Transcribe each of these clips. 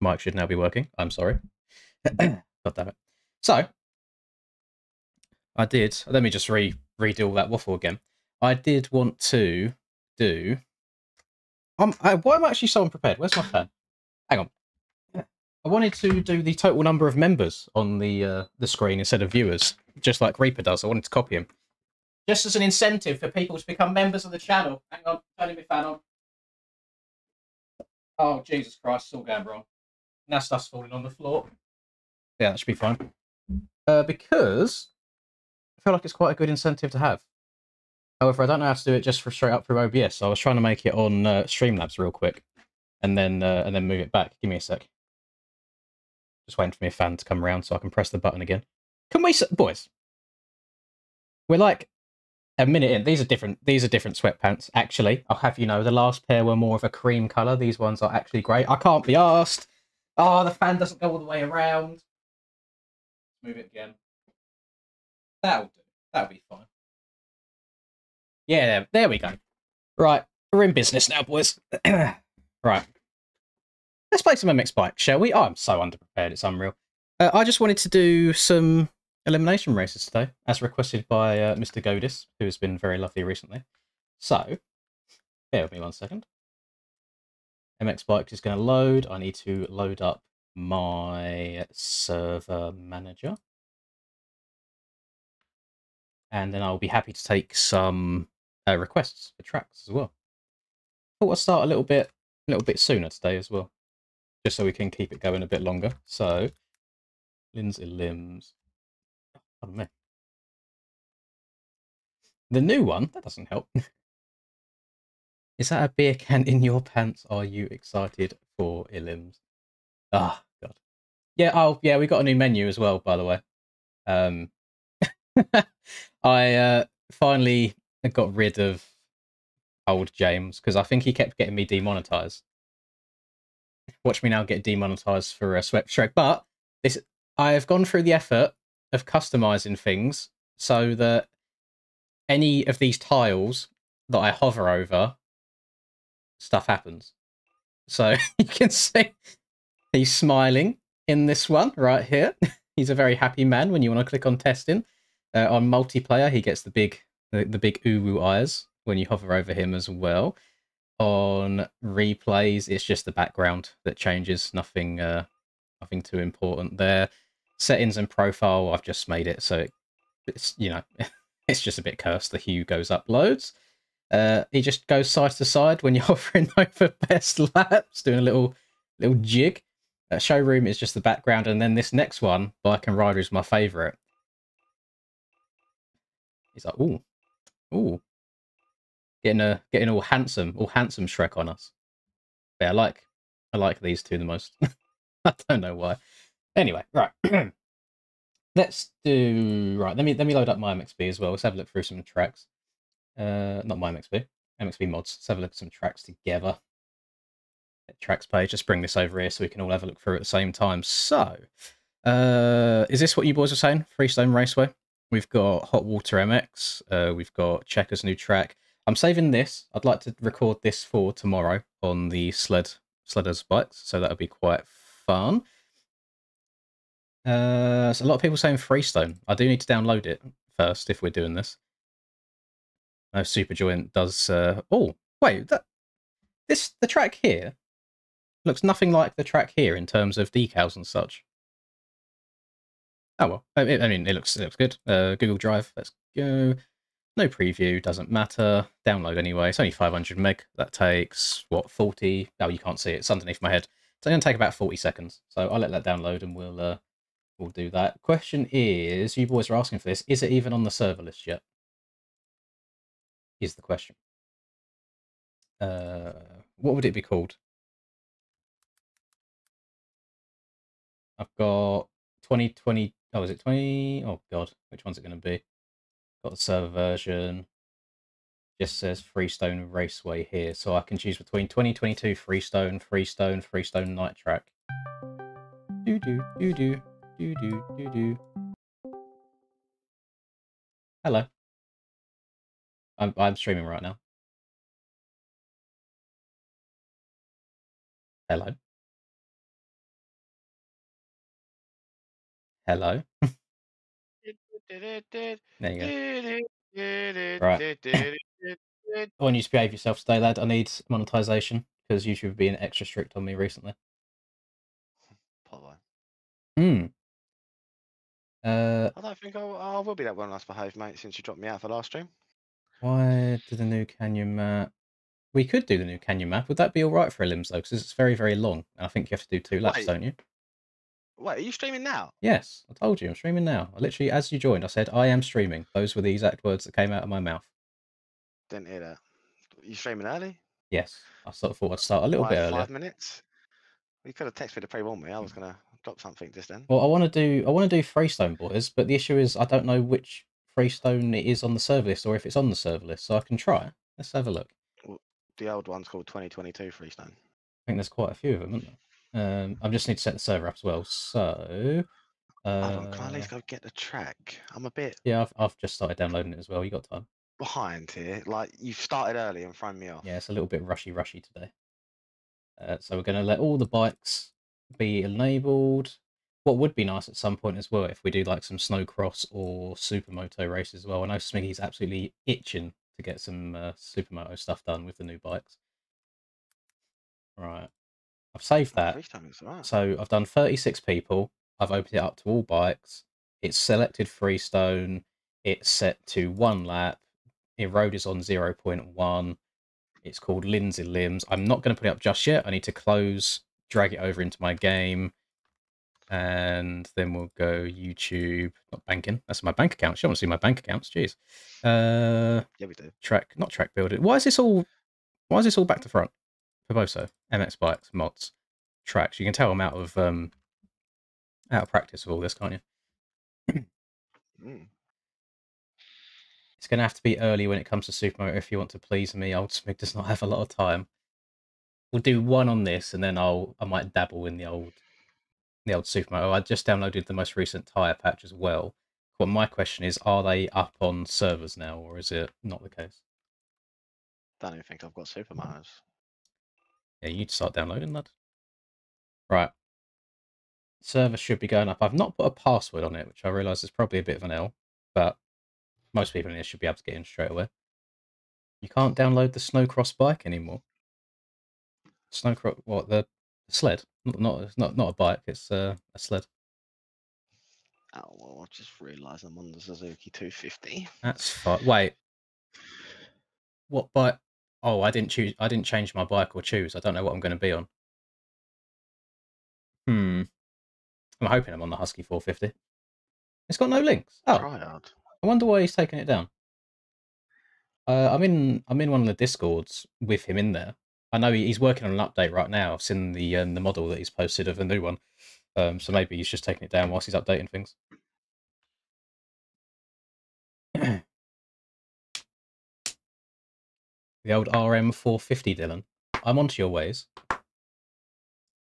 Mic should now be working. I'm sorry. God damn it. So, I did. Let me just redo all that waffle again. I did want to do. Why am I actually so unprepared? Where's my fan? Hang on. I wanted to do the total number of members on the screen instead of viewers, just like Reaper does. I wanted to copy him, just as an incentive for people to become members of the channel. Hang on, turning my fan on. Oh Jesus Christ! It's all going wrong. Now stuff's falling on the floor. Yeah, that should be fine. Because I feel like it's quite a good incentive to have. However, I don't know how to do it just for straight up through OBS. So I was trying to make it on Streamlabs real quick, and then move it back. Give me a sec. Just waiting for my fan to come around so I can press the button again. Can we, boys? We're like a minute in. These are different sweatpants. Actually, I'll have you know, the last pair were more of a cream color. These ones are actually great. I can't be arsed. Oh, the fan doesn't go all the way around. Move it again. That'll do. That'll be fine. Yeah, there we go. Right, we're in business now, boys. Right. Let's play some MX Bike, shall we? Oh, I'm so underprepared, it's unreal. I just wanted to do some elimination races today, as requested by Mr. Godis, who has been very lovely recently. So, bear with me 1 second. MX Bike is going to load. I need to load up my server manager. And then I'll be happy to take some requests for tracks as well. Thought I'd start a little bit sooner today as well, just so we can keep it going a bit longer. So, Lindsay Limbs. Pardon me. The new one, that doesn't help. Is that a beer can in your pants? Are you excited for Elims? Ah, God. Yeah, oh, yeah, we got a new menu as well, by the way. I finally got rid of old James, because I think he kept getting me demonetized. Watch me now get demonetized for a sweat stroke. But I have gone through the effort of customizing things so that any of these tiles that I hover over stuff happens. So you can see he's smiling in this one right here. He's a very happy man when you want to click on testing. On multiplayer, he gets the big uwu eyes when you hover over him as well. On replays, it's just the background that changes. Nothing too important there. Settings and profile, I've just made it so it's it's just a bit cursed. The hue goes up loads. He just goes side to side when you're hovering over best laps, doing a little jig. Showroom is just the background, and then this next one, Bike and Rider, is my favourite. He's like, ooh, getting all handsome Shrek on us. But yeah, I like these two the most. I don't know why. Anyway, right. Let's do right. Let me load up my MXB as well. Let's have a look through some tracks. Not my MXB mods. Let's have a look at some tracks together. Tracks page. Just bring this over here so we can all have a look through at the same time. So, is this what you boys are saying? Freestone Raceway. We've got Hot Water MX. We've got Checker's new track. I'm saving this. I'd like to record this for tomorrow on the Sledders bikes, so that'll be quite fun. So a lot of people saying Freestone. I do need to download it first if we're doing this. No, Superjoint does. Oh, wait, the track here looks nothing like the track here in terms of decals and such. Oh well, I mean, it looks good. Google Drive, let's go. No preview, doesn't matter. Download anyway. It's only 500 meg. That takes what 40? Oh, you can't see it. It's underneath my head. It's going to take about 40 seconds. So I'll let that download and we'll do that. Question is, you boys are asking for this. Is it even on the server list yet? Is the question. What would it be called? I've got 2020. Oh, is it 20? Oh god, which one's it going to be? Got the server version. Just says Freestone Raceway here, so I can choose between 2022 Freestone Night Track. Do. Hello. I'm streaming right now. Hello. Hello. There you go. Right. I want you to behave yourself today, lad. I need monetization because YouTube are being extra strict on me recently. Hmm. I don't think I will be that well nice behaved, mate, since you dropped me out for last stream. Why do the new canyon map? We could do the new canyon map. Would that be all right for Elims though? Because it's very, very long. And I think you have to do 2 laps, don't you? Wait, are you streaming now? Yes, I told you I'm streaming now. I literally, as you joined, I said I am streaming. Those were the exact words that came out of my mouth. Didn't hear that. You streaming early? Yes, I sort of thought I'd start a little bit earlier. 5 minutes? You could have texted me to pre-warn me. I was gonna drop something just then. Well, I want to do Freestone boys, but the issue is I don't know which Freestone it is on the server list or if it's on the server list, so I can try. Let's have a look. Well, the old one's called 2022 Freestone. I think there's quite a few of them, isn't there? I just need to set the server up as well. So, Hold on, can I at least go get the track? I'm a bit yeah, I've just started downloading it as well. You got time? behind here. Like you've started early and thrown me off. Yeah, it's a little bit rushy today. So we're going to let all the bikes be enabled. What would be nice at some point as well, if we do like some snowcross or supermoto races as well. I know Smiggy's absolutely itching to get some supermoto stuff done with the new bikes. Right, I've saved that. Right. So I've done 36 people. I've opened it up to all bikes. It's selected Freestone. It's set to 1 lap. Erode is on 0.1. It's called Lindsay Limbs. I'm not going to put it up just yet. I need to close, drag it over into my game, and then we'll go YouTube. Not banking. That's my bank account. You don't want to see my bank accounts. Jeez. Yeah, we do. Not track builder. Why is this all back to front? Faboso, MX bikes, mods, tracks. You can tell I'm out of practice with all this, can't you? It's going to have to be early when it comes to Supermoto if you want to please me. Old Smig does not have a lot of time. We'll do 1 on this, and then I might dabble in the old Supermoto. I just downloaded the most recent tyre patch as well. Well, my question is, are they up on servers now, or is it not the case? Don't even think I've got supermotos. Yeah, you need to start downloading that. Right. Server should be going up. I've not put a password on it, which I realise is probably a bit of an L, but most people in here should be able to get in straight away. You can't download the Snowcross bike anymore. Snowcross, what, the sled? Not a bike, it's a sled. Oh, well, I just realised I'm on the Suzuki 250. That's fine. Wait, what bike? Oh, I didn't choose. I didn't change my bike or choose. I don't know what I'm going to be on. I'm hoping I'm on the Husky 450. It's got no links. Oh, Try hard. I wonder why he's taking it down. I'm in one of the Discords with him in there. I know he's working on an update right now. I've seen the model that he's posted of the new one. So maybe he's just taking it down whilst he's updating things. The old RM450, Dylan. I'm onto your ways.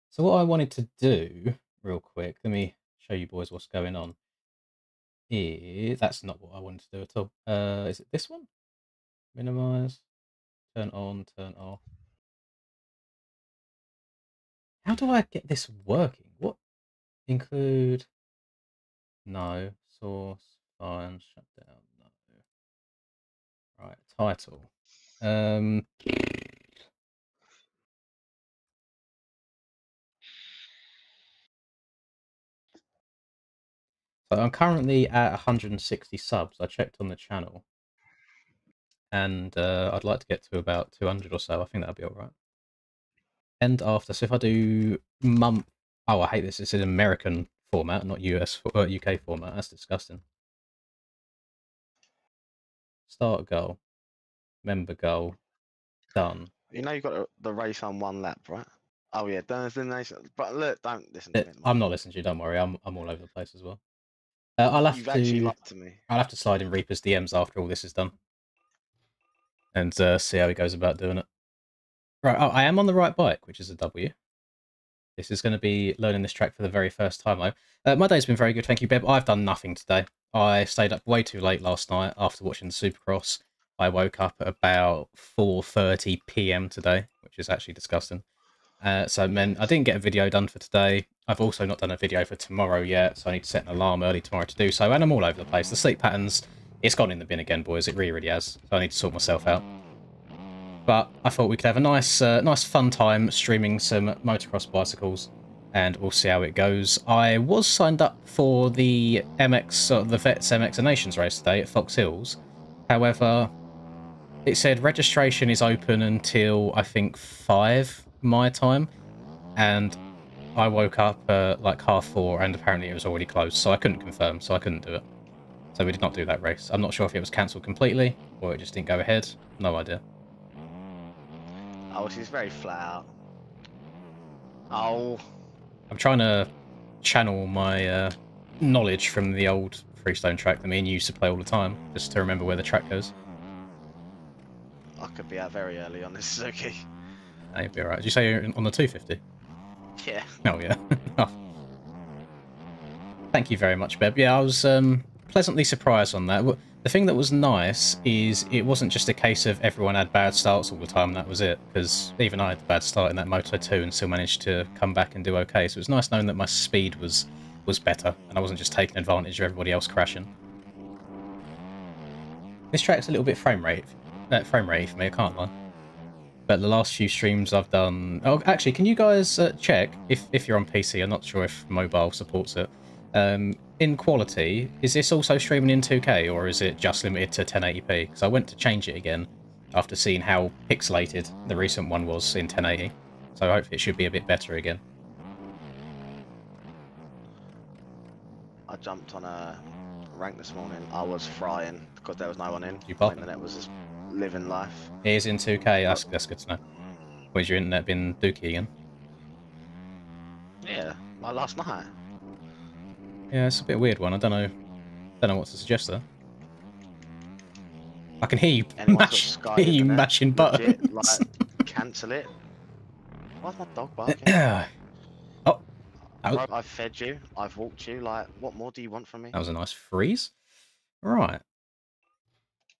So what I wanted to do, real quick, let me show you boys what's going on. That's not what I wanted to do at all. Is it this one? Minimize, turn on, turn off. How do I get this working? What? Include? No. Source, fine, shut down, no. Right, title. So I'm currently at 160 subs. I checked on the channel. And I'd like to get to about 200 or so. I think that'll be all right. And after, so if I do month, oh, I hate this. It's an American format, not UK format. That's disgusting. Start goal, member goal, done. You know you've got the race on 1 lap, right? Oh yeah, destination. But look, don't listen to me. I'm not listening to you. Don't worry. I'm all over the place as well. I'll have You've actually to. lied to me. I'll have to slide in Reaper's DMs after all this is done, and see how he goes about doing it. Right. Oh, I am on the right bike, which is a W. This is going to be learning this track for the very first time, though. My day's been very good, thank you, Beb. I've done nothing today. I stayed up way too late last night after watching the Supercross. I woke up at about 4:30 p.m. today, which is actually disgusting. So it meant I didn't get a video done for today. I've also not done a video for tomorrow yet, so I need to set an alarm early tomorrow to do so, and I'm all over the place. The sleep patterns, it's gone in the bin again, boys. It really, really has. So I need to sort myself out. But I thought we could have a nice fun time streaming some motocross bicycles, and we'll see how it goes. I was signed up for the the Vets MX Nations race today at Fox Hills. However, it said registration is open until, I think, 5 my time, and I woke up like 4:30, and apparently it was already closed, so I couldn't confirm, so I couldn't do it. So we did not do that race. I'm not sure if it was cancelled completely, or it just didn't go ahead. No idea. Oh, she's very flat out. Oh. I'm trying to channel my knowledge from the old freestone track that me and you used to play all the time, just to remember where the track goes. I could be out very early on this Suzuki. You'd be alright. Did you say you're on the 250? Yeah. Oh, yeah. Oh. Thank you very much, Beb. Yeah, I was pleasantly surprised on that. The thing that was nice is it wasn't just a case of everyone had bad starts all the time, that was it. Because even I had a bad start in that Moto 2 and still managed to come back and do okay. So it was nice knowing that my speed was better and I wasn't just taking advantage of everybody else crashing. This track's a little bit frame ratey for me, I can't lie. But the last few streams I've done... Oh, actually, can you guys check, if you're on PC, I'm not sure if mobile supports it, in quality, is this also streaming in 2K, or is it just limited to 1080p? Because I went to change it again after seeing how pixelated the recent one was in 1080. So hopefully it should be a bit better again. I jumped on a rank this morning. I was frying because there was no one in. You My popping? internet was just living life. It is in 2K, that's good to know. Where's your internet been dookie again? Yeah, like last night. Yeah, it's a bit weird one. I don't know what to suggest there. I can hear you mashing buttons. Legit, like, cancel it. Why's my dog barking? Oh. Bro, I've fed you. I've walked you. Like, what more do you want from me? That was a nice freeze. Right.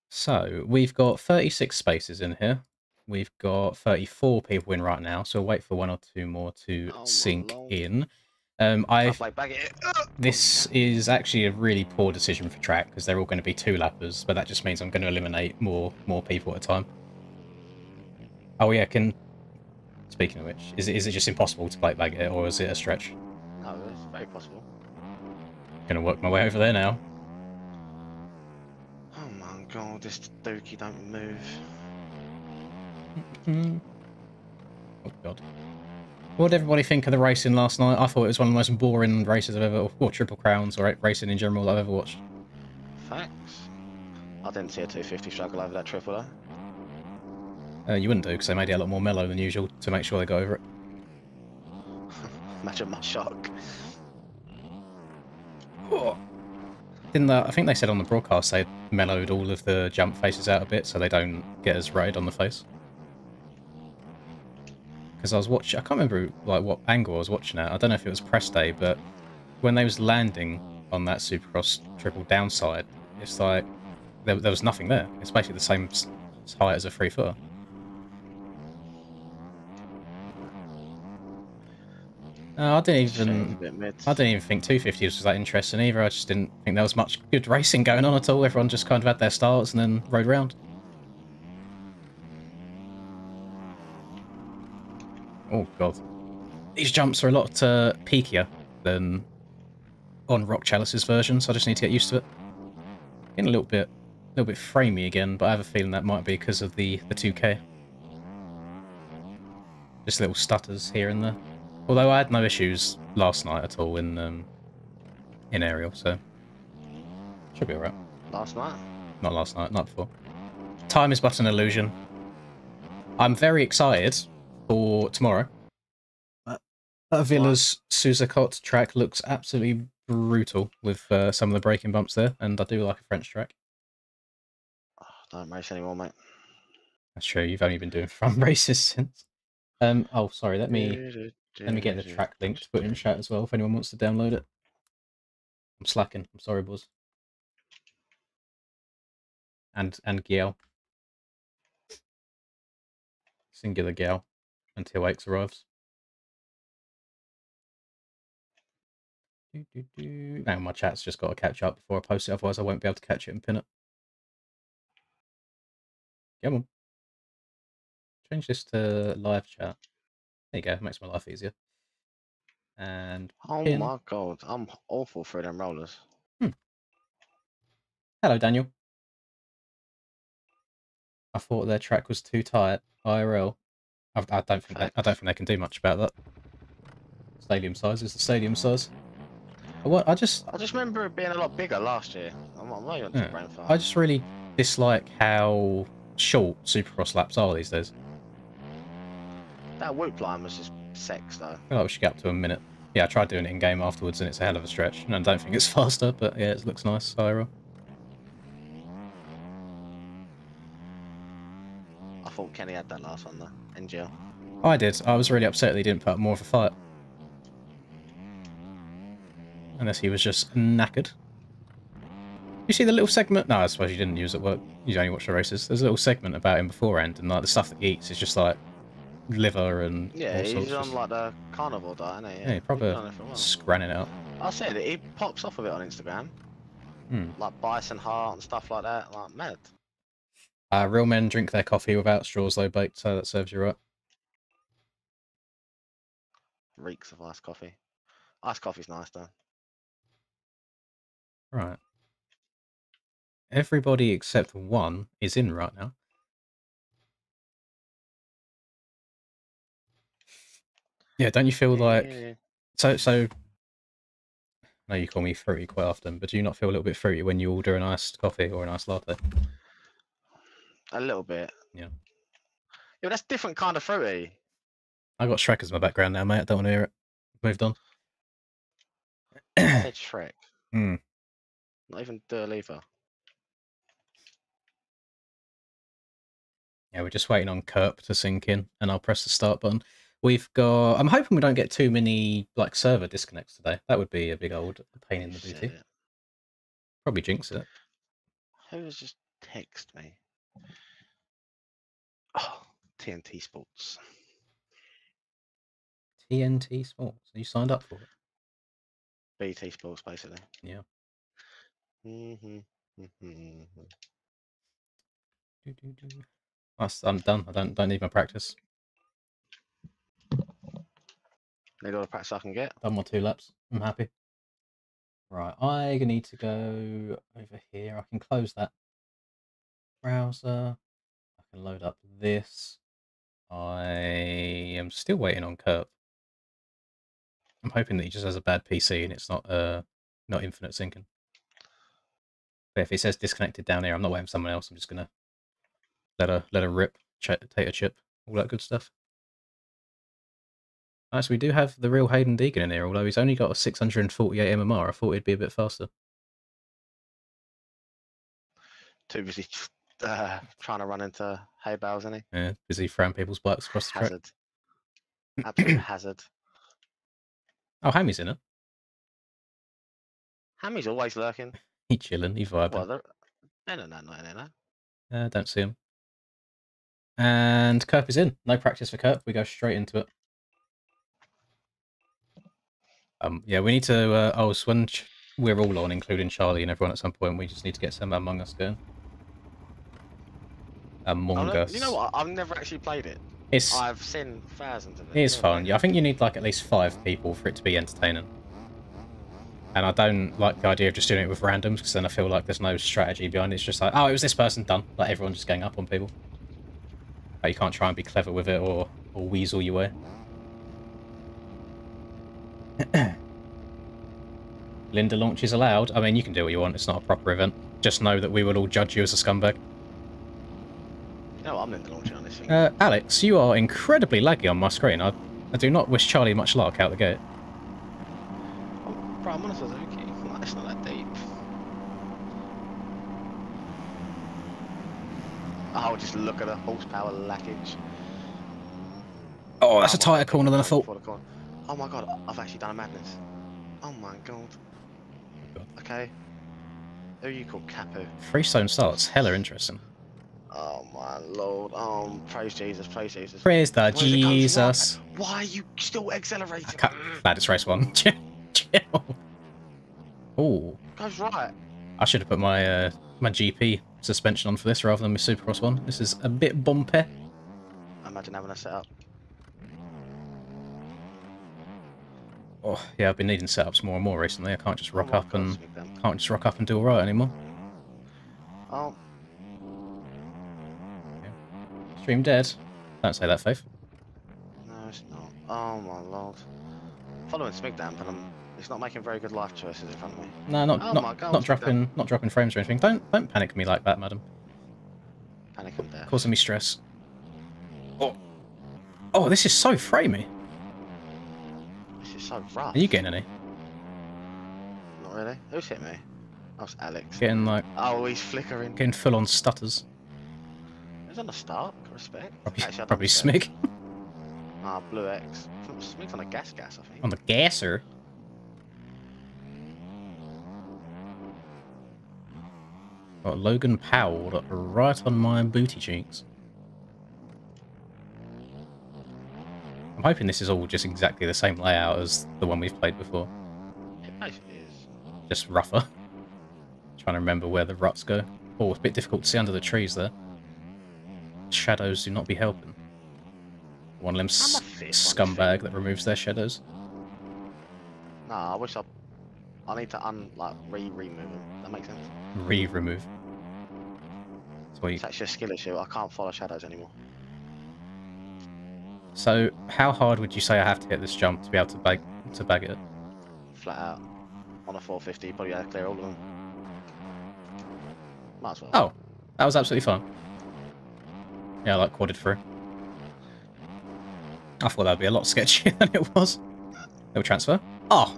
So, we've got 36 spaces in here. We've got 34 people in right now, so we'll wait for one or two more to Oh my sink lord. in. I've like bag it. This is actually a really poor decision for track because they're all going to be two-lappers, but that just means I'm going to eliminate more people at a time. Oh yeah, speaking of which, is it just impossible to play bag it, or is it a stretch? No, it's very possible. Gonna work my way over there now. Oh my god, this dookie don't move. Oh god. What did everybody think of the racing last night? I thought it was one of the most boring races I've ever, or Triple Crowns, or racing in general I've ever watched. Facts. I didn't see a 250 struggle over that triple though. You wouldn't do, because they made it a lot more mellow than usual to make sure they got over it. Imagine my shock. Didn't I think they said on the broadcast they mellowed all of the jump faces out a bit so they don't get as rated on the face? Because I was watching, I can't remember like what angle I was watching at. I don't know if it was press day, but when they was landing on that Supercross triple downside, it's like there was nothing there. It's basically the same height as a 3-footer. No, I didn't even think 250s was that interesting either. I just didn't think there was much good racing going on at all. Everyone just kind of had their starts and then rode around. Oh god, these jumps are a lot peakier than on Rock Chalice's version, so I just need to get used to it. Getting a little bit framey again, but I have a feeling that might be because of the 2K. Just little stutters here and there. Although I had no issues last night at all in aerial, so should be alright. Last night? Not last night, night before. Time is but an illusion. I'm very excited for tomorrow. Villa's Suzakot track looks absolutely brutal with some of the braking bumps there, and I do like a French track. Oh, don't race anymore, mate. That's true. You've only been doing front races since. Oh, sorry. Let me get the track link to put in chat as well if anyone wants to download it. I'm slacking. I'm sorry, boys. And Giel. Singular Giel until Aches arrives. Now my chat's just got to catch up before I post it, otherwise I won't be able to catch it and pin it. Come on. Change this to live chat. There you go, makes my life easier. And oh pin. my god, I'm awful through them rollers. Hello, Daniel. I thought their track was too tight. IRL. I don't think they can do much about that. Stadium size is the stadium size. I just remember it being a lot bigger last year. I'm not even brain fart. I just really dislike how short Supercross laps are these days. That whoop line was just sex, though. I feel like we should get up to a minute. Yeah, I tried doing it in game afterwards, and it's a hell of a stretch. And I don't think it's faster, but yeah, it looks nice. IRL. I thought Kenny had that last one, though. NGL. I did. I was really upset that he didn't put up more of a fight. Unless he was just knackered. You see the little segment? No, I suppose you didn't use it at work. You only watch the races. There's a little segment about him beforehand, and like the stuff that he eats is just like liver and yeah, all he's sorts. on like the carnivore diet, isn't he? Yeah, proper scranning it up. I said it. He pops off of it on Instagram, like bison heart and stuff like that. Like mad. Real men drink their coffee without straws, though, baked, so that serves you right. Reeks of iced coffee. Iced coffee's nice, though. Right. Everybody except one is in right now. Yeah, don't you feel like... So, I know you call me fruity quite often, but do you not feel a little bit fruity when you order an iced coffee or an iced latte? A little bit. Yeah. Yeah, that's different kind of fruity. I got Shrek as my background now, mate. I don't want to hear it. Moved on. I said Shrek. Not even Dua Lipa. Yeah, we're just waiting on Kerp to sink in, and I'll press the start button. We've got... I'm hoping we don't get too many like server disconnects today. That would be a big old pain in the booty. Probably jinx it. Who has just texted me? Oh, TNT Sports. TNT Sports. You signed up for it? BT Sports, basically. Yeah. I'm done. I don't need my practice. Need all the practice I can get. Done my 2 laps. I'm happy. Right, I need to go over here. I can close that browser. I can load up this. I am still waiting on Kurt. I'm hoping that he just has a bad PC and it's not infinite syncing. But if it says disconnected down here, I'm not waiting for someone else. I'm just gonna let her rip, take a chip, all that good stuff. Nice, we do have the real Hayden Deegan in here, although he's only got a 648 MMR. I thought he'd be a bit faster. Too busy trying to run into hay bales, isn't he? Yeah, busy throwing people's bikes across the track. Hazard. Absolute hazard. Oh, Hammy's in it. Hammy's always lurking. He chilling, he vibing. Well, no. Don't see him. And Kerp is in. No practice for Kerp. We go straight into it. Yeah, we need to. So when we're all on, including Charlie and everyone, at some point, we just need to get some Among Us going. Among Us. You know what? I've never actually played it. I've seen thousands of it. It is fun. Yeah, I think you need like at least 5 people for it to be entertaining. And I don't like the idea of just doing it with randoms, because then I feel like there's no strategy behind it. It's just like, oh, it was this person, done. Like everyone just gang up on people. Like, you can't try and be clever with it or weasel your way. Linda launches allowed. I mean, you can do what you want. It's not a proper event. Just know that we will all judge you as a scumbag. No, I'm Linda launching on this thing. Alex, you are incredibly laggy on my screen. I do not wish Charlie much luck out the gate. Bro, I'm on a Suzuki. It's not that deep. Oh, just look at the horsepower lackage. Oh, that's a tighter corner than I thought. Oh my god, I've actually done a madness. Oh my god. Okay. Who are you called, Capu? Freestone starts hella interesting. Oh my lord. Oh, praise Jesus, praise Jesus. Praise the Jesus. Why are you still accelerating? Glad it's race 1. Chill. Oh. Goes right. I should have put my my GP suspension on for this rather than my Supercross one. This is a bit bumpy. Imagine having a setup. Oh yeah, I've been needing setups more and more recently. I can't just rock up and do all right anymore. Oh. Yeah. Stream dead. Don't say that, Faith. No, it's not. Oh my lord. Following Smigdamp and it's not making very good life choices in front of me. No, not dropping frames or anything. Don't panic me like that, madam. Panic and death. Causing me stress. Oh, this is so framey. This is so rough. Are you getting any? Not really. Who's hit me? Oh, it's Alex. Getting like... Oh, he's flickering. Getting full on stutters. Who's on the start? Respect. Probably Smig. Ah, Blue X. Smig's on a gas, I think. On the gasser? Got Logan Powell right on my booty cheeks. I'm hoping this is all just exactly the same layout as the one we've played before. It basically is. Just rougher. Trying to remember where the ruts go. Oh, it's a bit difficult to see under the trees there. Shadows do not be helping. One of them scumbag that removes their shadows. Nah, I need to remove them. That makes sense. Remove. It's actually a skill issue. I can't follow shadows anymore. So, how hard would you say I have to hit this jump to be able to bag it? Flat out. On a 450, you probably had to clear all of them. Might as well. Oh, that was absolutely fine. Yeah, I like quadded through. I thought that would be a lot sketchier than it was. No transfer. Oh,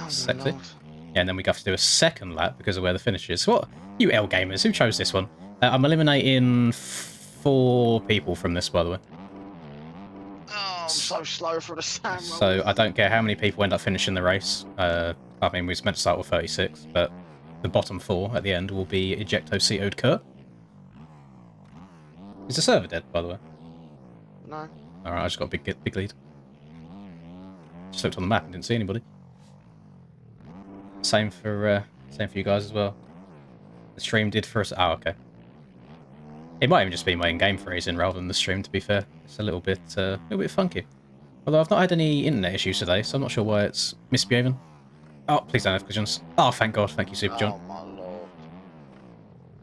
sexy. Yeah, and then we have to do a second lap because of where the finish is. What? You L gamers, who chose this one? I'm eliminating 4 people from this, by the way. Oh, I'm so slow for the sand. So I don't care how many people end up finishing the race. I mean, we was meant to start with 36, but the bottom 4 at the end will be Ejecto CO'd Kurt. Is the server dead, by the way? No. Alright, I just got a big lead. Just looked on the map and didn't see anybody. Same for you guys as well. The stream did for us. Oh, okay. It might even just be my in-game phrasing rather than the stream, to be fair. It's a little bit funky. Although I've not had any internet issues today, so I'm not sure why it's misbehaving. Oh, please don't have collisions. Oh, thank God. Thank you, Super John. Oh, my lord.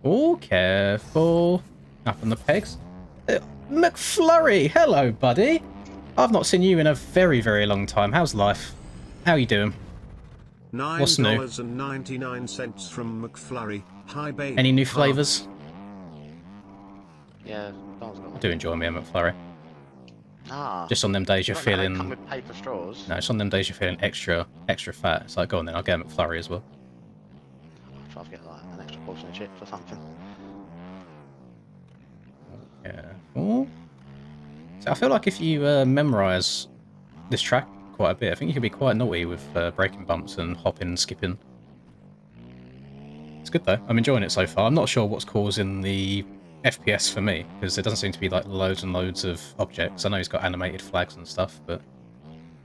Oh, careful. Up on the pegs. McFlurry, hello, buddy. I've not seen you in a very, very long time. How's life? How you doing? What's new? $9.99 from McFlurry. Hi, babe. Any new flavours? Yeah, Don's got I one. do enjoy me a McFlurry. Ah. Just on them days you're feeling... Come with paper straws. No, it's on them days you're feeling extra fat. It's like, go on then, I'll get a McFlurry as well. I'll try to get like an extra portion of chips or something. Careful. So I feel like if you memorise this track quite a bit, I think you can be quite naughty with braking bumps and hopping and skipping. It's good though. I'm enjoying it so far. I'm not sure what's causing the FPS for me, because there doesn't seem to be like loads and loads of objects. I know he's got animated flags and stuff, but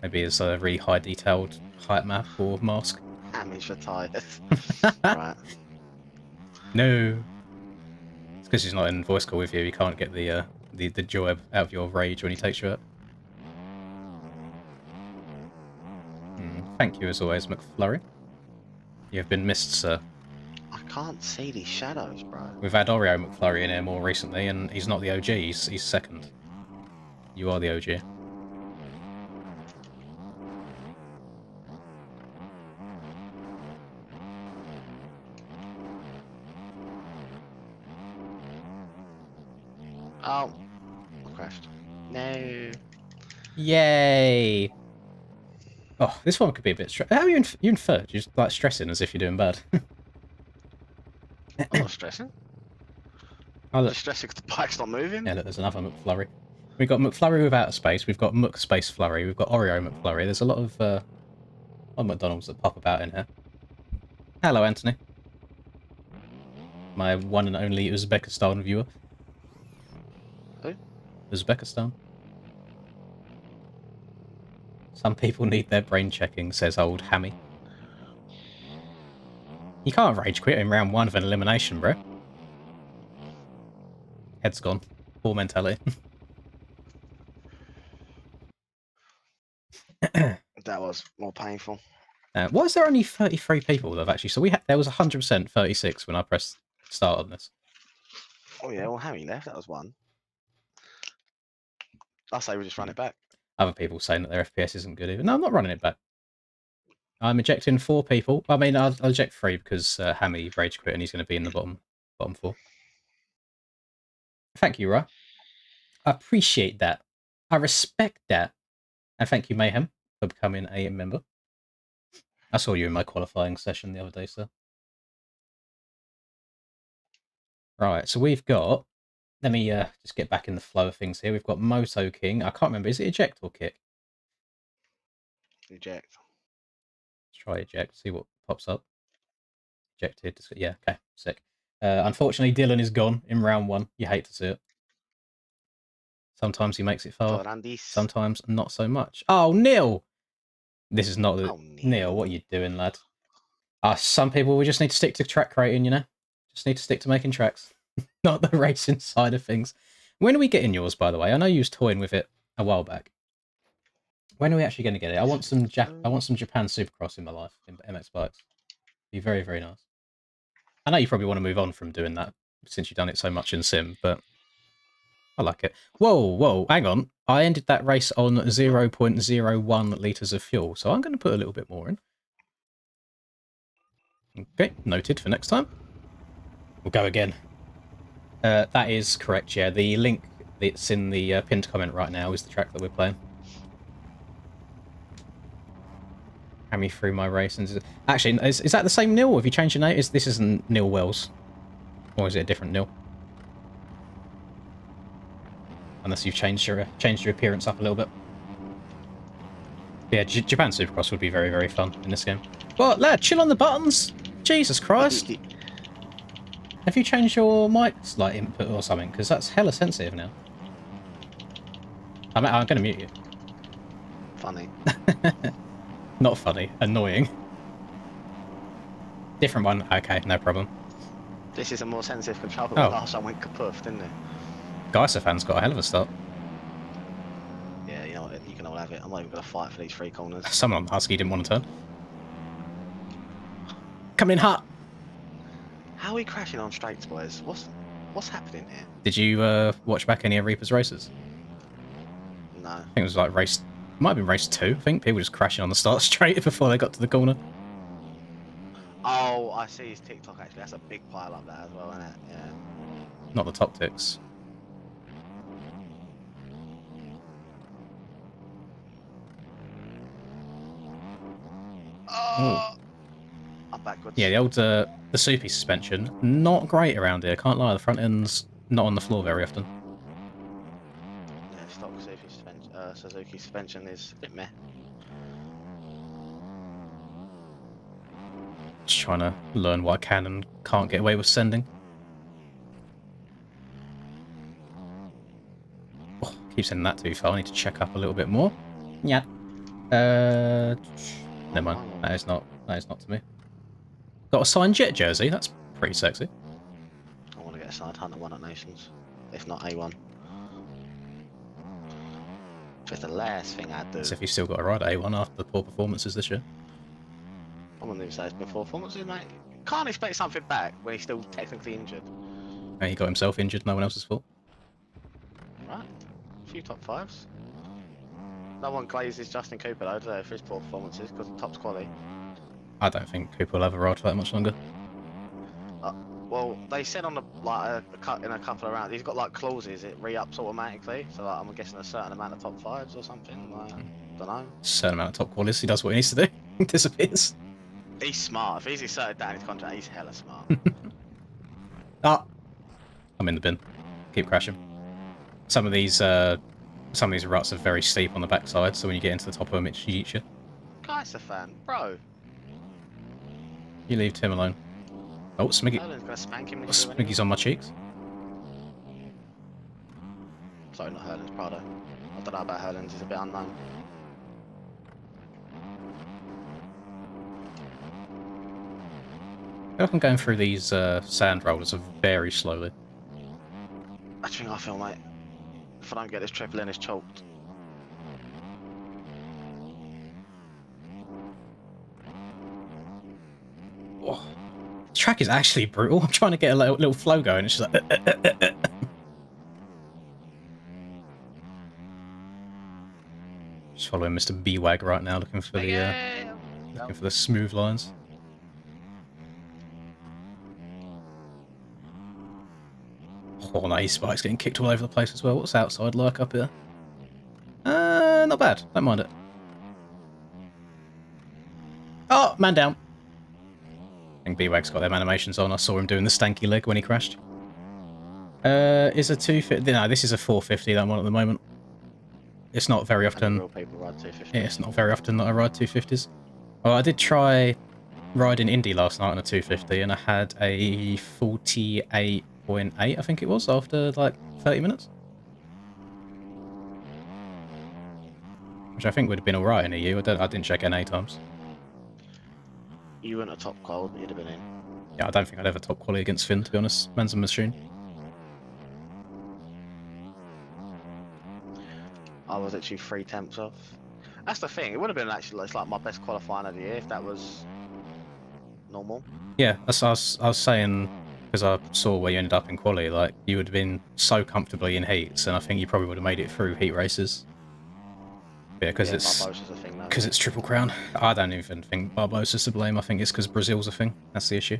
maybe it's a really high detailed height map or mask. Amateur tires. Right. No. It's because he's not in voice call with you. You can't get the joy out of your rage when he takes you out. Thank you as always, McFlurry. You have been missed, sir. I can't see these shadows, bro. We've had Oreo McFlurry in here more recently, and he's not the OG, he's second. You are the OG. Oh. I crashed. No. Yay! Oh, this one could be a bit stressful. How are you in third? You're just like stressing as if you're doing bad. I'm not stressing. Oh, look. Just stressing because the bike's not moving. Yeah, look, there's another McFlurry. We've got McFlurry without a space. We've got McSpace Flurry. We've got Oreo McFlurry. There's a lot of McDonald's that pop about in here. Hello, Anthony. My one and only Uzbekistan viewer. Who? Uzbekistan. Some people need their brain checking, says old Hammy. You can't rage quit in round 1 of an elimination, bro. Head's gone. Poor mentality. That was more painful. Why is there only 33 people that have actually... So there was 100% 36 when I pressed start on this. Oh yeah, well Harry left, that was one. I say we just run it back. Other people saying that their FPS isn't good either. No, I'm not running it back. I'm ejecting 4 people. I mean, I'll eject 3 because Hammy rage quit and he's going to be in the bottom 4. Thank you, Ra. I appreciate that. I respect that. And thank you, Mayhem, for becoming a member. I saw you in my qualifying session the other day, sir. Right, so we've got... Let me just get back in the flow of things here. We've got Moto King. I can't remember. Is it eject or kick? Eject. Let's try eject, see what pops up. Ejected. Yeah, okay, sick. Unfortunately, Dylan is gone in round 1. You hate to see it. Sometimes he makes it far. Sometimes not so much. Oh, Neil! This is not the... Oh, Neil, what are you doing, lad? Some people, we just need to stick to track creating, you know? Just need to stick to making tracks. Not the racing side of things. When are we getting yours, by the way? I know you was toying with it a while back. When are we actually going to get it? I want some Japan Supercross in my life, in MX bikes. Be very, very nice. I know you probably want to move on from doing that since you've done it so much in Sim, but I like it. Whoa, hang on. I ended that race on 0.01 litres of fuel, so I'm going to put a little bit more in. Okay, noted for next time. We'll go again. That is correct, yeah. The link that's in the pinned comment right now is the track that we're playing. Hand me through my race. And actually, is that the same Neil? Have you changed your name? This isn't Neil Wells. Or is it a different Neil? Unless you've changed your appearance up a little bit. Yeah, Japan Supercross would be very, very fun in this game. What, lad? Chill on the buttons? Jesus Christ. Have you changed your mic's like input or something? Because that's hella sensitive now. I'm going to mute you. Funny. Not funny. Annoying. Different one. Okay, no problem. This is a more sensitive control. Oh. Last time went kapoof, didn't it? Geiserfan's got a hell of a start. Yeah, you know what? You can all have it. I'm not even going to fight for these 3 corners. Someone on Husky didn't want to turn. Coming in hot. How are we crashing on straights, boys? What's happening here? Did you watch back any of Reaper's races? No. I think it was like race... Might have been race 2, I think. People just crashing on the start straight before they got to the corner. Oh, I see his TikTok actually. That's a big pile up there as well, isn't it? Yeah. Not the top ticks. Oh! I'm backwards. Yeah, the old the soupy suspension, not great around here. Can't lie, the front end's not on the floor very often. Yeah, stock Suzuki suspension is a bit meh. Just trying to learn what I can and can't get away with sending. Oh, keep sending that too far. I need to check up a little bit more. Yeah. Never mind. That is not to me. Got a signed Jet jersey. That's pretty sexy. I want to get a side Hunter 1 at Nations, if not A1. Just the last thing I'd do. As if you've still got a ride at A1 after the poor performances this year. I wouldn't even say it's before performances, mate. Can't expect something back when he's still technically injured. And he got himself injured, no one else's fault. Right. A few top 5s. No one glazes Justin Cooper though, do they, for his poor performances, because the top's quality. I don't think Cooper will have a ride for that much longer. Well, they said on the in a couple of rounds, he's got like clauses, it re-ups automatically. So like, I'm guessing a certain amount of top 5s or something. Like, don't know. Certain amount of top quality, he does what he needs to do. He disappears. He's smart. If he's inserted that in his contract, he's hella smart. Ah, I'm in the bin. Keep crashing. Some of these ruts are very steep on the backside, so when you get into the top of them, it cheats you. Guy's a fan, bro. You leave Tim alone. Oh, Smiggy. Herland's gonna spank him. Smiggy's on my cheeks. Sorry, not Herland's, Prado. I don't know about Herland's, he's a bit unknown. I feel like I'm going through these sand rollers very slowly. That's the thing I feel, mate. If I don't get this triple in, it's chalked. Oh, the track is actually brutal. I'm trying to get a little flow going. It's just like... Just following Mr. B-Wag right now, looking for the smooth lines. Oh, no, his spike's getting kicked all over the place as well. What's outside like up here? Not bad. Don't mind it. Oh, man down. I think B-Wag's got them animations on. I saw him doing the stanky leg when he crashed. Is a 250? No, this is a 450 that I'm on at the moment. It's not very often. Real people ride 250. Yeah, it's not very often that I ride 250s. Well, I did try riding Indy last night on a 250, and I had a 48.8, I think it was, after like 30 minutes. Which I think would have been alright in EU. I didn't check NA times. You weren't a top qual, you'd have been in. Yeah, I don't think I'd ever top quality against Finn, to be honest. Man's a machine. I was actually 3 temps off. That's the thing, it would have been actually, it's like my best qualifying of the year if that was normal. Yeah, I was saying, because I saw where you ended up in quali, like, you would have been so comfortably in heats, and I think you probably would have made it through heat races. Yeah, because it's Triple Crown. I don't even think Barbosa's to blame. I think it's because Brazil's a thing. That's the issue.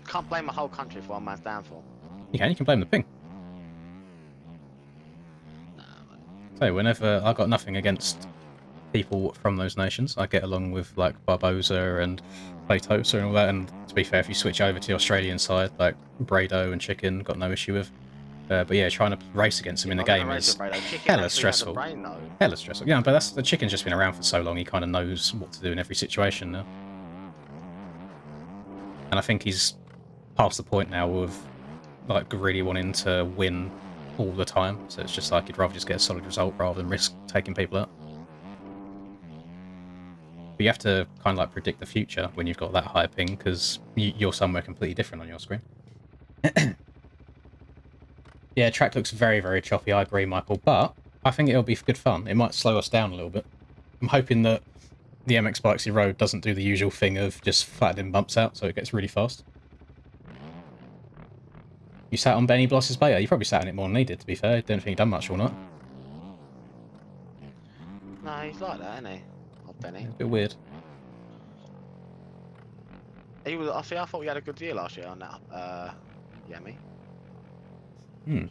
Can't blame a whole country for one man's downfall. You can blame the ping. Nah, So whenever I got nothing against people from those nations, I get along with like Barbosa and Platosa and all that. And to be fair, if you switch over to the Australian side, like Brado and Chicken, got no issue with. But yeah, trying to race against him in the game is hella stressful. Hella stressful. Yeah, but the Chicken's just been around for so long, he kind of knows what to do in every situation now. And I think he's past the point now of like really wanting to win all the time, so it's just like you'd rather just get a solid result rather than risk taking people out. But you have to kind of like predict the future when you've got that high ping, because you're somewhere completely different on your screen. Yeah, track looks very, very choppy, I agree, Michael, but I think it'll be good fun. It might slow us down a little bit. I'm hoping that the MX Bikesy Road doesn't do the usual thing of just flattening bumps out, so it gets really fast. You sat on Benny Bloss's beta? You probably sat on it more than he did, to be fair. I don't think he done much or not. No, he's like that, isn't he? Oh, Benny. It's a bit weird. He was. I thought we had a good year last year on that. Yemi. Hmm.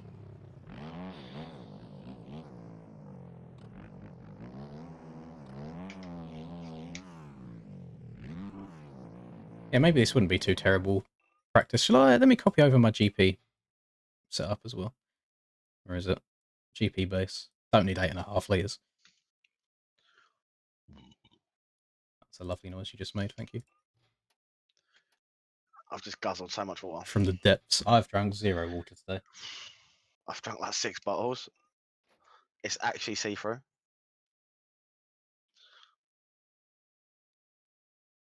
Yeah, maybe this wouldn't be too terrible practice. Shall I? Let me copy over my GP setup as well. Where is it? GP base. Don't need 8.5 litres. That's a lovely noise you just made, thank you. I've just guzzled so much water. From the depths. I've drunk 0 water today. I've drunk like 6 bottles. It's actually see-through.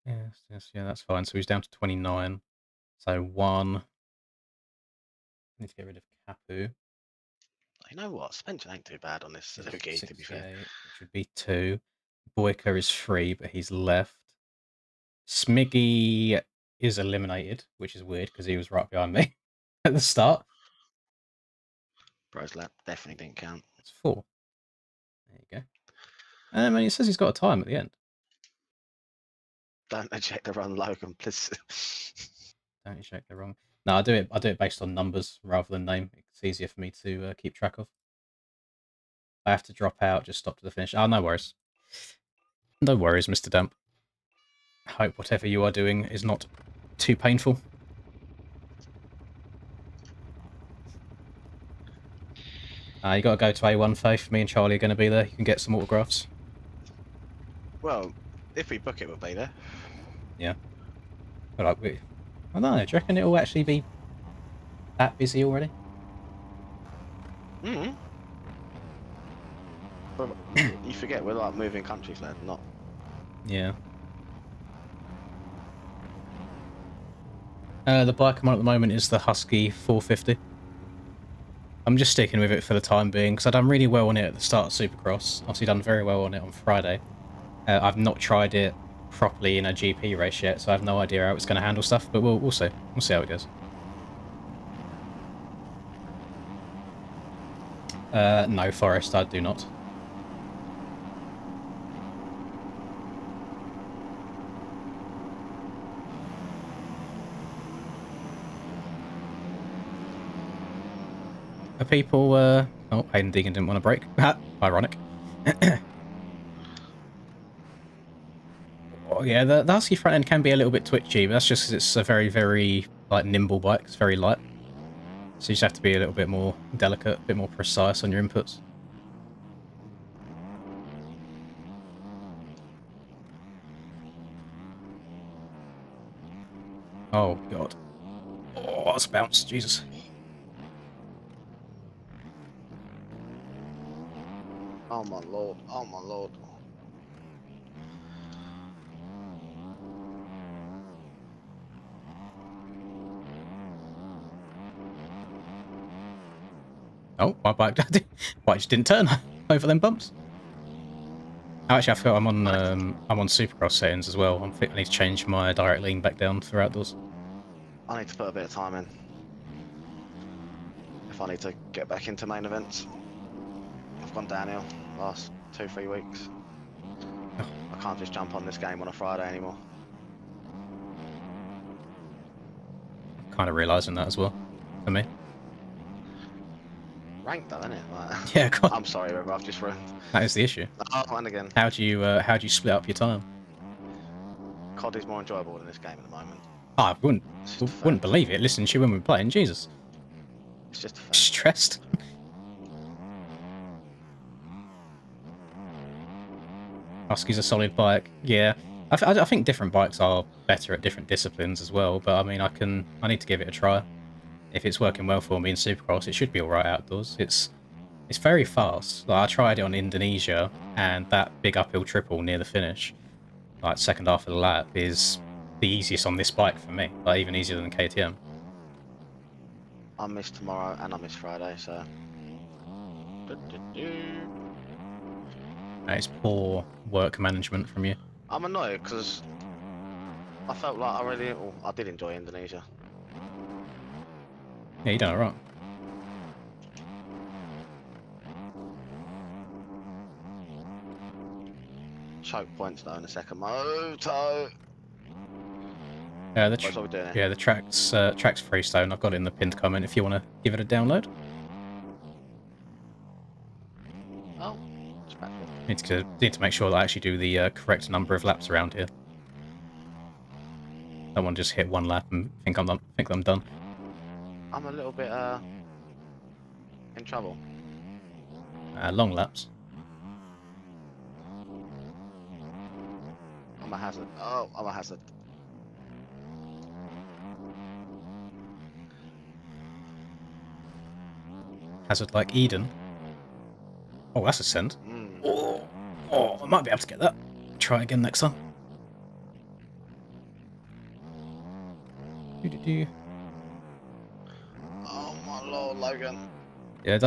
Yes, yeah, that's fine. So he's down to 29. So 1. Need to get rid of Capu. You know what? Spencer ain't too bad on this Suzuki, to be fair. Which would be 2. Boyka is 3, but he's left. Smiggy is eliminated, which is weird because he was right behind me at the start. Bro's lap definitely didn't count. It's 4. There you go. And it says he's got a time at the end. Don't eject the run, Logan, please. Don't eject the wrong. No, I do it based on numbers rather than name. It's easier for me to keep track of. I have to drop out, just stop to the finish. Oh, no worries. No worries, Mr. Damp. Hope whatever you are doing is not too painful. You got to go to A1, Faith. Me and Charlie are going to be there. You can get some autographs. Well, if we book it, we'll be there. Yeah. But like, I don't know. Do you reckon it'll actually be that busy already? Hmm. But you forget we're like moving countries, lad. Not. Yeah. The bike I'm on at the moment is the Husky 450. I'm just sticking with it for the time being because I've done really well on it at the start of Supercross. Obviously done very well on it on Friday. I've not tried it properly in a GP race yet, so I have no idea how it's going to handle stuff, but we'll see. We'll see how it goes. No, Forest, I do not. Are people, oh, Hayden Deegan didn't want to break. Ironic. Oh, yeah, the Husky front end can be a little bit twitchy, but that's just because it's a very, very, like, nimble bike. It's very light. So you just have to be a little bit more delicate, a bit more precise on your inputs. Oh, God. Oh, that's a bounce. Jesus. Oh my lord. Oh my lord. Oh, my bike just didn't turn over them bumps. Actually, I feel I'm on Supercross settings as well. I need to change my direct lean back down for outdoors. I need to put a bit of time in. If I need to get back into main events. I've gone downhill last 2-3 weeks. I can't just jump on this game on a Friday anymore. Kind of realising that as well, for me. Ranked though, isn't it? Like, Yeah, God. I'm sorry, River, I've just ruined. That is the issue. Oh, and again. How do you split up your time? COD is more enjoyable than this game at the moment. Oh, I wouldn't believe it. Listen to you when we're playing. Jesus. It's just a fact. Stressed. Husky's a solid bike. Yeah. I think different bikes are better at different disciplines as well, but I mean, I need to give it a try. if it's working well for me in Supercross, it should be alright outdoors. It's very fast. Like, I tried it on Indonesia, and that big uphill triple near the finish, like second half of the lap, is the easiest on this bike for me. Like, even easier than KTM. I miss tomorrow and I miss Friday, so. It's poor work management from you. I'm annoyed because I felt like I did enjoy Indonesia. Yeah, you done it right. Choke points though in the second moto. Yeah, What are we doing here? the track's freestone. I've got it in the pinned comment if you want to give it a download. Oh, it's back Need to make sure that I actually do the correct number of laps around here. Don't want to just hit one lap and think I'm done. I'm a little bit in trouble. Long laps. I'm a hazard. Oh, I'm a hazard. Hazard like Eden. Oh, that's a send. Oh, I might be able to get that. Try again next time. Oh my lord, Logan. Yeah,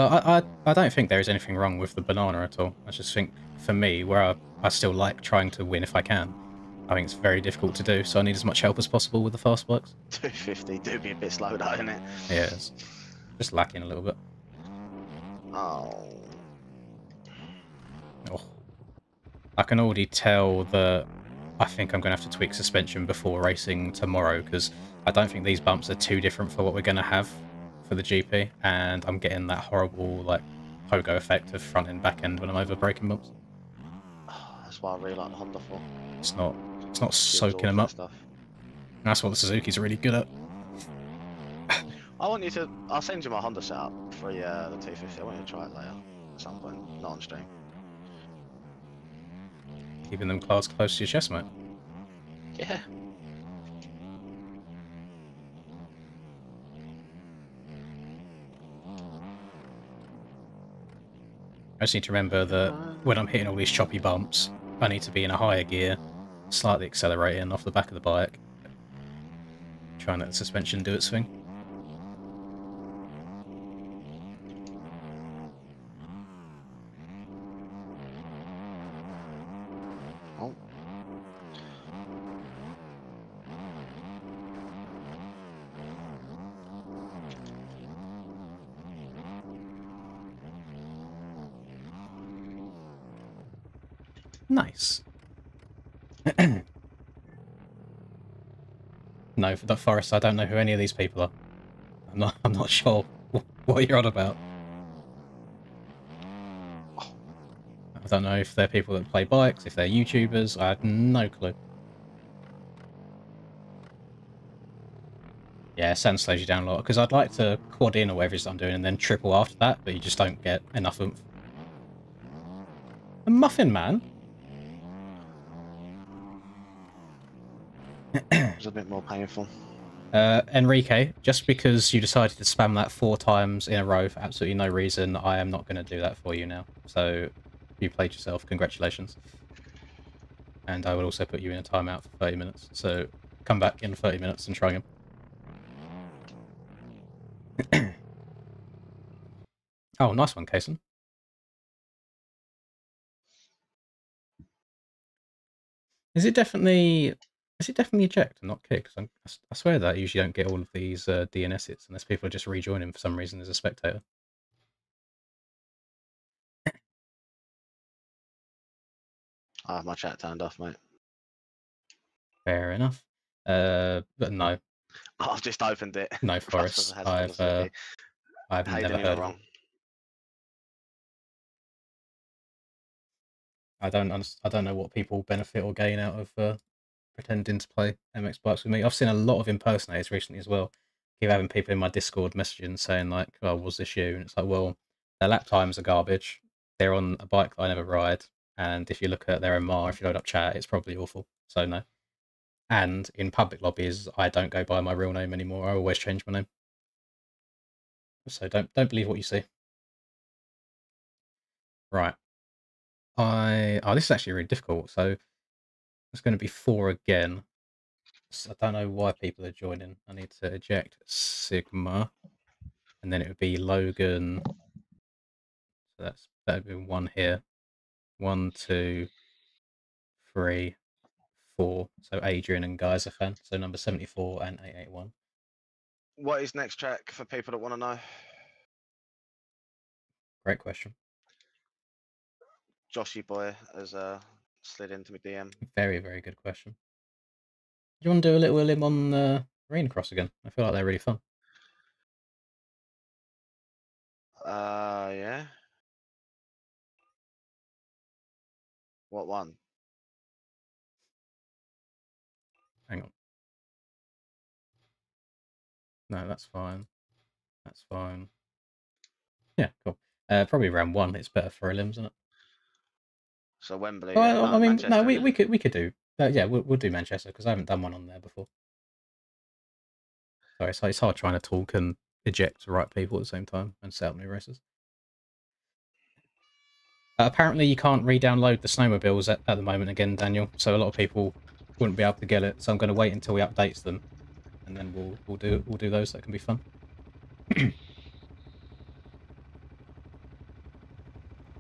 I don't think there is anything wrong with the banana at all. I just think, for me, where I still like trying to win if I can, I think it's very difficult to do, so I need as much help as possible with the fast bikes. 250 do be a bit slow though, isn't it? Yeah, it's just lacking a little bit. Oh. Oh. I can already tell that I think I'm going to have to tweak suspension before racing tomorrow, because I don't think these bumps are too different for what we're going to have for the GP, and I'm getting that horrible like pogo effect of front and back end when I'm over braking bumps. That's why I really like the Honda for. It's not soaking them up. Stuff. That's what the Suzuki's are really good at. I'll send you my Honda setup for the 250. I want you to try it later at some point, not on stream. Keeping them claws close to your chest, mate. Yeah. I just need to remember that when I'm hitting all these choppy bumps, I need to be in a higher gear, slightly accelerating off the back of the bike, trying to let the suspension do its thing. Oh. Nice. No, for the Forest, I don't know who any of these people are. I'm not sure what you're on about. I don't know if they're people that play bikes, if they're YouTubers. I have no clue. Yeah, sand slows you down a lot, because I'd like to quad in or whatever it is I'm doing and then triple after that, but you just don't get enough oomph. A Muffin Man? It's a bit more painful. Enrique, just because you decided to spam that 4 times in a row for absolutely no reason, I am not going to do that for you now. So, you played yourself. Congratulations. And I will also put you in a timeout for 30 minutes. So, come back in 30 minutes and try again. Oh, nice one, Kason. Is it definitely eject and not kick? I swear that I usually don't get all of these DNS hits unless people are just rejoining for some reason as a spectator. I have my chat turned off, mate. Fair enough. But no. I've just opened it. No, Forest. I've never heard of it. I don't know what people benefit or gain out of pretending to play MX bikes with me. I've seen a lot of impersonators recently as well. Keep having people in my Discord messaging saying like, "Oh, was this you?" And it's like, well, their lap times are garbage. They're on a bike that I never ride, and if you look at their MR, if you load up chat, it's probably awful. So no. And in public lobbies, I don't go by my real name anymore. I always change my name. So don't believe what you see. Right. Oh, this is actually really difficult. So it's going to be 4 again. So I don't know why people are joining. I need to eject Sigma, and then it would be Logan. So that'd be 1 here. 1, 2, 3, 4. So Adrian and Guy's a fan. So number 74 and 881. What is next track for people that want to know? Great question. Joshy boy has slid into my DM. Very, very good question. Do you want to do a little limb on Arena Cross again? I feel like they're really fun. Yeah. What one? Hang on. No, that's fine. That's fine. Yeah, cool. Probably round 1. It's better for limbs, isn't it? So Wembley. Oh, Yeah, I mean, Manchester. no, we could do. Yeah, we'll do Manchester because I haven't done one on there before. Sorry, so it's hard trying to talk and eject the right people at the same time and set up new races. Apparently, you can't re-download the snowmobiles at the moment again, Daniel. So a lot of people wouldn't be able to get it. So I'm going to wait until he updates them, and then we'll do those. That can be fun.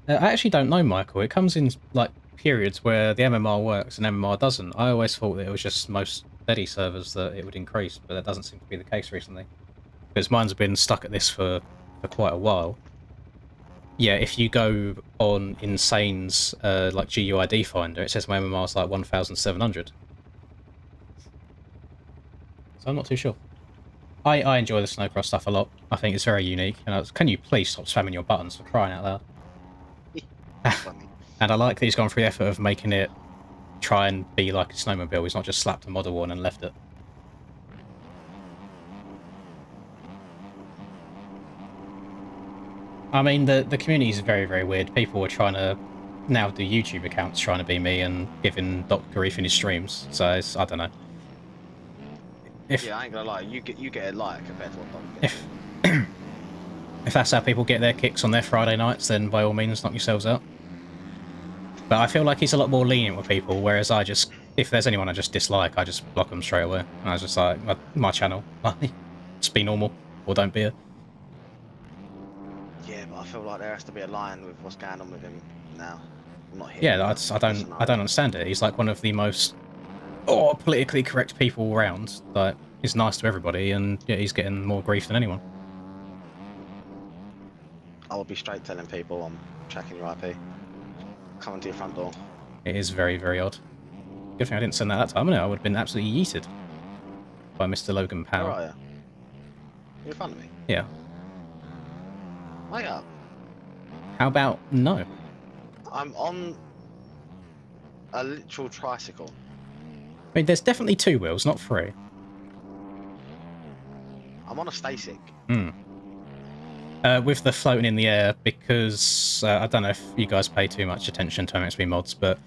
I actually don't know, Michael. It comes in like periods where the MMR works and MMR doesn't. I always thought that it was just most steady servers that it would increase, but that doesn't seem to be the case recently. Because mine's been stuck at this for quite a while. Yeah, if you go on Insane's like GUID finder, it says my MMR is like 1,700. So I'm not too sure. I enjoy the Snowcross stuff a lot. I think it's very unique. And can you please stop spamming your buttons for crying out loud? And I like that he's gone through the effort of making it try and be like a snowmobile. He's not just slapped a model on and left it. I mean, the community is very, very weird. People are trying to now do YouTube accounts trying to be me and giving Doc grief in his streams. So I don't know. Yeah, I ain't gonna lie. You get a like compared to what Doc gets. If that's how people get their kicks on their Friday nights, then by all means, knock yourselves out. But I feel like he's a lot more lenient with people, whereas if there's anyone I just dislike, I just block them straight away. And I was just like, my channel, just be normal, or don't be it. Yeah, but I feel like there has to be a line with what's going on with him now. I'm not here. Yeah, I don't understand it. He's like one of the most politically correct people around. Like, he's nice to everybody, and yeah, he's getting more grief than anyone. I will be straight telling people I'm tracking your IP. Coming to your front door. It is very, very odd. Good thing I didn't send that time, innit? I would have been absolutely yeeted by Mr. Logan Powell. Where are you? You're in front of me? Yeah. Wake up. How about no? I'm on a literal tricycle. I mean, there's definitely 2 wheels, not 3. I'm on a Stasic. With the floating in the air, because I don't know if you guys pay too much attention to MXB mods, but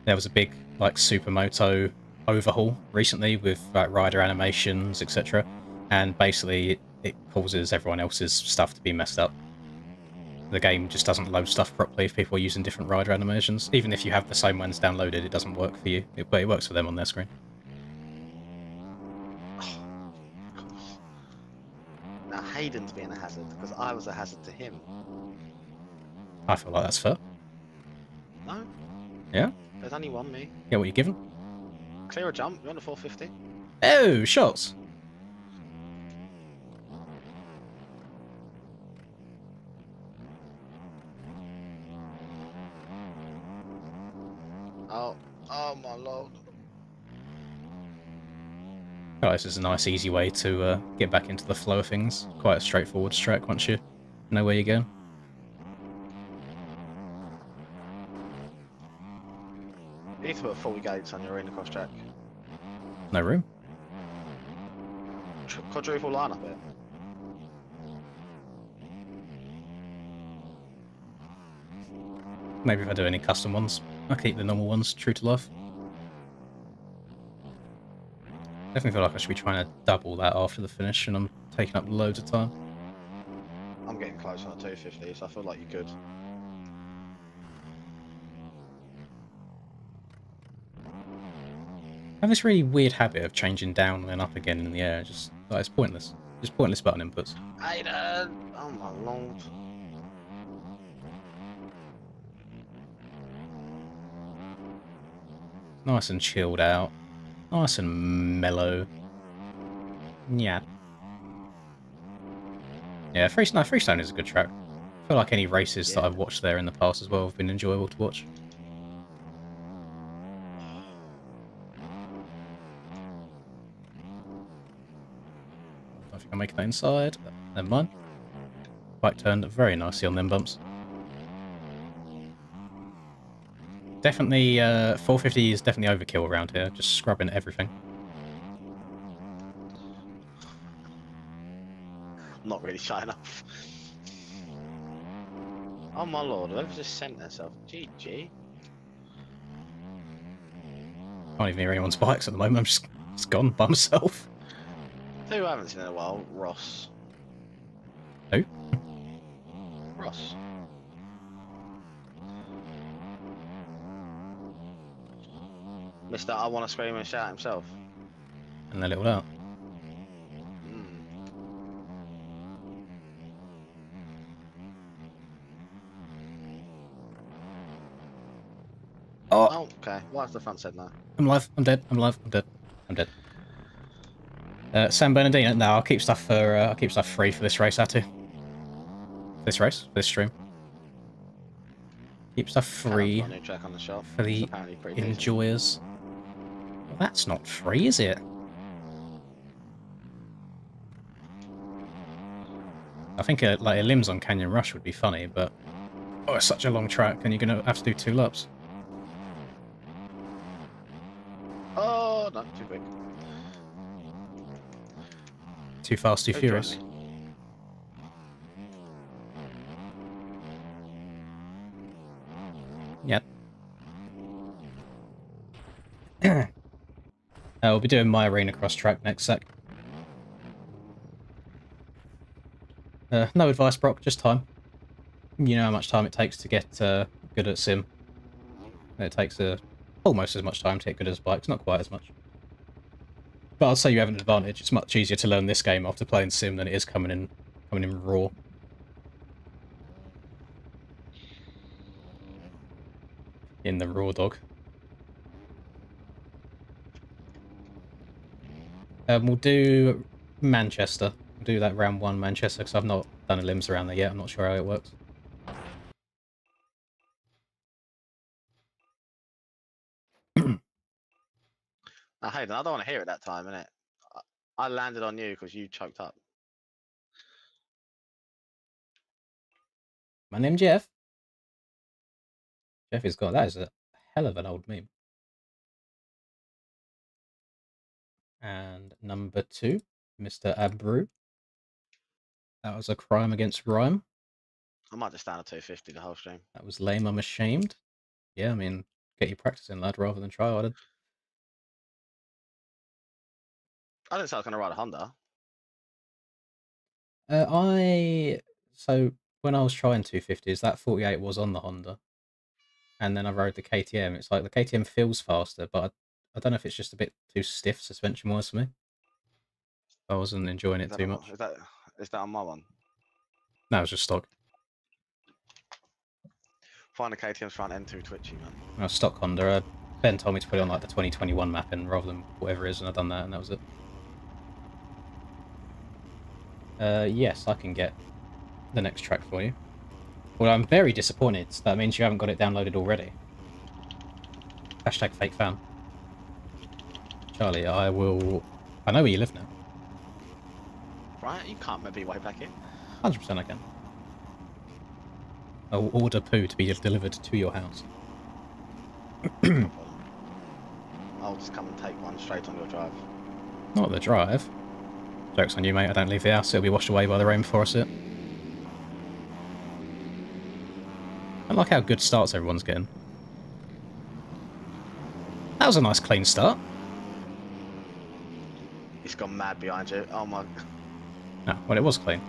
there was a big like Supermoto overhaul recently with like rider animations, etc. And basically it causes everyone else's stuff to be messed up. The game just doesn't load stuff properly if people are using different rider animations. Even if you have the same ones downloaded, it doesn't work for you. But it works for them on their screen. Now Hayden's being a hazard because I was a hazard to him. I feel like that's fair. No, Yeah? there's only one me. Get what you're given. Clear a jump. You're on the 450. Oh, shots! Oh my lord. Oh, this is a nice, easy way to get back into the flow of things. Quite a straightforward track once you know where you're going. You need to put 40 gates on your arena cross track. No room. Quadruple line up it. Maybe if I do any custom ones, I'll keep the normal ones true to life. Definitely feel like I should be trying to double that after the finish, and I'm taking up loads of time. I'm getting close on a 250, so I feel like you could. I have this really weird habit of changing down and then up again in the air. Just like, it's pointless. Just pointless button inputs. Aiden! Oh my lord. Nice and chilled out. Nice and mellow. Yeah. Yeah, Freestone is a good track. I feel like any races that I've watched there in the past as well have been enjoyable to watch. I think I'll make that inside. Never mind. Bike turned very nicely on them bumps. Definitely, 450 is definitely overkill around here. Just scrubbing everything. Not really shy enough. Oh my lord, whoever just sent herself. GG. Can't even hear anyone's bikes at the moment. I'm just gone by myself. Who I haven't seen in a while? Ross. Who? Ross. Mr. I want to scream and shout himself. And they're little out. Oh, okay. Why's the front said no? I'm alive. I'm dead. I'm alive. I'm dead. I'm dead. San Bernardino. No, I'll keep stuff free for this race. This race, for this stream. Keep stuff free New track on the shop. for the enjoyers. Well, that's not free, is it? I think like a limbs on Canyon Rush would be funny, but oh, it's such a long track, and you're gonna have to do 2 laps. Oh, not too quick. Too fast, too furious. Yep. We'll be doing my arena cross track next sec. No advice, Brock, just time. You know how much time it takes to get good at sim. It takes almost as much time to get good as bikes, not quite as much. But I'll say you have an advantage. It's much easier to learn this game after playing sim than it is coming in raw. In the raw dog. We'll do Manchester. We'll do that round 1 Manchester, because I've not done a limbs around there yet. I'm not sure how it works. Hayden, I don't want to hear it that time, innit? I landed on you because you choked up. My name's Jeff. Jeff is got that is a hell of an old meme. And number 2, Mr. Abru. That was a crime against rhyme. I might just stand at 250 the whole stream. That was lame, I'm ashamed. Yeah, I mean, get your practice in, lad, rather than try harder. I didn't say I was going to ride a Honda. So when I was trying 250s, that 48 was on the Honda. And then I rode the KTM. It's like the KTM feels faster, but I don't know if it's just a bit too stiff suspension-wise for me. I wasn't enjoying it too much. Is that on my one? No, it was just stock. Find the KTM's front end too twitchy, man. No, stock Honda. Ben told me to put it on like the 2021 mapping rather than whatever it is, and I've done that, and that was it. Yes, I can get the next track for you. Well, I'm very disappointed. That means you haven't got it downloaded already. Hashtag fake fan. Charlie, I know where you live now. Right? You can't maybe way back in. 100% I can. I'll order poo to be delivered to your house. I'll just come and take one straight on your drive. Not the drive. Joke's on you, mate. I don't leave the house. It'll be washed away by the rain before I see it. I like how good starts everyone's getting. That was a nice clean start. He's gone mad behind you. Oh my... No, well, it was clean.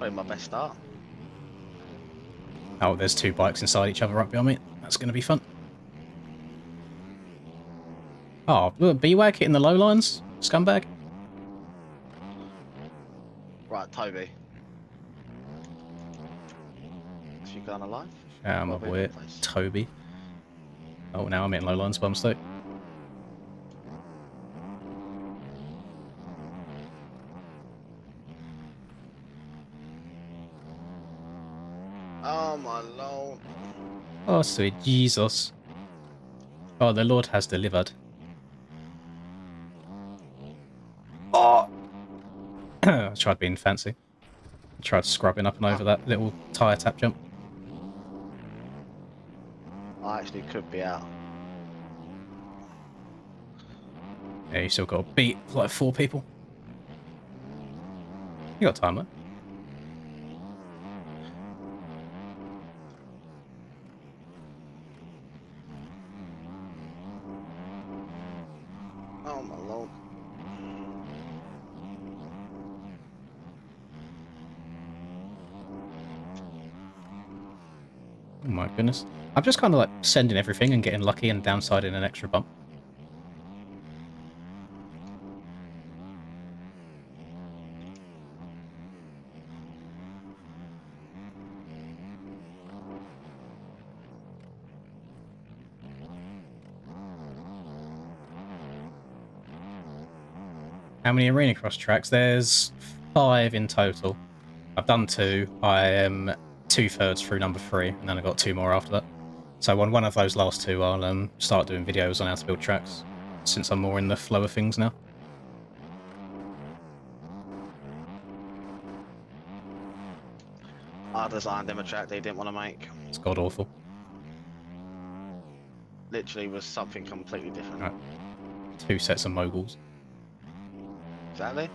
Probably my best start. Oh, there's two bikes inside each other right behind me. That's going to be fun. Oh, look, BWAG hitting the low lines, scumbag. Right, Toby. Is you going alive? Yeah, my boy, Toby. Oh, now I'm hitting low lines by mistake. Oh my lord. Oh, sweet Jesus. Oh, the Lord has delivered. Oh! I tried being fancy. I tried scrubbing up and over that little tyre tap jump. I actually could be out. Yeah, you still got to beat like 4 people. You got time, though. Oh my lord. Oh my goodness. I'm just kind of like sending everything and getting lucky and downsiding an extra bump. How many arena cross tracks? There's 5 in total. I've done 2. I am 2/3 through number 3, and then I've got 2 more after that. So on one of those last 2, I'll start doing videos on how to build tracks, since I'm more in the flow of things now. I designed him a track they didn't want to make. It's god awful. Literally was something completely different. Right. 2 sets of moguls. Exactly.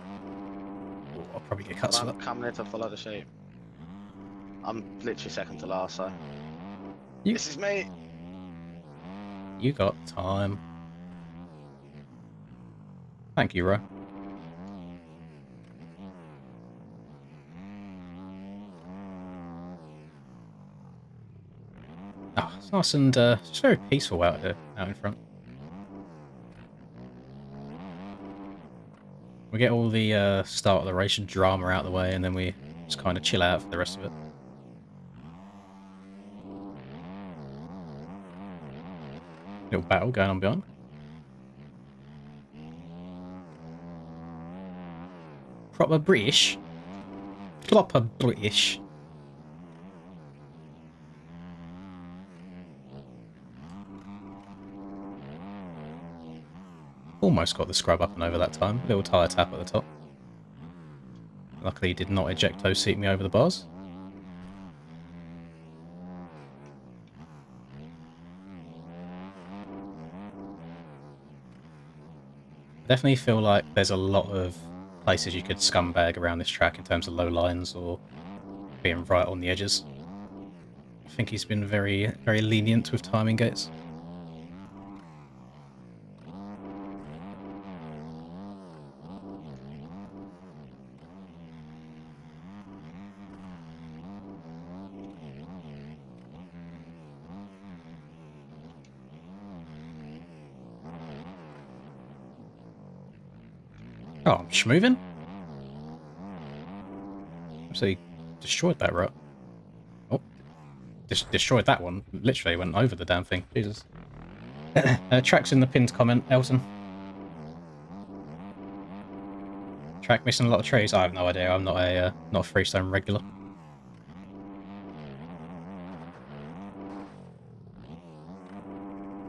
Ooh, I'll probably get cuts for I'm that. coming here to follow the sheep. I'm literally second to last, so. You- This is me. You got time. Thank you, Ro. Oh, it's nice and it's very peaceful out here, out in front. We get all the start of the race drama out of the way, and then we just kind of chill out for the rest of it. Little battle going on behind. Proper British. Proper British. Almost got the scrub up and over that time. Little tyre tap at the top. Luckily, he did not ejecto seat me over the bars. Definitely feel like there's a lot of places you could scumbag around this track in terms of low lines or being right on the edges. I think he's been very, very lenient with timing gates. Oh, I'm schmoving? So he destroyed that rut. Oh, destroyed that one. Literally went over the damn thing. Jesus. Track's in the pinned comment, Elton. Track missing a lot of trees. I have no idea. I'm not a freestone regular.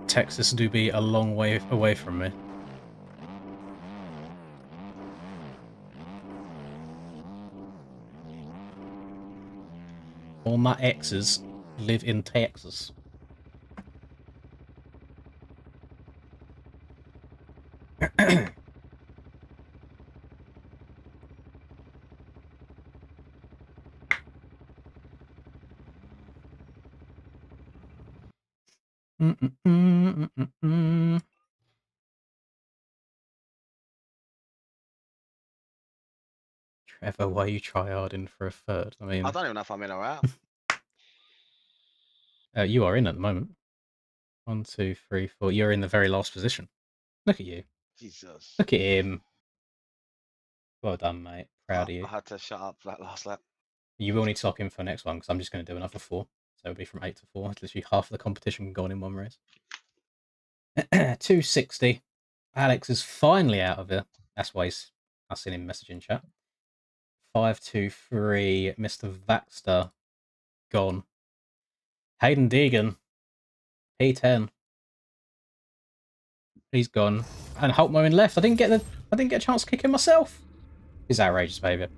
Texas do be a long way away from me. All my exes live in Texas. Trevor, why you try hard in for a third? I mean, I don't even know if I'm in or out. you are in at the moment. 1, 2, 3, 4. You're in the very last position. Look at you. Jesus. Look at him. Well done, mate. Proud of I you. had to shut up for that last lap. You will need to lock in for the next one because I'm just going to do another 4. So it'll be from 8 to 4. It's literally half of the competition going in one race. 260. Alex is finally out of it. That's why I've seen him messaging chat. 523. Mr. Vaxter gone. Hayden Deegan. P10. He's gone. And Hulkmo in left. I didn't get a chance to kick him myself. It's outrageous behaviour.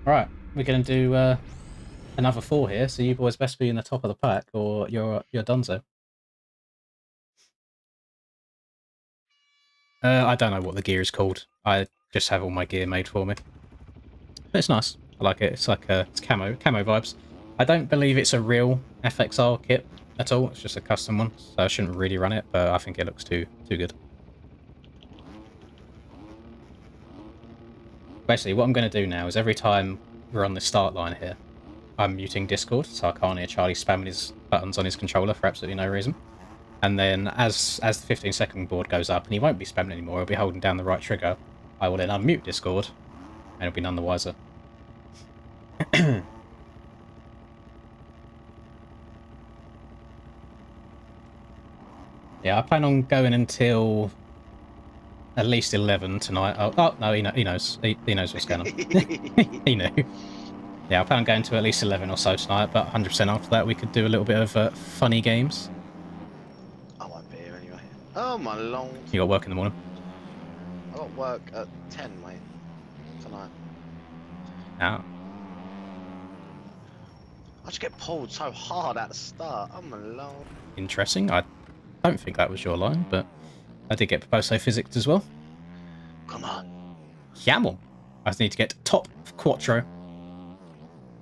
Alright, we're gonna do another 4 here, so you boys best be in the top of the pack or you're donezo. I don't know what the gear is called. I just have all my gear made for me. But it's nice. I like it. It's like it's camo vibes. I don't believe it's a real FXR kit at all. It's just a custom one, so I shouldn't really run it, but I think it looks too good. Basically, what I'm going to do now is every time we're on the start line here, I'm muting Discord, so I can't hear Charlie spamming his buttons on his controller for absolutely no reason. And then as the 15-second board goes up, and he won't be spamming anymore, he'll be holding down the right trigger, I will then unmute Discord, and he'll be none the wiser. Yeah, I plan on going until at least 11 tonight. Oh no, he knows. He knows what's going on. He knew. Yeah, I plan on going to at least 11 or so tonight, but 100% after that we could do a little bit of funny games. I won't be here anyway. Oh my lord. You got work in the morning? I got work at 10, mate. Tonight. Ah. I just get pulled so hard at the start. Oh my lord. Interesting. I don't think that was your line, but I did get Poso physics as well. Come on. Yaml. I just need to get top Quattro.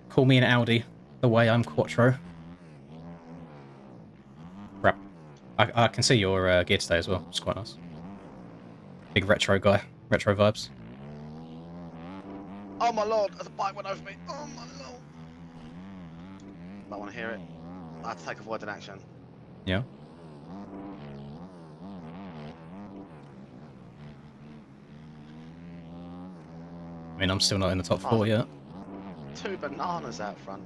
Call me an Audi the way I'm Quattro. Crap. I can see your gear today as well. It's quite nice. Big retro guy. Retro vibes. Oh my lord, the bike went over me. Oh my lord. I want to hear it. I have to take avoidant action. Yeah. I mean, I'm still not in the top 4 yet. 2 bananas out front.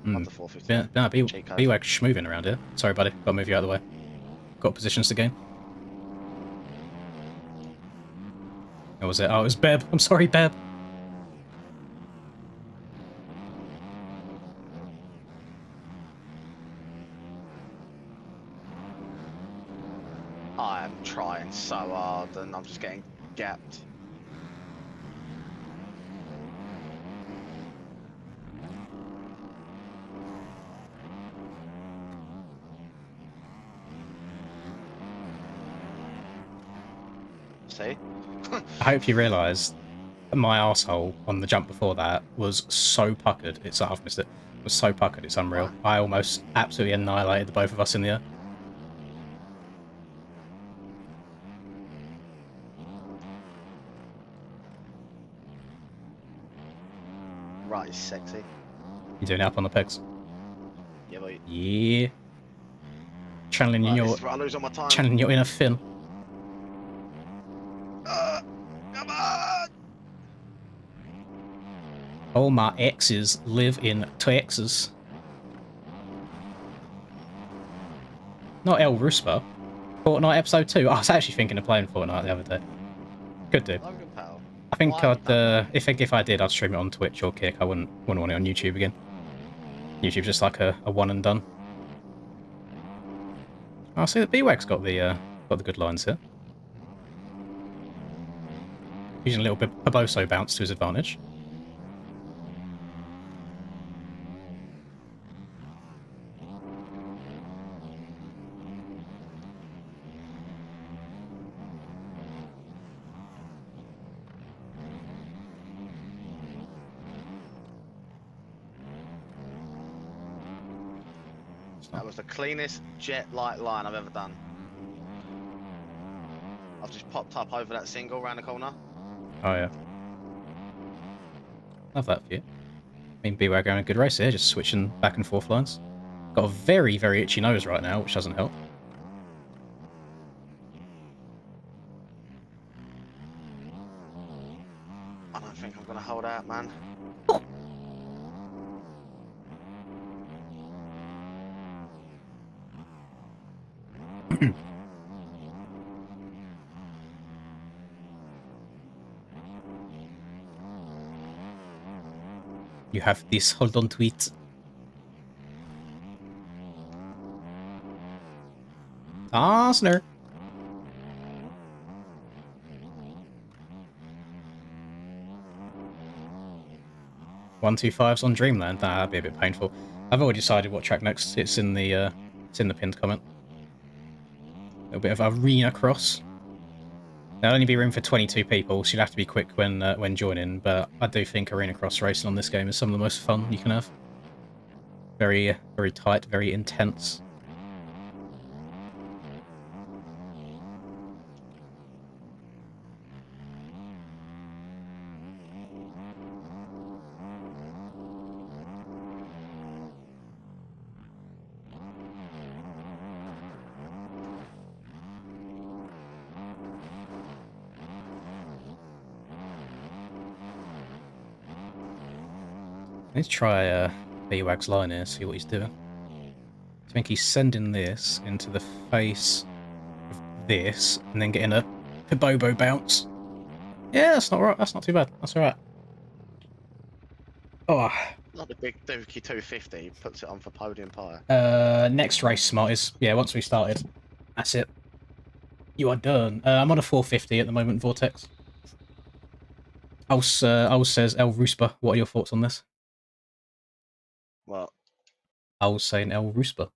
Mm. Up to 450. Yeah, BWAG schmoving around here. Sorry, buddy. Got to move you out of the way. Got positions to gain. What was it? Oh, it was Beb. I'm sorry, Beb. I am trying so hard and I'm just getting gapped. See? I hope you realise my arsehole on the jump before that was so puckered. I've missed it. It was so puckered, it's unreal. I almost absolutely annihilated the both of us in the air. Right, it's sexy. You doing it up on the pegs? Yeah, boy. Yeah. Channeling Right, your this is where I lose all my time. channeling your inner Finn. Come on! All my exes live in Texas. Not El Ruspa. Fortnite episode 2. I was actually thinking of playing Fortnite the other day. Could do. Logan Powell. I think Why I'd if I did, I'd stream it on Twitch or Kick. I wouldn't want it on YouTube again. YouTube's just like a one and done. I see that BWAG's got the good lines here. Using a little bit of Boso bounce to his advantage. That was the cleanest jet-like line I've ever done. I've just popped up over that single round the corner. Oh yeah. Love that for you. I mean, BWAG going a good race here, just switching back and forth lines. Got a very, very itchy nose right now, which doesn't help. I don't think I'm gonna hold out, man. You have this, hold on to it. Osner. 125's on Dreamland. That'd be a bit painful. I've already decided what track next. It's in the pinned comment. A little bit of Arena Cross. There'll only be room for 22 people, so you'll have to be quick when joining. But I do think Arena Cross racing on this game is some of the most fun you can have. Very, very tight, very intense. I need to try BWAG's line here, see what he's doing. I think he's sending this into the face of this, and then getting a Pibobo bounce. Yeah, that's not right. That's not too bad. That's alright. Oh. Not the big Dookie 250 puts it on for podium pie. Next race, Smarties. Yeah, once we started. That's it. You are done. I'm on a 450 at the moment, Vortex. Ulse says, El Ruspa, what are your thoughts on this? What? I was saying El Ruspa.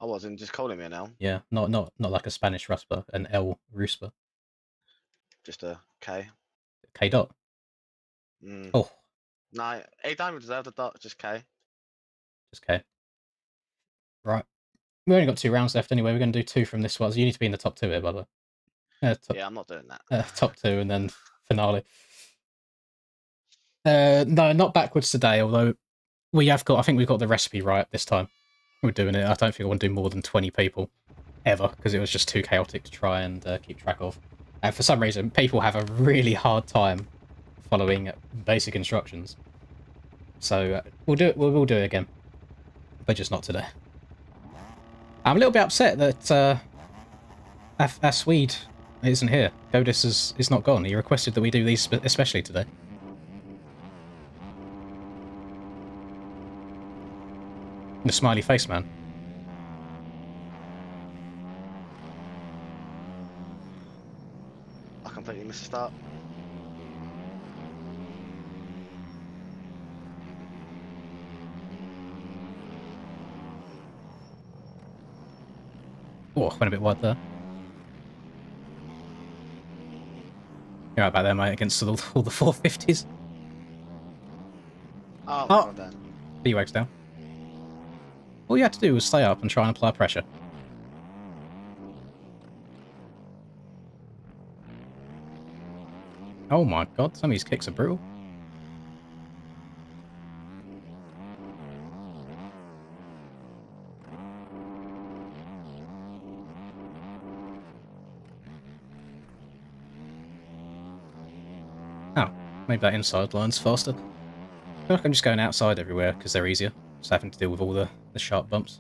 I wasn't just calling me an L. Yeah, not like a Spanish Ruspa, an El Ruspa. Just a K. K dot. Mm. Oh. No, he don't deserve the dot, just K. Just K. Right. We only got 2 rounds left anyway. We're going to do 2 from this one. So you need to be in the top 2 here, by the way. Yeah, I'm not doing that. Top 2 and then finale. No, not backwards today, although we have got, I think we've got the recipe right this time. We're doing it. I don't think I want to do more than 20 people ever, because it was just too chaotic to try and keep track of. And for some reason, people have a really hard time following basic instructions. So we'll do it. We'll do it again, but just not today. I'm a little bit upset that our Swede isn't here. Godis is not gone. He requested that we do these especially today. The smiley face man. I completely missed the start. Oh, went a bit wide there. You're right about there, mate, against all the 450s. Oh, well done. BWAG's down. All you had to do was stay up and try and apply pressure. Oh my god, some of these kicks are brutal. Oh, maybe that inside line's faster. I feel like I'm just going outside everywhere because they're easier. Just having to deal with all the sharp bumps.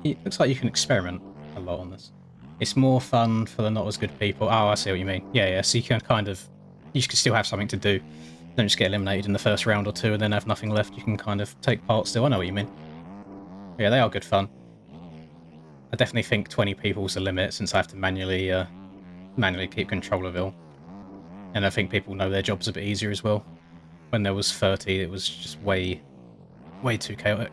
It looks like you can experiment a lot on this. It's more fun for the not as good people. Oh, I see what you mean. Yeah, so you can you can still have something to do. Don't just get eliminated in the first round or 2 and then have nothing left. You can kind of take part still. I know what you mean. Yeah, they are good fun. I definitely think 20 people's the limit since I have to manually keep control of it all. And I think people know their jobs a bit easier as well. When there was 30, it was just way too chaotic.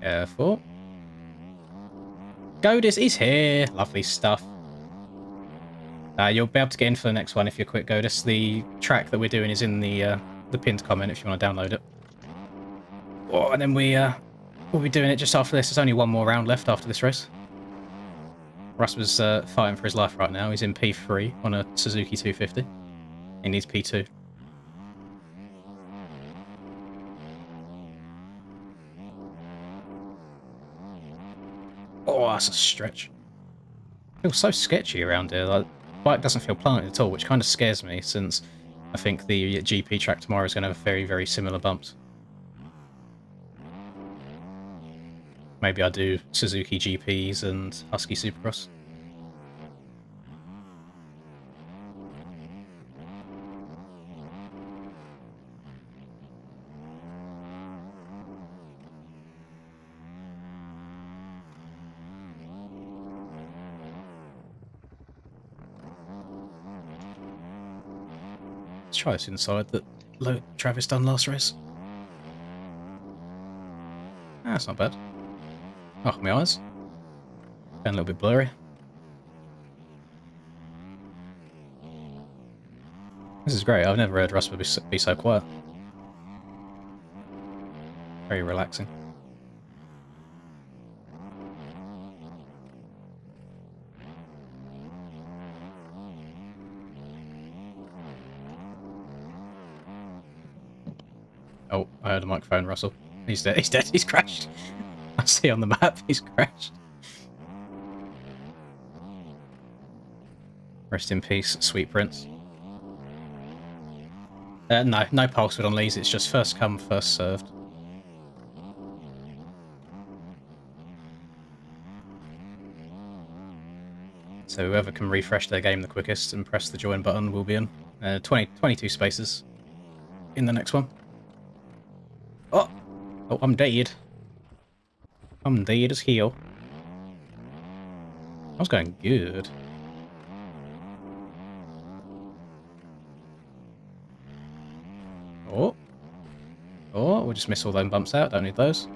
Careful. Godis is here. Lovely stuff. You'll be able to get in for the next one if you're quick, Godis. The track that we're doing is in the pinned comment if you want to download it. Oh, and then we'll be doing it just after this. There's only one more round left after this race. Russ was fighting for his life right now. He's in P3 on a Suzuki 250. He needs P2. Oh, that's a stretch. It feels so sketchy around here. Like, the bike doesn't feel planted at all, which kind of scares me, since I think the GP track tomorrow is going to have very, very similar bumps. Maybe I do Suzuki GPs and Husky Supercross. Let's try this inside that Travis done last race. That's not bad. Oh, my eyes. Getting a little bit blurry. This is great. I've never heard Russ be so quiet. Very relaxing. Oh, I heard a microphone rustle. He's dead. He's dead. He's crashed. I see on the map he's crashed. Rest in peace, sweet prince. No pulsewood on Lee's. It's just first come, first served. So whoever can refresh their game the quickest and press the join button will be in. 22 spaces in the next one. Oh, I'm dead. I'm dead as hell. I was going good. Oh, we'll just miss all those bumps out. Don't need those.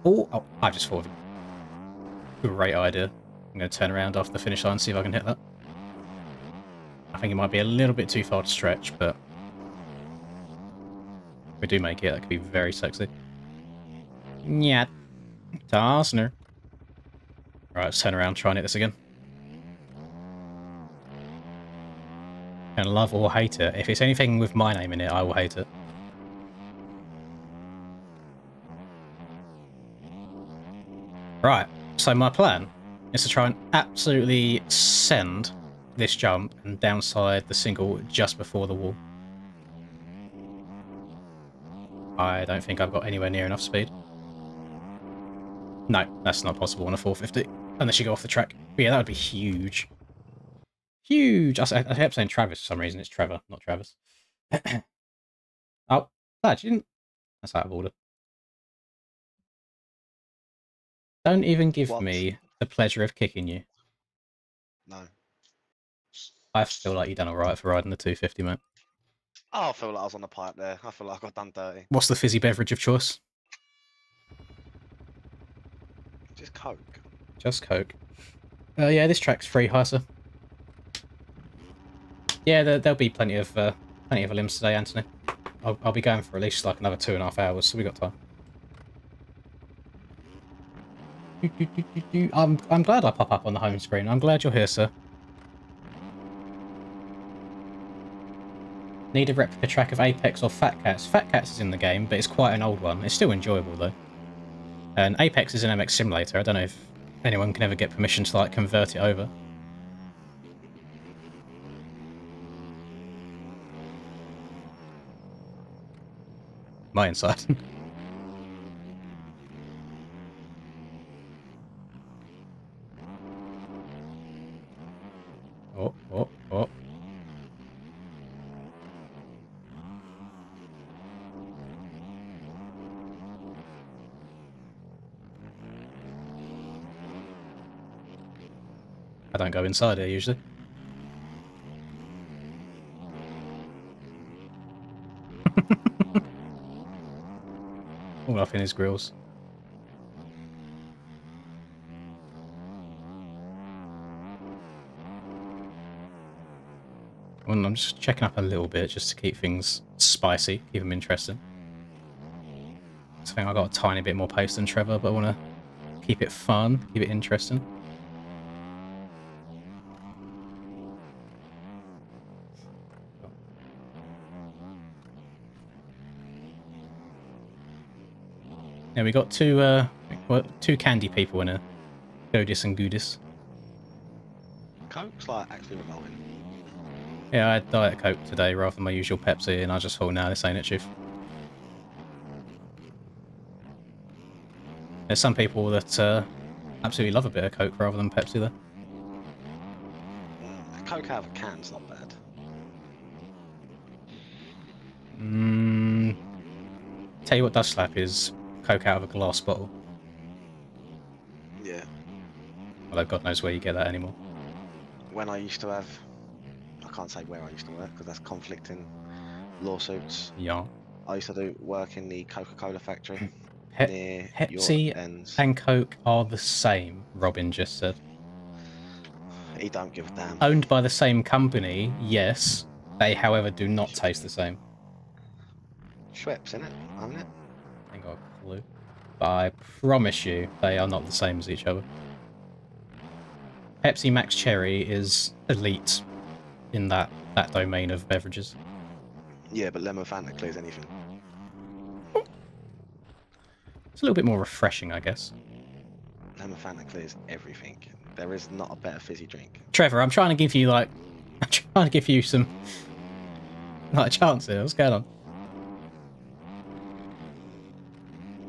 Oh, I just thought of a great idea. I'm going to turn around after the finish line and see if I can hit that. I think it might be a little bit too far to stretch, but if we do make it, that could be very sexy. Yeah, Tarsner. Right, let's turn around, try and hit this again. And love or hate it. If it's anything with my name in it, I will hate it. Right, so my plan is to try and absolutely send this jump and downside the single just before the wall. I don't think I've got anywhere near enough speed. No, that's not possible on a 450, unless you go off the track. But yeah, that would be huge. Huge! I kept saying Travis for some reason. It's Trevor, not Travis. Oh, glad you didn't. That's out of order. Don't even give me the pleasure of kicking you. No. I feel like you've done alright for riding the 250, mate. Oh, I feel like I was on the pipe there. I feel like I got done dirty. What's the fizzy beverage of choice? Just Coke. Just Coke. Yeah, this track's free, Heiser. Yeah, there'll be plenty of elims today, Anthony. I'll be going for at least like another 2.5 hours, so we got time. I'm glad I pop up on the home screen. I'm glad you're here, sir. Need a replica track of Apex or Fat Cats. Fat Cats is in the game, but it's quite an old one. It's still enjoyable though. And Apex is an MX simulator. I don't know if anyone can ever get permission to like convert it over. My inside. Oh. I don't go inside here usually. All up in his grills. Well, I'm just checking up a little bit just to keep things spicy, keep them interesting. I think I got a tiny bit more pace than Trevor, but I want to keep it fun, keep it interesting. Yeah, we got two candy people in a Godis and Goodis. Coke's like actually revolting. Yeah, I had Diet Coke today rather than my usual Pepsi, and I just thought, nah, this ain't it, Chief. There's some people that absolutely love a bit of Coke rather than Pepsi, though. Coke out of a can's not bad. Tell you what does slap is Coke out of a glass bottle. Yeah. Although God knows where you get that anymore. When I used to have, I can't say where I used to work because that's conflicting lawsuits. Yeah. I used to do work in the Coca-Cola factory near Pepsi your ends. and Coke are the same, Robin just said. He don't give a damn. Owned by the same company, yes. They, however, do not taste the same. Schweppes, innit? Isn't it? I ain't got a clue. But I promise you, they are not the same as each other. Pepsi Max Cherry is elite in that domain of beverages. Yeah, but lemon Fanta clears anything. It's a little bit more refreshing, I guess. Lemon Fanta clears everything. There is not a better fizzy drink. Trevor, I'm trying to give you, like... I'm trying to give you some... like, a chance here. What's going on?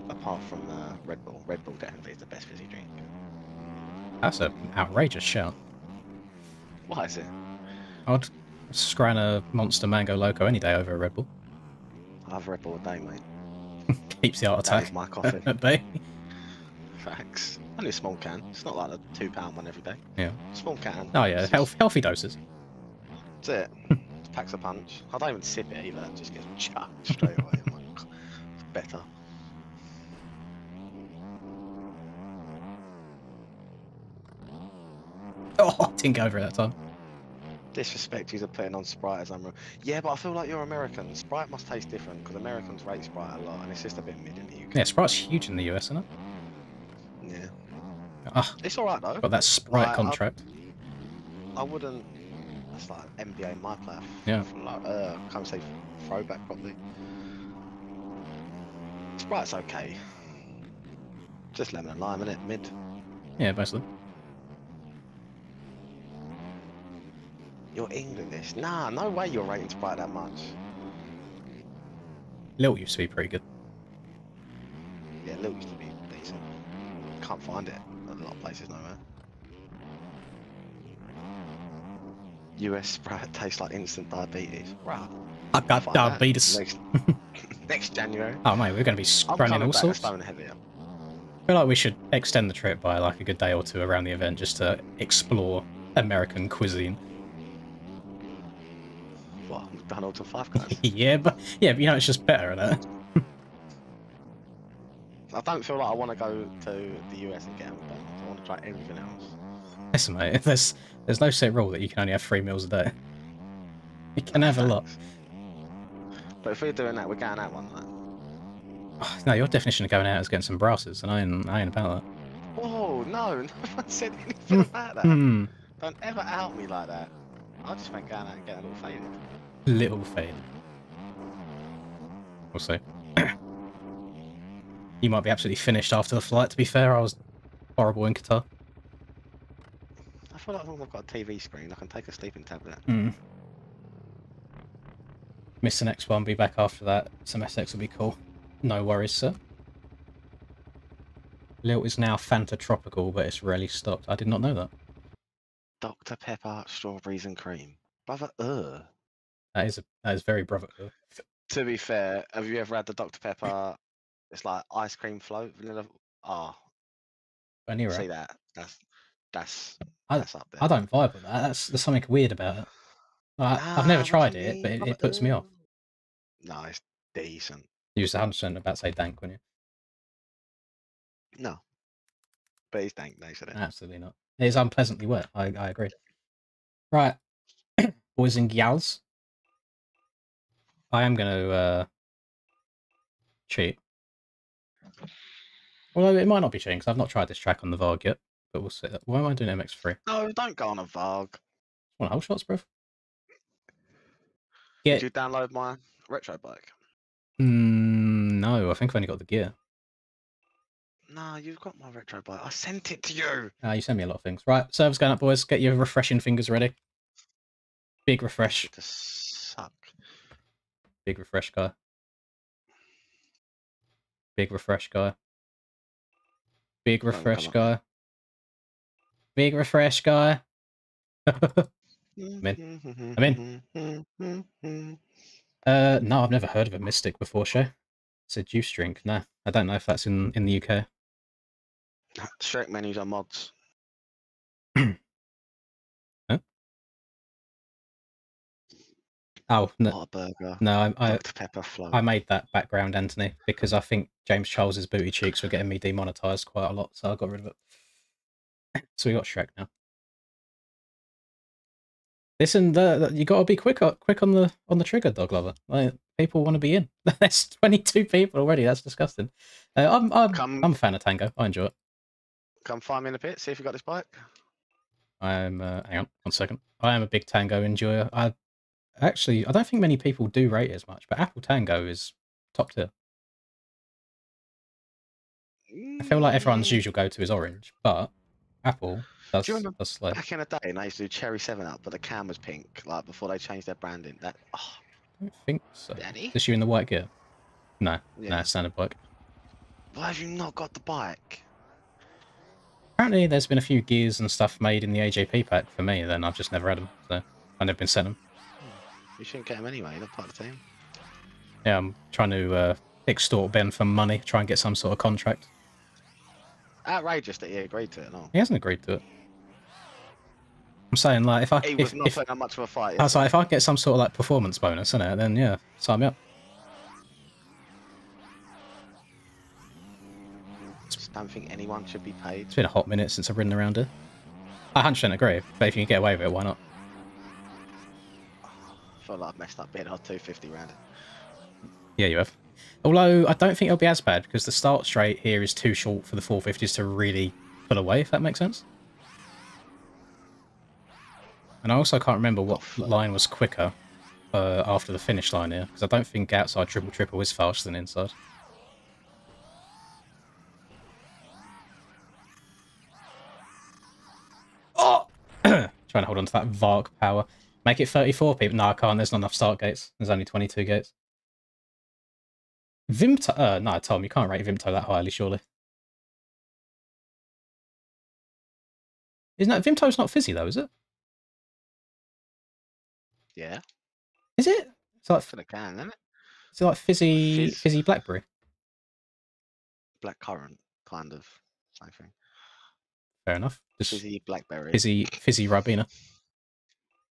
Apart from Red Bull. Red Bull definitely is the best fizzy drink. That's an outrageous shout. Why is it? I'd scran a Monster Mango Loco any day over a Red Bull. I have Red Bull a day, mate. Keeps the heart That attack is my coffee. at bay. Facts. Only a small can. It's not like a £2 one every day. Yeah. Small can. Oh yeah, healthy doses. That's it. It packs a punch. I don't even sip it either. It just gets chucked straight away. I'm like, it's better. Oh, I didn't go over it that time. Disrespect you to putting on Sprite as I'm. Yeah, but I feel like you're American. Sprite must taste different because Americans rate Sprite a lot, and it's just a bit mid in the UK. Yeah, Sprite's huge in the US, isn't it? Yeah. Ah, It's alright though. got that Sprite Like, contract. I wouldn't. That's like NBA my player. Yeah. Like, can't say throwback properly. Sprite's okay. Just lemon and lime, innit? Mid. Yeah, basically. You're English. Nah, no way you're rating Sprite that much. Lil used to be pretty good. Yeah, Lil used to be decent. Can't find it in a lot of places nowhere. US Sprite tastes like instant diabetes. Right. I got diabetes. Next January. Oh mate, we're going to be running all sorts. Stone heavier. I feel like we should extend the trip by like a good day or two around the event just to explore American cuisine. What? McDonald's or Five Guys? yeah, but you know it's just better, isn't it? I don't feel like I want to go to the US and get a McDonald's. I want to try everything else. Listen, mate, there's no set rule that you can only have 3 meals a day. You can have a lot. But if we're doing that, we're going out one night. Oh, no, your definition of going out is getting some brasses, and I ain't about that. Oh no, no one said anything about that. Don't ever out me like that. I just went going out and getting a little faded. Little fade. We'll see. You might be absolutely finished after the flight, to be fair. I was horrible in Qatar. I feel like as long as I've got a TV screen, I can take a sleeping tablet. Miss the next one, be back after that. Some SX will be cool. No worries, sir. Lil is now Fanta Tropical, but it's rarely stocked. I did not know that. Dr. Pepper, strawberries and cream. Brother, That is very brother. To be fair, have you ever had the Dr. Pepper? It's like ice cream float, vanilla. Oh, Vanilla. see that? That's up there. I don't vibe with that. There's something weird about it. Like, I've never tried it, but it puts me off. No, it's decent. You was 100% about to say dank, weren't you? No. But he's dank, no, isn't it? Absolutely not. It is unpleasantly wet. I agree. Right, boys and gals. I am going to cheat. Although it might not be cheating because I've not tried this track on the Varg yet. But we'll see. Why am I doing MX3? No, don't go on a Varg. What whole shots, bro? Did you download my retro bike? No, I think I've only got the gear. No, you've got my retro bike. I sent it to you. You send me a lot of things. Right, server's going up, boys. Get your refreshing fingers ready. Big refresh. To suck. Big refresh, guy. Big refresh, guy. Big refresh, guy. Big refresh, guy. I'm in. No, I've never heard of a Mystic before, Shay. It's a juice drink. No, I don't know if that's in the UK. Shrek menus are mods. Huh? Oh, no. What a burger. No, Dr. Pepper float. I made that background, Anthony, because I think James Charles's booty cheeks were getting me demonetized quite a lot, so I got rid of it. So we got Shrek now. Listen, you got to be quick on the trigger, Dog Lover. Like, people want to be in. There's 22 people already. That's disgusting. I'm a fan of Tango. I enjoy it. Come find me in the pit. See if you got this bike. I'm hang on 1 second. I am a big Tango enjoyer. I don't think many people do rate it as much, but Apple Tango is top tier. I feel like everyone's usual go-to is orange, but Apple does slay. Back in the day, and they used to do cherry 7-Up, but the can was pink, like before they changed their branding. That I don't think so. Daddy? Is you in the white gear? No, Yeah. no, standard bike. Why have you not got the bike? Apparently, there's been a few gears and stuff made in the AJP pack for me. Then I've just never had them, so I've never been sent them. You shouldn't get them anyway. You're not part of the team. Yeah, I'm trying to extort Ben for money, try and get some sort of contract. Outrageous that he agreed to it. No, he hasn't agreed to it. I'm saying, like, if I he was not putting up much of a fight. I was like, if I get some sort of like performance bonus in it, then yeah, sign me up. I don't think anyone should be paid. It's been a hot minute since I've ridden around here. I 100% agree, but if you can get away with it, why not? I feel like I've messed up being on 250 round it. Yeah, you have. Although, I don't think it'll be as bad, because the start straight here is too short for the 450s to really pull away, if that makes sense. And I also can't remember what line was quicker after the finish line here, because I don't think outside triple is faster than inside. Oh! Trying to hold on to that Vark power. Make it 34 people. No, I can't. There's not enough start gates. There's only 22 gates. Vimto. No, Tom, you can't rate Vimto that highly, surely. Isn't that Vimto's not fizzy though, is it? Yeah. Is it? It's like for the can, isn't it? Is it like fizzy blackberry? Blackcurrant, kind of same thing. Fair enough. Just fizzy blackberry. Fizzy Ribena.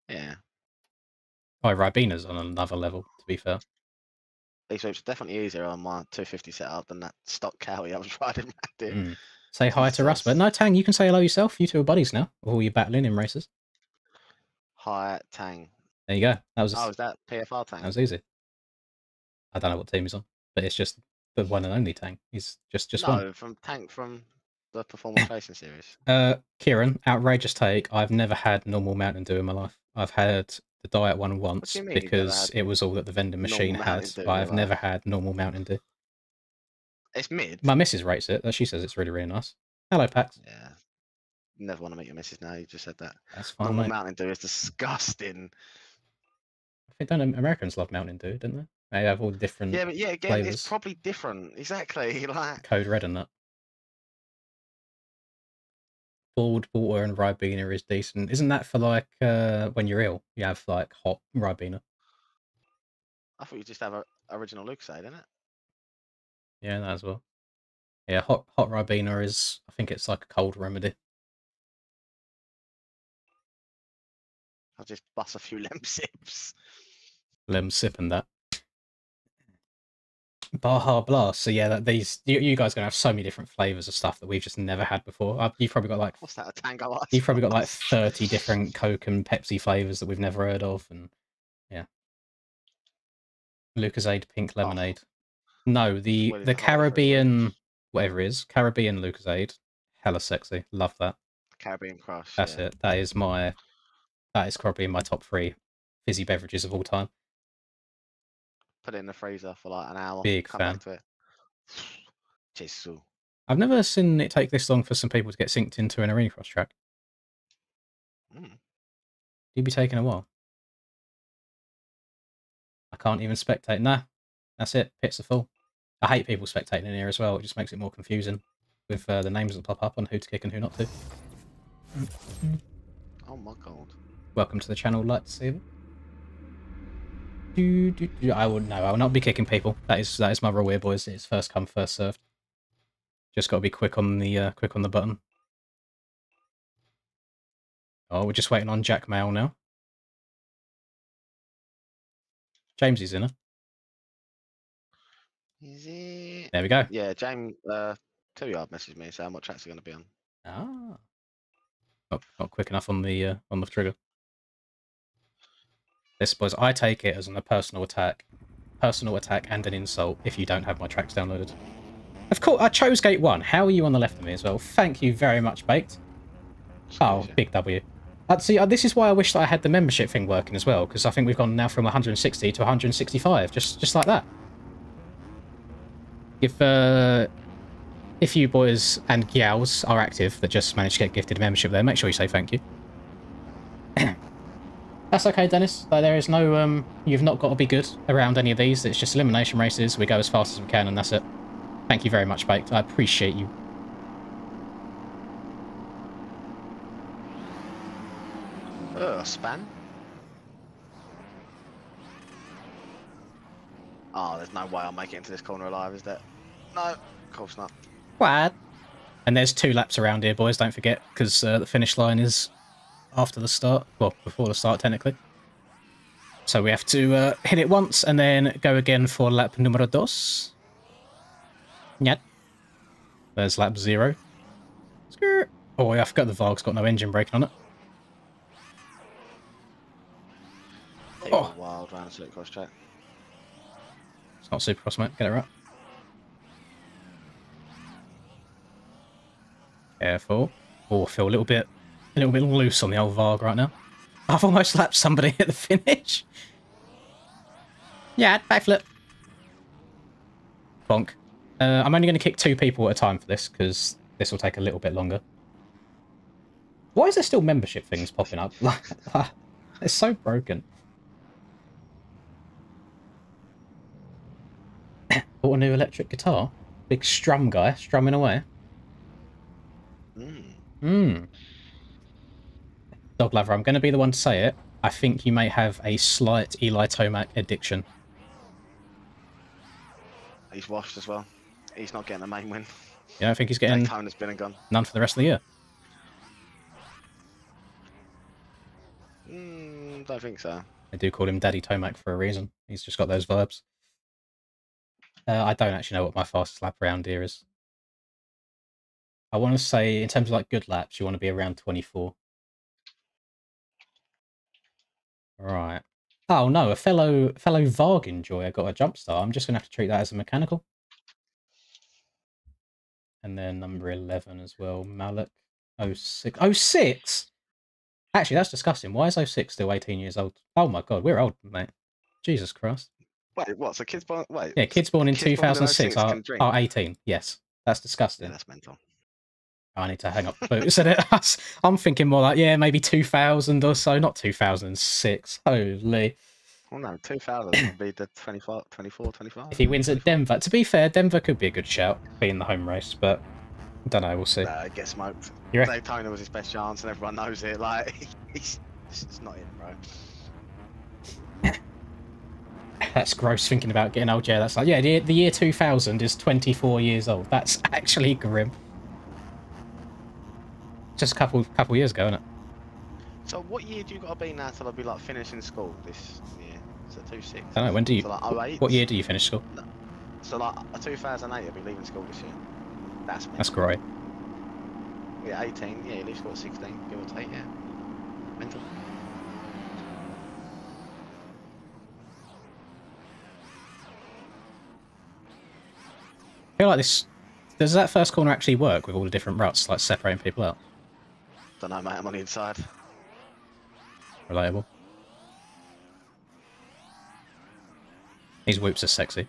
Yeah. Oh, Ribena's on another level, to be fair. These sweeps are definitely easier on my 250 setup than that stock cowie I was riding around here. Say hi to Russ, but no, Tang, you can say hello yourself. You two are buddies now, all you battling in races. Hi, Tang. There you go. That was. Oh, is that PFR Tang? That was easy. I don't know what team he's on, but it's just the one and only Tang. He's just one. No, from Tank from the Performance Racing series. Kieran, outrageous take. I've never had normal Mountain Dew in my life. I've had the diet one once because it was all that the vending machine had. But I've never had normal Mountain Dew. It's mid. My missus rates it. She says it's really, really nice. Hello, Pax. Yeah. Never want to meet your missus now. You just said that. That's fine, normal mate. Mountain Dew is disgusting. I think don't Americans love Mountain Dew, don't they? They have all different. Yeah, but yeah, again, flavors. It's probably different. Exactly, like Code Red and that. Bald water and Ribena is decent. Isn't that for like when you're ill? You have like hot Ribena. I thought you just have a original Lucasade, didn't it? Yeah, that as well. Yeah, hot Ribena is. I think it's like a cold remedy. I'll just bust a few lem sips. Lem sip and that. Baja Blast. So yeah, these you guys are gonna have so many different flavors of stuff that we've just never had before. You've probably got like What's that? A Tango Ice? you've probably got like Blast? 30 different Coke and Pepsi flavors that we've never heard of, and yeah, Lucozade Pink Oh, Lemonade. No, the waiting to hold it for 3 Caribbean, weeks. whatever it is, Caribbean Lucozade, hella sexy. Love that. Caribbean Crush. That's Yeah. it. That is probably in my top 3 fizzy beverages of all time. Put it in the freezer for like an hour. Big Come fan. back to it. Jesus. I've never seen it take this long for some people to get synced into an arena cross track. Mm. You'd be taking a while. I can't even spectate. Nah, that's it. Pits are full. I hate people spectating in here as well. It just makes it more confusing with the names that pop up on who to kick and who not to. Oh my god. Welcome to the channel, like to see them. I will not be kicking people. That is my rule here, boys. It's first come, first served. Just got to be quick on the button. Oh, we're just waiting on Jack Mail now. Jamesy's in her. Is it? There we go. Yeah, James, 2-yard messaged me saying what tracks are going to be on. Ah, not quick enough on the trigger. This, boys, I take it as a personal attack and an insult if you don't have my tracks downloaded. Of course, I chose gate 1. How are you on the left of me as well? Thank you very much, Baked. Oh, big W. See, this is why I wish that I had the membership thing working as well, because I think we've gone now from 160 to 165, just like that. If you boys and gals are active that just managed to get gifted a membership there, make sure you say thank you. That's okay, Dennis. There is no, you've not got to be good around any of these. It's just elimination races. We go as fast as we can, and that's it. Thank you very much, Baked. I appreciate you. Span? Oh, there's no way I'll make it into this corner alive, is there? No, of course not. What? And there's 2 laps around here, boys, don't forget, because the finish line is after the start. Well, before the start, technically. So we have to hit it once and then go again for lap numero 2. Yep. There's lap 0. Skirt. Oh, yeah, I forgot the Varg's got no engine braking on it. Oh, wild round to cross track. It's not Supercross, mate. Get it right. Careful. Oh, I feel a little bit loose on the old Varg right now. I've almost lapped somebody at the finish. Yeah, backflip. Bonk. I'm only going to kick 2 people at a time for this, because this will take a little bit longer. Why is there still membership things popping up? It's so broken. Bought a new electric guitar. Big strum guy, strumming away. Dog lover, I'm going to be the one to say it. I think you may have a slight Eli Tomac addiction. He's washed as well. He's not getting the main win. Yeah, I think he's getting Daytona's been and gone. none for the rest of the year. Don't think so. I do call him Daddy Tomac for a reason. He's just got those vibes. I don't actually know what my fastest lap around here is. I want to say, in terms of like good laps, you want to be around 24. Right. Oh no, a fellow Varg enjoyer got a jump start. I'm just going to have to treat that as a mechanical. And then number 11 as well, Malik. 06. 06? Actually, that's disgusting. Why is 06 still 18 years old? Oh my god, we're old, mate. Jesus Christ. Wait, what? So kids born? Wait. Yeah, kids born in 2006 can drink? are 18. Yes, that's disgusting. Yeah, that's mental. I need to hang up the boots. I'm thinking more like, yeah, maybe 2000 or so, not 2006. Holy. Well, no, 2000 would be the 24, 25. If he wins at Denver. To be fair, Denver could be a good shout, being the home race, but I don't know, we'll see. Nah, get smoked. You reckon? Daytona was his best chance, and everyone knows it. Like, it's not him, bro. That's gross thinking about getting old. Yeah, that's like, yeah, the year 2000 is 24 years old. That's actually grim. Just a couple years ago, isn't it? So what year do you got to be now till I'll be like finishing school this year? Is it 26? I don't know, when do you... So like 08? What year do you finish school? No. So like a 2008, you'll be leaving school this year. That's mental. That's great. Yeah, 18. Yeah, at least got 16, give or take. Yeah, mental. I feel like this. Does that first corner actually work with all the different ruts, like separating people out? Don't know, mate. I'm on the inside. Relatable. These whoops are sexy.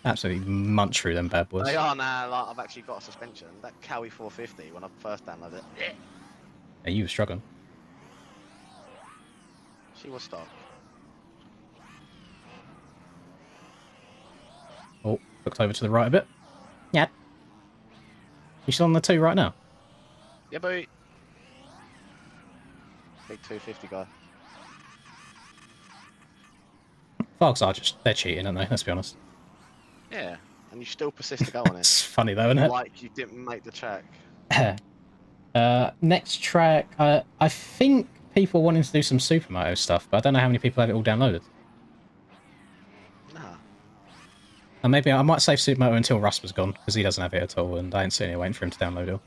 Absolutely munch through them bad boys. They are now. Like I've actually got a suspension. That Cowie 450 when I first downloaded it. Yeah, you were struggling. She was stock. Oh, looked over to the right a bit. Yeah. You still on the 2 right now? Yeah, boy. Big 250 guy. Vargs are just, they're cheating, aren't they? Let's be honest. Yeah, and you still persist to go on it. It's funny though, isn't it? Like you didn't make the track. Next track, I think people wanting to do some Supermoto stuff, but I don't know how many people have it all downloaded. Nah. And maybe I might save Supermoto until Russ was gone, because he doesn't have it at all, and I ain't sitting here waiting for him to download it.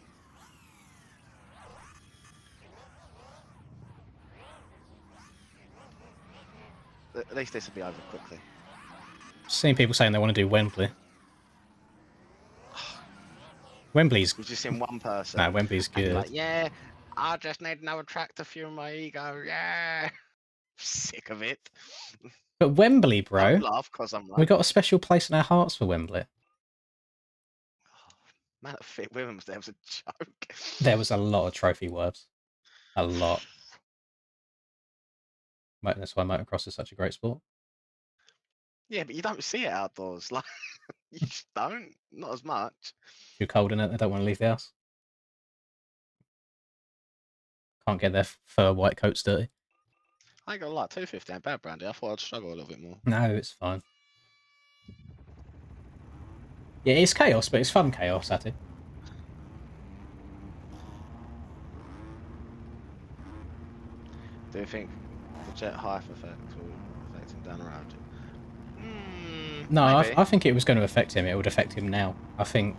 At least this will be over quickly. Seeing people saying they want to do Wembley. Wembley's... We've just seen one person. Nah, Wembley's good. Like, yeah, I just need another track to fuel my ego. Yeah. Sick of it. But Wembley, bro, Don't laugh because I'm like, we got a special place in our hearts for Wembley. man, that fit Williams there was a joke. There was a lot of trophy worths. A lot. That's why motocross is such a great sport. Yeah, but you don't see it outdoors. Like, you just don't. Not as much. Too cold in it, they don't want to leave the house. Can't get their fur white coats dirty. I ain't gonna lie, 250 ain't bad, Brandy. I thought I'd struggle a little bit more. No, it's fine. Yeah, it's chaos, but it's fun chaos, Atty. Do you think the jet height effect will affect him down the road? No, Maybe. I think it was going to affect him. It would affect him now. I think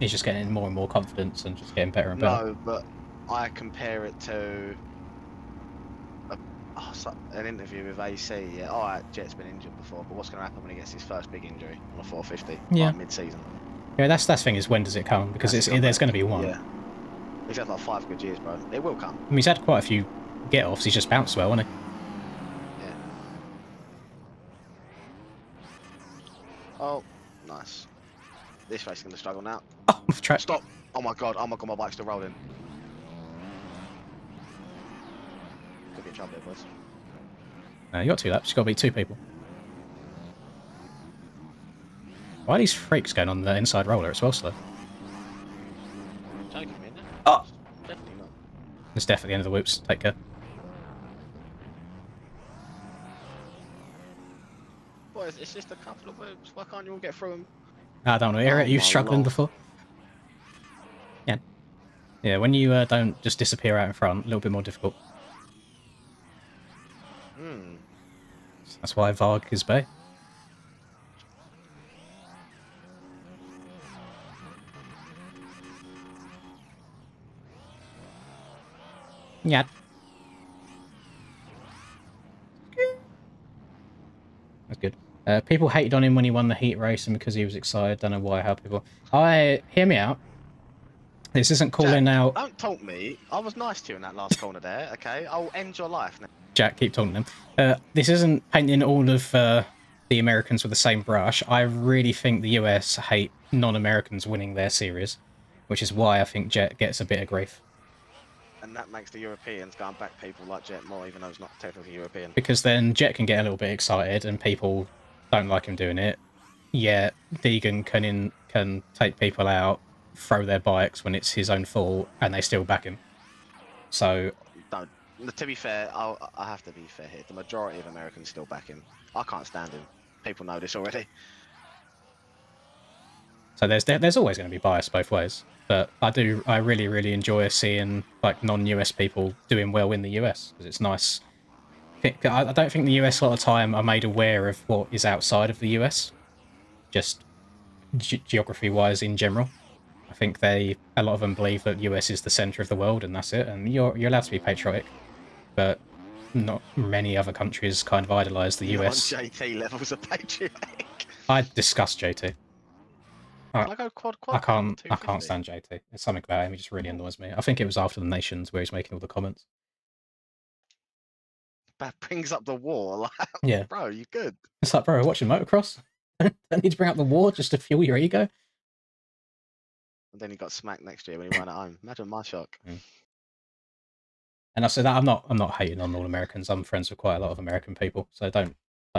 he's just getting more and more confidence and just getting better and better. No, but I compare it to an interview with AC. Yeah, alright, Jet's been injured before, but what's going to happen when he gets his first big injury on a 450? Yeah. Like mid-season. Yeah, that's the thing is when does it come? Because there's going to be one. Yeah. He's had like 5 good years, bro. It will come. I mean, he's had quite a few get-offs. He's just bounced well, hasn't he? Yeah. Oh, nice. This race is going to struggle now. Oh, off track. Stop. Oh my god, my bike's still rolling. Could be in trouble here, boys. No, you got 2 laps. You've got to beat 2 people. Why are these freaks going on the inside roller? It's well slow. Joking me, isn't it? Oh! Definitely not. It's definitely the end of the whoops. Take care. Boys, it's just a couple of whoops. Why can't you all get through them? I don't know. Are you my struggling lord. before? Yeah. Yeah, when you don't just disappear out in front, a little bit more difficult. That's why Varg is Bay. Yeah. That's good. People hated on him when he won the heat race and because he was excited. Don't know why. How people... Hear me out. This isn't calling Jack, out... Don't taunt me. I was nice to you in that last corner there, okay? I'll end your life now. Jack, keep taunting him. This isn't painting all of the Americans with the same brush. I really think the US hate non-Americans winning their series, which is why I think Jet gets a bit of grief. And that makes the Europeans go and back people like Jet more, even though he's not technically European. Because then Jet can get a little bit excited and people don't like him doing it. Yeah, Deegan can take people out, throw their bikes when it's his own fault, and they still back him. So... No, to be fair, I have to be fair here. The majority of Americans still back him. I can't stand him. People know this already. So there's always going to be bias both ways. But I really, really enjoy seeing like non-US people doing well in the US because it's nice. I don't think the US a lot of time are made aware of what is outside of the US. just geography-wise in general. I think a lot of them believe that US is the center of the world and that's it, and you're allowed to be patriotic, but not many other countries kind of idolize the Not on US. JT levels of patriotic. I discuss JT. Can I go quad I car with can't 250? stand JT. There's something about him, he just really annoys me. I think it was after the Nations where he's making all the comments. That brings up the war. Like, Yeah. bro, you good? It's like, bro, watching motocross? Don't need to bring up the war just to fuel your ego? And then he got smacked next year when he won at home. Imagine my shock. And I said that I'm not hating on all Americans. I'm friends with quite a lot of American people, so don't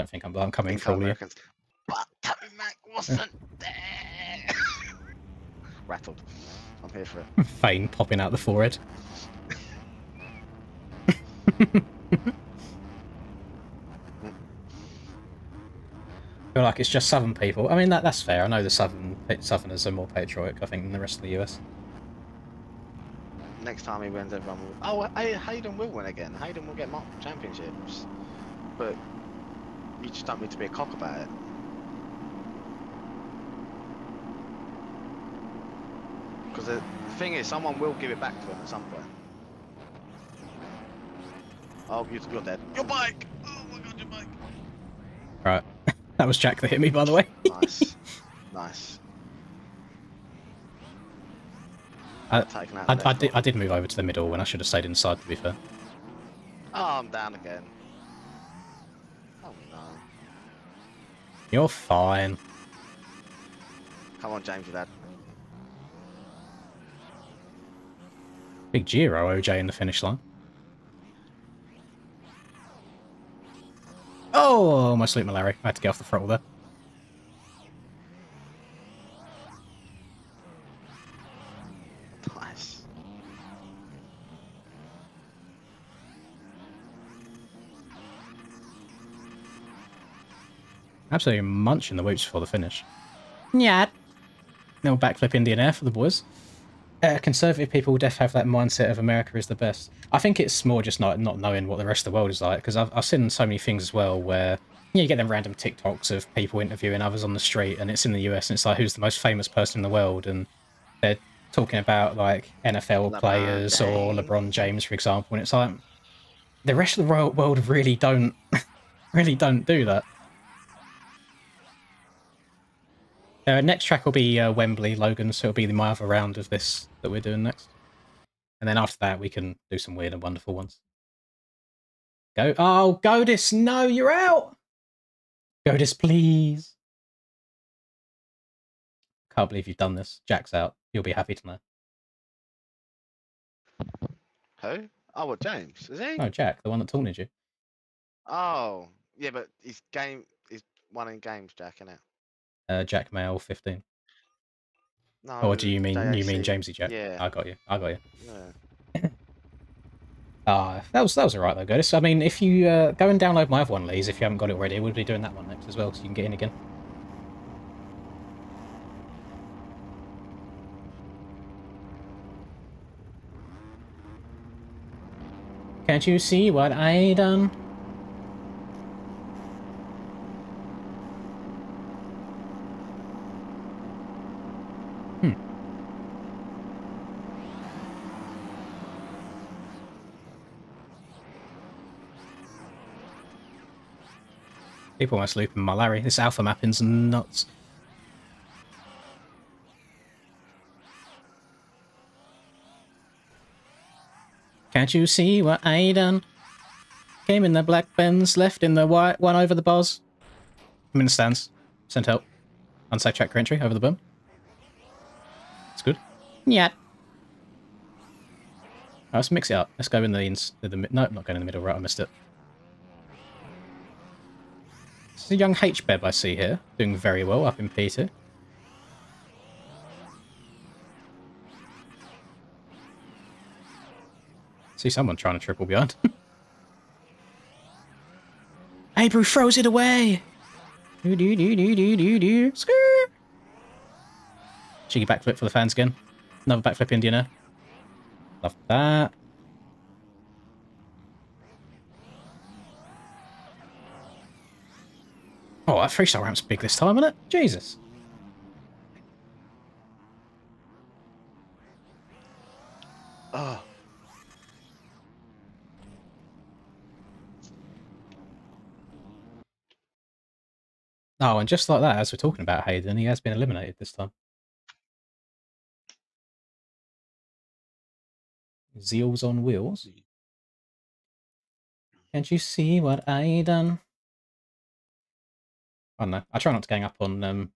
think I'm coming for all Americans. But Tommy Mac wasn't there. Rattled. I'm here for it. you. Fane popping out the forehead. I feel like it's just Southern people. I mean, that's fair. I know the Southerners are more patriotic, I think, than the rest of the US. Next time he wins, everyone will. Oh, Hayden will win again. Hayden will get championships. But you just don't need to be a cock about it. Because the thing is, someone will give it back to him at some point. Oh, you're dead. Your bike! Oh my god, your bike! Right. That was Jack that hit me, by the way. Nice. Nice. I did move over to the middle when I should have stayed inside, to be fair. Oh, I'm down again. Oh no. You're fine. Come on, James, your dad. Big Giro OJ in the finish line. Oh, almost looped my Larry. I had to get off the throttle there. Nice. Absolutely munching the whoops before the finish. Yeah. Little backflip Indian air for the boys. Conservative people definitely have that mindset of America is the best. I think it's more just not knowing what the rest of the world is like, because I've seen so many things as well where you get them random TikToks of people interviewing others on the street, and it's in the US, and it's like, who's the most famous person in the world, and they're talking about like NFL players or LeBron James, for example, and it's like the rest of the world really don't do that. Next track will be Wembley, Logan, so it'll be my other round of this that we're doing next. And then after that, we can do some weird and wonderful ones. Go. Oh, Godis, no, you're out! Godis, please. Can't believe you've done this. Jack's out. You'll be happy to know. Who? Oh, what, James? Is he? No, Jack, the one that taunted you. Oh, yeah, but he's one in games, Jack, innit? Jack Mail 15. No. Or do you mean JAC. Jamesy Jack? Yeah. I got you. Yeah. That was alright though, Godis. I mean, if you go and download my other one, Lees, if you haven't got it already, we'll be doing that one next as well, so you can get in again. Can't you see what I done? People almost looping my Larry. This alpha mapping's nuts. Can't you see what I done? Came in the black Benz, left in the white one over the bars. I'm in the stands. Sent help. Unsafe track entry over the boom. It's good. Yeah. Oh, let's mix it up. Let's go in the no, not going in the middle. Right, I missed it. This is a young H-Beb I see here, doing very well up in P2. See someone trying to triple behind. Abru throws it away! Skrrr! Cheeky backflip for the fans again. Another backflip Indian air. Love that. Oh, that freestyle ramp's big this time, isn't it? Jesus. Oh. Oh, and just like that, as we're talking about Hayden, he has been eliminated this time. Zeals on wheels. Can't you see what I done? I don't know. I try not to gang up on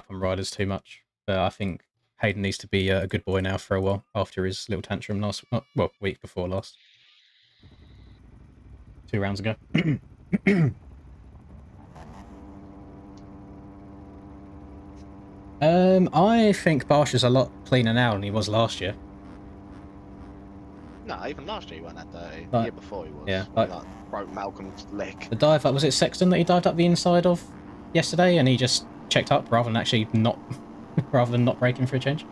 riders too much, but I think Hayden needs to be a good boy now for a while after his little tantrum last, week before last, 2 rounds ago. I think Barsh is a lot cleaner now than he was last year. No, even last year he wasn't that dirty. The Like, year before he was. yeah, When he, like broke Malcolm's leg. The dive up, was it Sexton that he dived up the inside of yesterday, and he just checked up rather than actually not, rather than not braking for a change?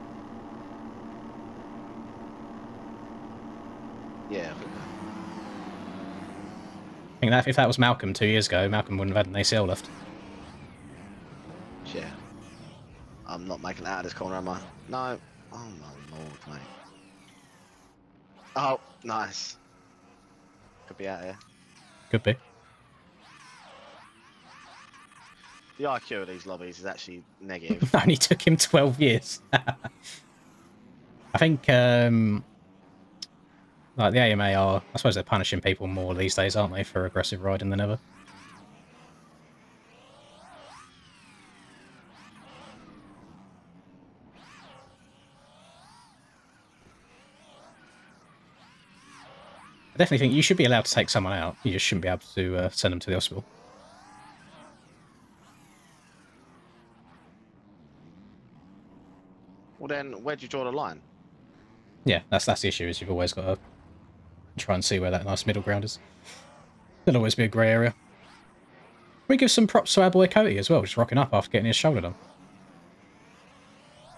Yeah. I think that if that was Malcolm 2 years ago, Malcolm wouldn't have had an ACL left. Yeah. I'm not making it out of this corner, am I? No. Oh my lord, mate. Oh, nice. Could be out here. Could be. The IQ of these lobbies is actually negative. Only took him 12 years. I think, like, the AMA are, I suppose they're punishing people more these days, aren't they, for aggressive riding than ever? I definitely think you should be allowed to take someone out. You just shouldn't be able to send them to the hospital. Well then, where'd you draw the line? Yeah, that's the issue, is you've always got to try and see where that nice middle ground is. There'll always be a grey area. We give some props to our boy Cody as well, just rocking up after getting his shoulder done.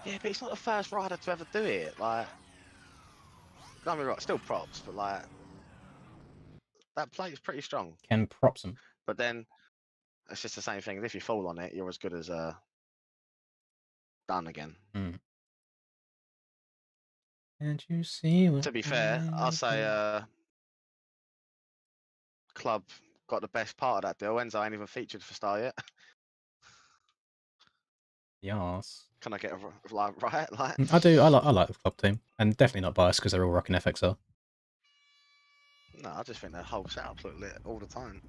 Yeah, but he's not the first rider to ever do it. Like, don't be wrong, still props, but like, that plate is pretty strong. Ken props him. But then, it's just the same thing. If you fall on it, you're as good as done again. Mm. Can't you see what To be fair, I'll say Club got the best part of that deal. Enzo ain't even featured for Star yet. Yes. Can I get a like right? Like, I do. I like the club team, and definitely not biased because they're all rocking FXR. no, I just think their whole setup look lit all the time.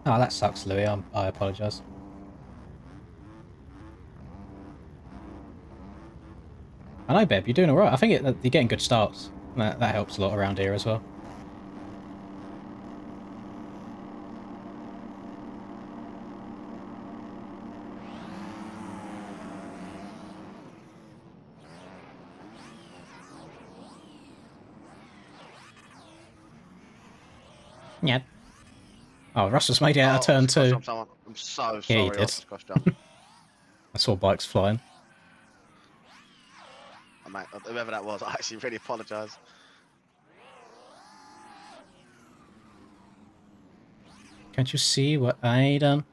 Oh, that sucks, Louis. I apologise. I know, Beb, you're doing alright. I think you're getting good starts. That helps a lot around here as well. Yeah. Oh, Russell's made it out of turn 2. I'm so sorry. Yeah, he did. I saw bikes flying. Oh, mate, whoever that was, I actually really apologise. Can't you see what I done?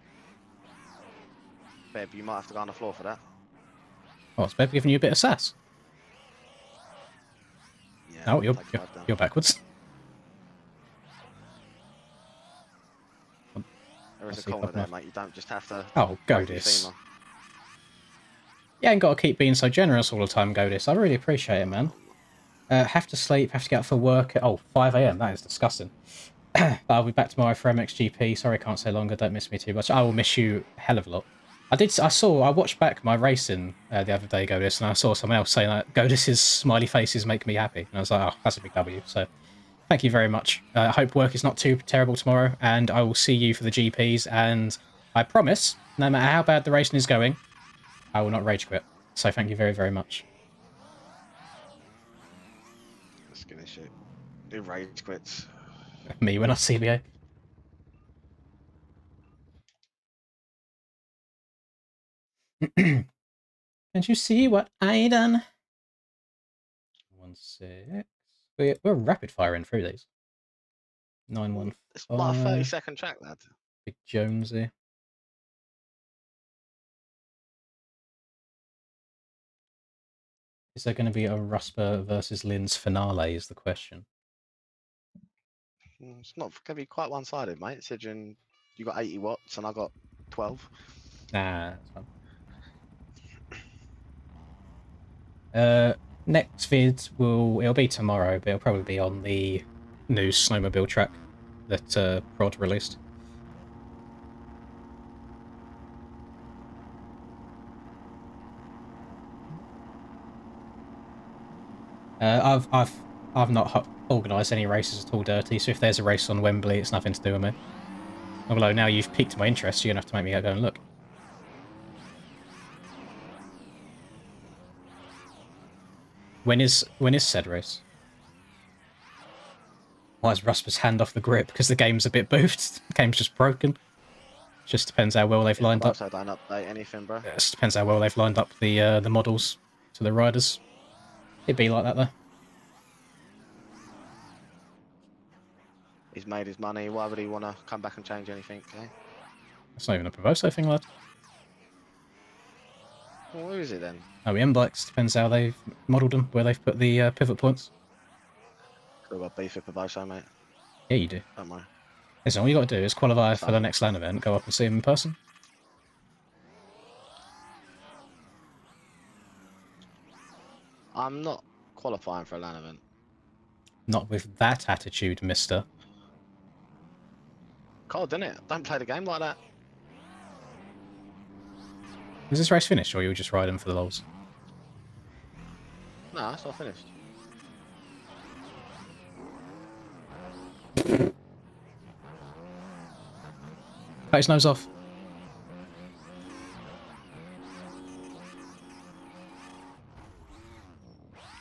Babe, you might have to go on the floor for that. Oh, it's Beb giving you a bit of sass. Yeah, Oh, you're backwards. There is a corner there, mate. You don't just have to. Oh, go this. You ain't got to keep being so generous all the time, Godis. I really appreciate it, man. Have to sleep, have to get up for work at 5 AM. That is disgusting. But I'll be back tomorrow for MXGP. Sorry I can't stay longer. Don't miss me too much. I will miss you a hell of a lot. I watched back my racing the other day, Godis, and I saw someone else saying that Godis's smiley faces make me happy. And I was like, oh, that's a big W. So thank you very much. I hope work is not too terrible tomorrow, and I will see you for the GPs. And I promise, no matter how bad the racing is going, I will not rage quit. So thank you very, very much. Skinny shit. Who rage quits? Me when I CBA. Can't you see what I done? 1 6. We're rapid firing through these. 915. It's like a 30-second track, lad. Big Jonesy. Is there going to be a Rusper versus Lynn's finale? Is the question. It's not going to be quite one-sided, mate. Considering you got 80 watts and I got 12. Nah, that's fine. Next vid it'll be tomorrow, but it'll probably be on the new snowmobile track that Rod released. I've not organised any races at all, Dirty. So if there's a race on Wembley, it's nothing to do with me. Although now you've piqued my interest, you're gonna have to make me go and look. When is said race? Why is Rusper's hand off the grip? Because the game's a bit boofed. The game's just broken. Just depends how well they've lined up. I don't update anything, bro. It just depends how well they've lined up the models to the riders. It'd be like that though. He's made his money. Why would he want to come back and change anything? Okay? That's not even a Provoso thing, lad. Well, who is it then? OEM bikes, depends how they've modelled them, where they've put the pivot points. Still got beef with Pavoso, mate. Yeah, you do. Don't worry. Listen, all you got to do is qualify for the next LAN event, go up and see him in person. I'm not qualifying for a LAN event. Not with that attitude, mister. Cold, didn't it? Don't play the game like that. Is this race finished, or you were just riding for the lols? No, it's not finished. Cut his nose off.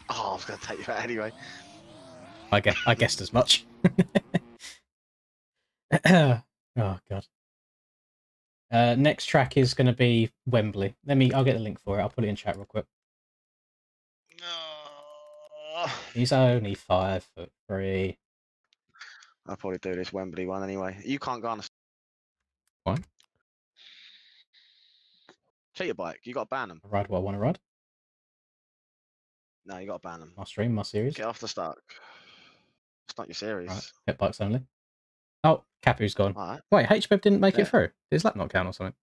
Oh, I was going to take you out anyway. I guessed as much. Oh god. Next track is going to be Wembley. I'll get the link for it. I'll put it in chat real quick. He's only 5'3". I'll probably do this Wembley one anyway. You can't go on a... Why? Cheat your bike. You got to ban them. I ride what I want to ride. No, you got to ban them. My stream, my series. Get off the start. It's not your series. Right. Pit bikes only. Oh, Capu's gone. Right. Wait, HBEB didn't make it through. Did his lap not count or something?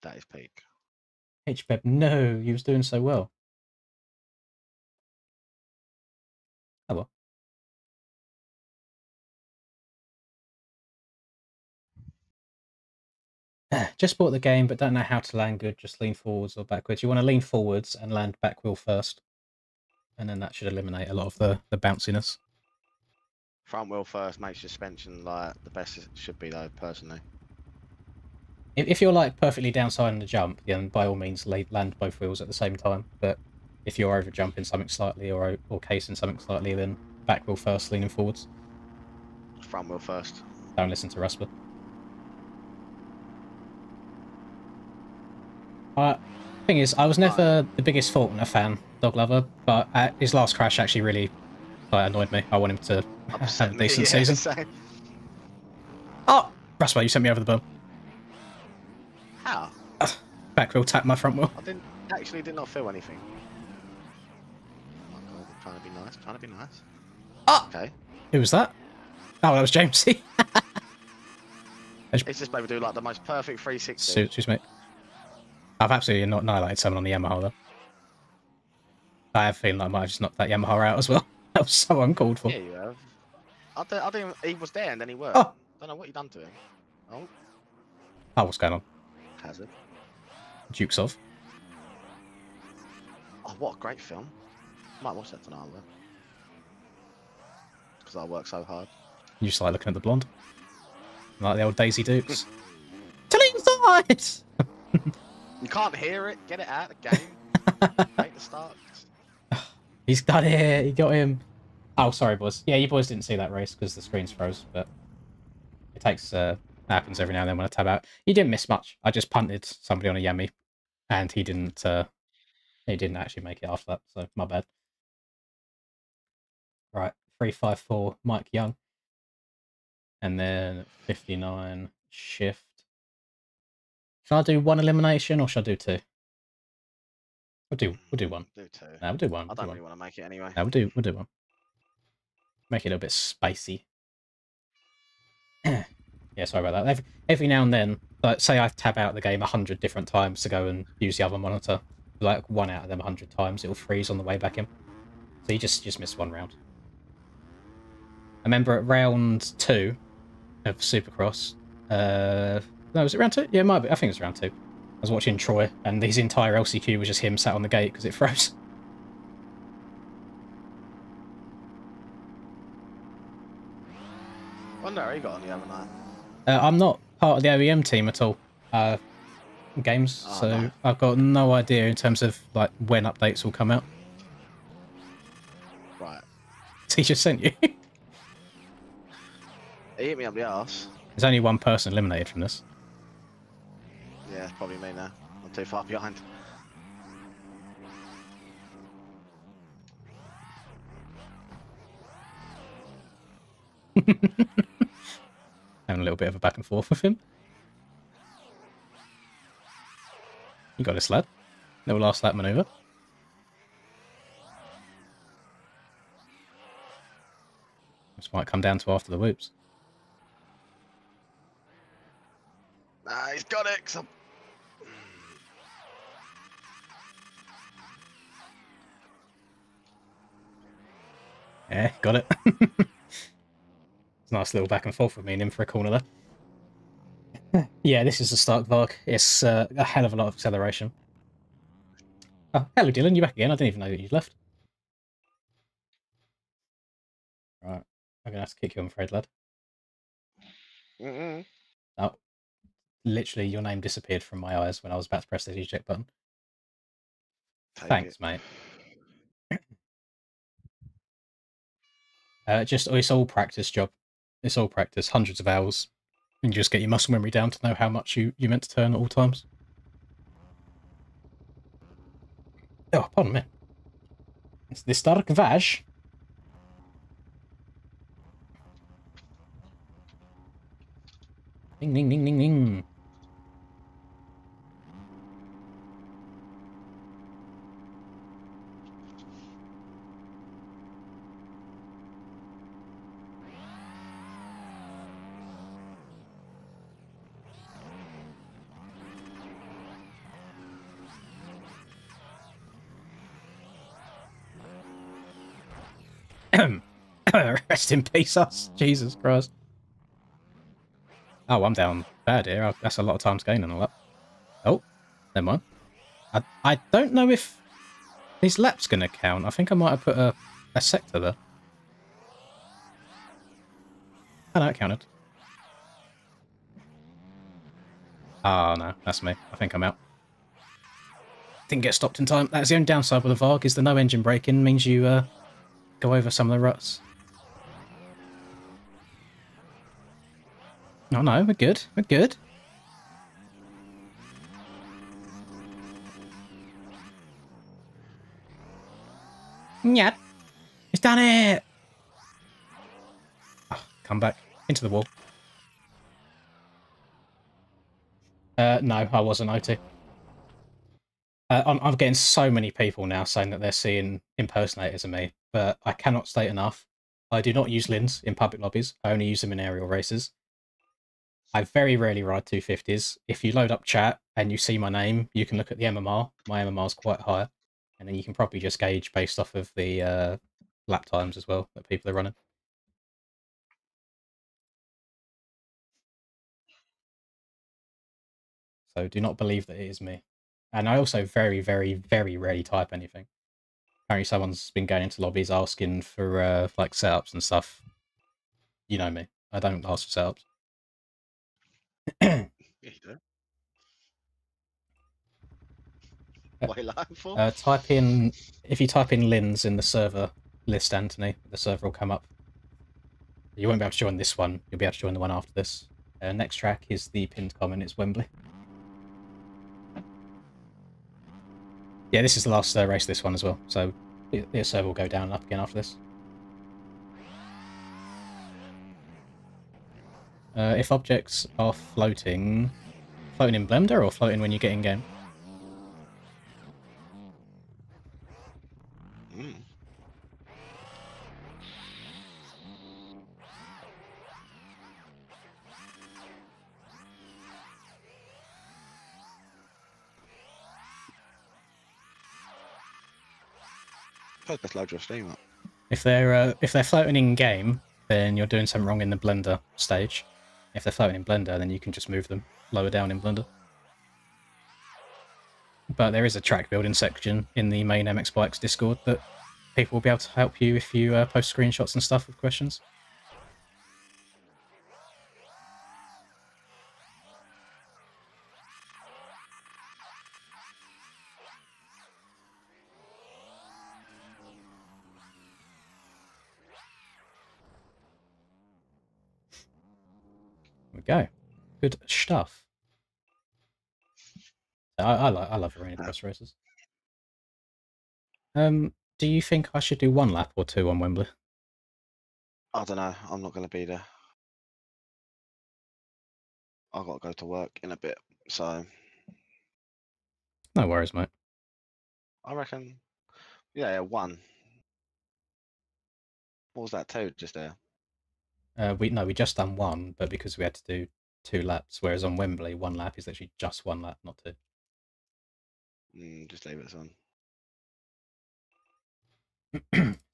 That is peak. HBEB, no, you was doing so well. Oh well. Just bought the game, but don't know how to land good. Just lean forwards or backwards. You want to lean forwards and land back wheel first. And then that should eliminate a lot of the bounciness. Front wheel first makes suspension like the best it should be though, personally. If you're like perfectly downside in the jump, then by all means land both wheels at the same time. But if you're over jumping something slightly or casing something slightly, then back wheel first, leaning forwards. Front wheel first. Don't listen to Rusper. Thing is, I was never the biggest Faulkner fan, dog lover, but his last crash actually really annoyed me. I want him to have a decent season. Same. Oh! Rusper, you sent me over the bum. How? Back wheel tapped my front wheel. I did not feel anything. Oh God, I'm trying to be nice, trying to be nice. Oh! Okay. Who was that? Oh, that was Jamesy. It's just maybe do like the most perfect 360. Excuse me. I've absolutely not annihilated someone on the Yamaha though. I have a feeling I might have just knocked that Yamaha out as well. That was so uncalled for. Yeah, you have. I didn't. He was there and then he worked. Oh. Don't know what you done to him. Oh. Oh, what's going on? Hazard. Dukes of. Oh, what a great film. Might watch that tonight, though. Because I work so hard. You just like looking at the blonde. Like the old Daisy Dukes. To the inside! You can't hear it. Get it out of the game. Make the start. He's done it. He got him. Oh, sorry, boys. Yeah, you boys didn't see that race because the screen's froze, but it happens every now and then when I tab out. You didn't miss much. I just punted somebody on a Yami, and he didn't actually make it after that, so my bad. Right, 354, Mike Young. and then 59 shift. Should I do one elimination or should I do two? We'll do one. Do two. No, we'll do one. I don't really want to make it anyway. No, we'll do one. Make it a little bit spicy. Yeah, sorry about that. Every now and then, like, say I tab out the game 100 different times to go and use the other monitor. Like, one out of them 100 times, it'll freeze on the way back in. So you just miss one round. I remember at round 2 of Supercross, no, was it round 2? Yeah, it might be. I think it was round 2. I was watching Troy, and his entire LCQ was just him sat on the gate because it froze. Wonder how he got on the other night. I'm not part of the OEM team at all. Games, Oh, so no. I've got no idea in terms of like when updates will come out. Right. He just sent you. He hit me up the arse. There's only one person eliminated from this. Yeah, it's probably me now. I'm too far behind. Having a little bit of a back and forth with him. You got this, lad. Little last lap maneuver. This might come down to after the whoops. Nah, he's got it. 'Cause Yeah, got it. It's a nice little back and forth with me and him for a corner there. Yeah, this is the Stark Varg. It's a hell of a lot of acceleration. Oh, hello, Dylan. You back again? I didn't even know that you'd left. Right. I'm going to have to kick you, I'm afraid, lad. Oh. Literally, your name disappeared from my eyes when I was about to press the eject button. Thanks, mate. It's all practice job. It's all practice. Hundreds of hours. And you just get your muscle memory down to know how much you meant to turn at all times. Oh, pardon me. It's the Stark Vaj. Ding, ding, ding, ding, ding. Rest in peace, us. Jesus Christ. Oh, I'm down bad here. That's a lot of times gain and all that. Oh, never mind. I don't know if these laps going to count. I think I might have put a sector there. Oh, no, it counted. Oh, no, that's me. I think I'm out. Didn't get stopped in time. That's the only downside with the Varg, is the no engine braking means you go over some of the ruts. Oh no, we're good. We're good. Yeah, he's done it. Oh, come back into the wall. No, I wasn't OT. I'm getting so many people now saying that they're seeing impersonators of me, but I cannot state enough. I do not use Lins in public lobbies. I only use them in aerial races. I very rarely ride 250s. If you load up chat and you see my name, you can look at the MMR. My MMR is quite high. And then you can probably just gauge based off of the lap times as well that people are running. So do not believe that it is me. And I also very, very, very rarely type anything. Apparently someone's been going into lobbies asking for like setups and stuff. You know me. I don't ask for setups. Yeah, you do. What are you lying for? If you type in Lins in the server list, Anthony, the server will come up. You won't be able to join this one. You'll be able to join the one after this. Next track is the pinned comment. It's Wembley. Yeah, this is the last race of this one as well. So the server will go down and up again after this. If objects are floating in Blender or floating when you get in game? Mm. Suppose best load your Steam up. If they're floating in game, then you're doing something wrong in the Blender stage. If they're floating in Blender, then you can just move them lower down in Blender. But there is a track building section in the main MX Bikes Discord that people will be able to help you if you post screenshots and stuff with questions. There we go. Good stuff. I love arena cross races. Do you think I should do 1 lap or 2 on Wembley? I don't know. I'm not going to be there. I've got to go to work in a bit, so No worries, mate. I reckon. Yeah, 1. What was that? 2 just there. We just done 1, but because we had to do 2 laps, whereas on Wembley 1 lap is literally just 1 lap, not 2. Just leave it as 1.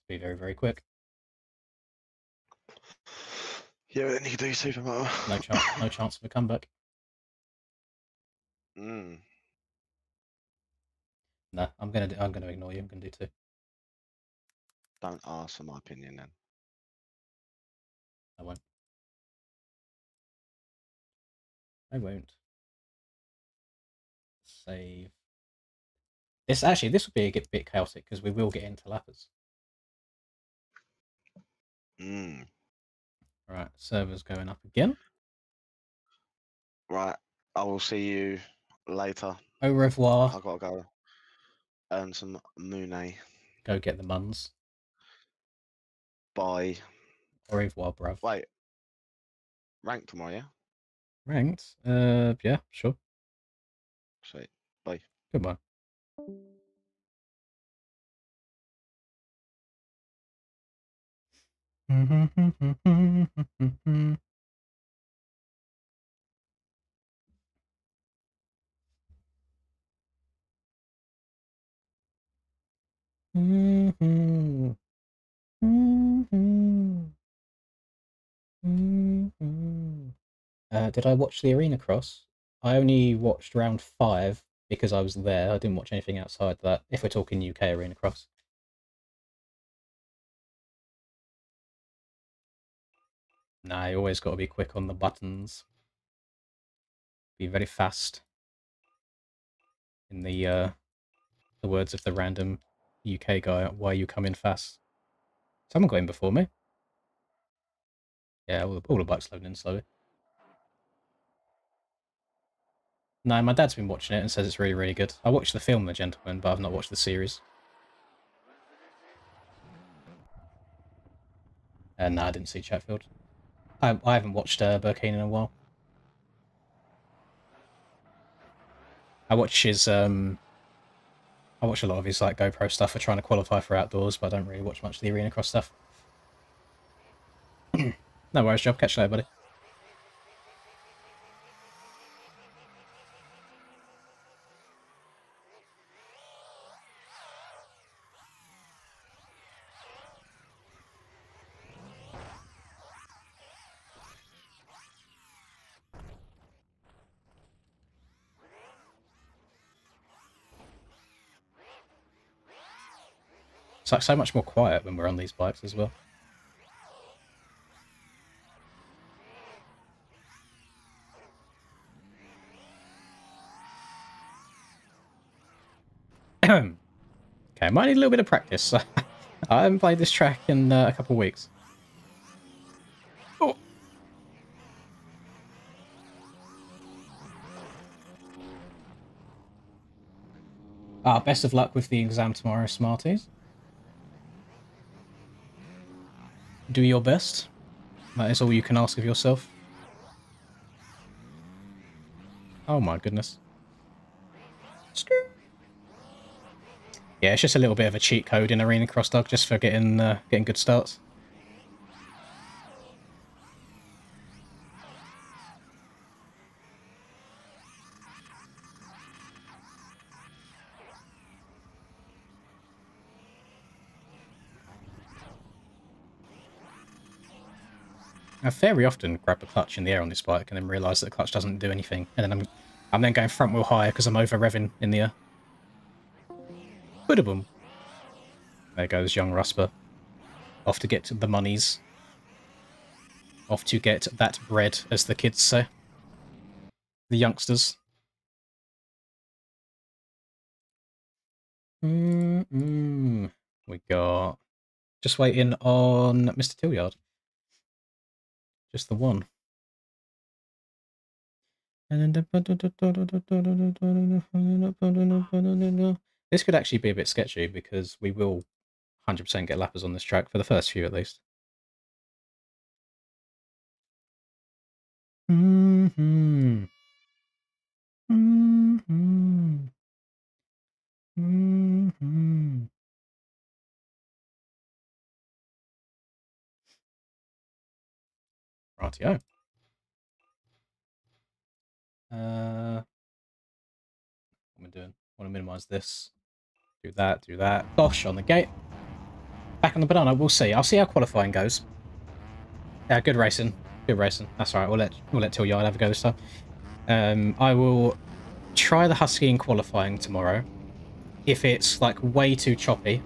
Be very, very quick. Yeah, but then you can do supermoto. No chance of a comeback. Mm. No, I'm gonna ignore you. I'm gonna do 2. Don't ask for my opinion then. I won't. I won't. Save. This would be a bit chaotic because we will get into lappers. Right, server's going up again. Right, I will see you later. Au revoir. I've got to go earn some money. Go get the muns. Bye. Au revoir, bruv. Wait. Rank tomorrow, yeah? Ranked? Yeah, sure. Sweet. Bye. Goodbye. Did I watch the Arena Cross? I only watched round 5 because I was there. I didn't watch anything outside that, if we're talking UK Arena Cross. Nah, you always got to be quick on the buttons. Be very fast. In the words of the random UK guy, why you come in fast? Someone got in before me. Yeah, all the bikes loading in slowly. No, my dad's been watching it and says it's really, really good. I watched the film The Gentleman, but I've not watched the series. No, I didn't see Chatfield. I haven't watched Burkeen in a while. I watch his I watch a lot of his like GoPro stuff for trying to qualify for outdoors, but I don't really watch much of the Arena Cross stuff. No worries, Job. Catch you later, buddy. It's like so much more quiet when we're on these bikes as well. Okay, I might need a little bit of practice. I haven't played this track in a couple of weeks. Oh. Best of luck with the exam tomorrow, Smarties. Do your best. That is all you can ask of yourself. Oh my goodness. Yeah, it's just a little bit of a cheat code in Arena Cross Dog just for getting good starts. I very often grab the clutch in the air on this bike and then realise that the clutch doesn't do anything, and then I'm then going front wheel higher because I'm over revving in the air. Boom. There goes young Rusper. Off to get the monies. Off to get that bread, as the kids say. The youngsters. We got... Just waiting on Mr. Tillyard. Just the one. This could actually be a bit sketchy because we will 100% get lappers on this track, for the first few at least. Rightio. What am I doing? I want to minimise this. Do that, do that. Gosh, on the gate. Back on the banana, we'll see. I'll see how qualifying goes. Yeah, good racing. Good racing. That's all right. We'll let Tillyard have a go this time. I will try the Husky in qualifying tomorrow. If it's like way too choppy,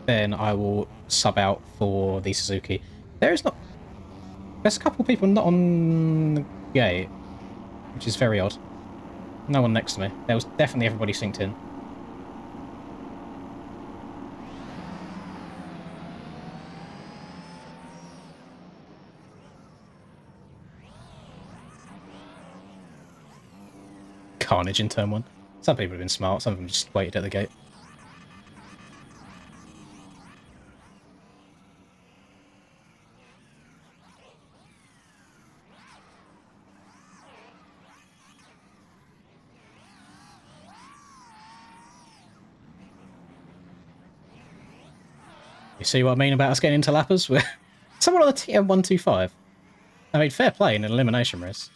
then I will sub out for the Suzuki. There's a couple of people not on the gate, which is very odd. No one next to me. There was definitely everybody synced in. Carnage in turn 1. Some people have been smart, some of them just waited at the gate. You see what I mean about us getting into lappers? We're someone on the TM125. I mean, fair play in an elimination race.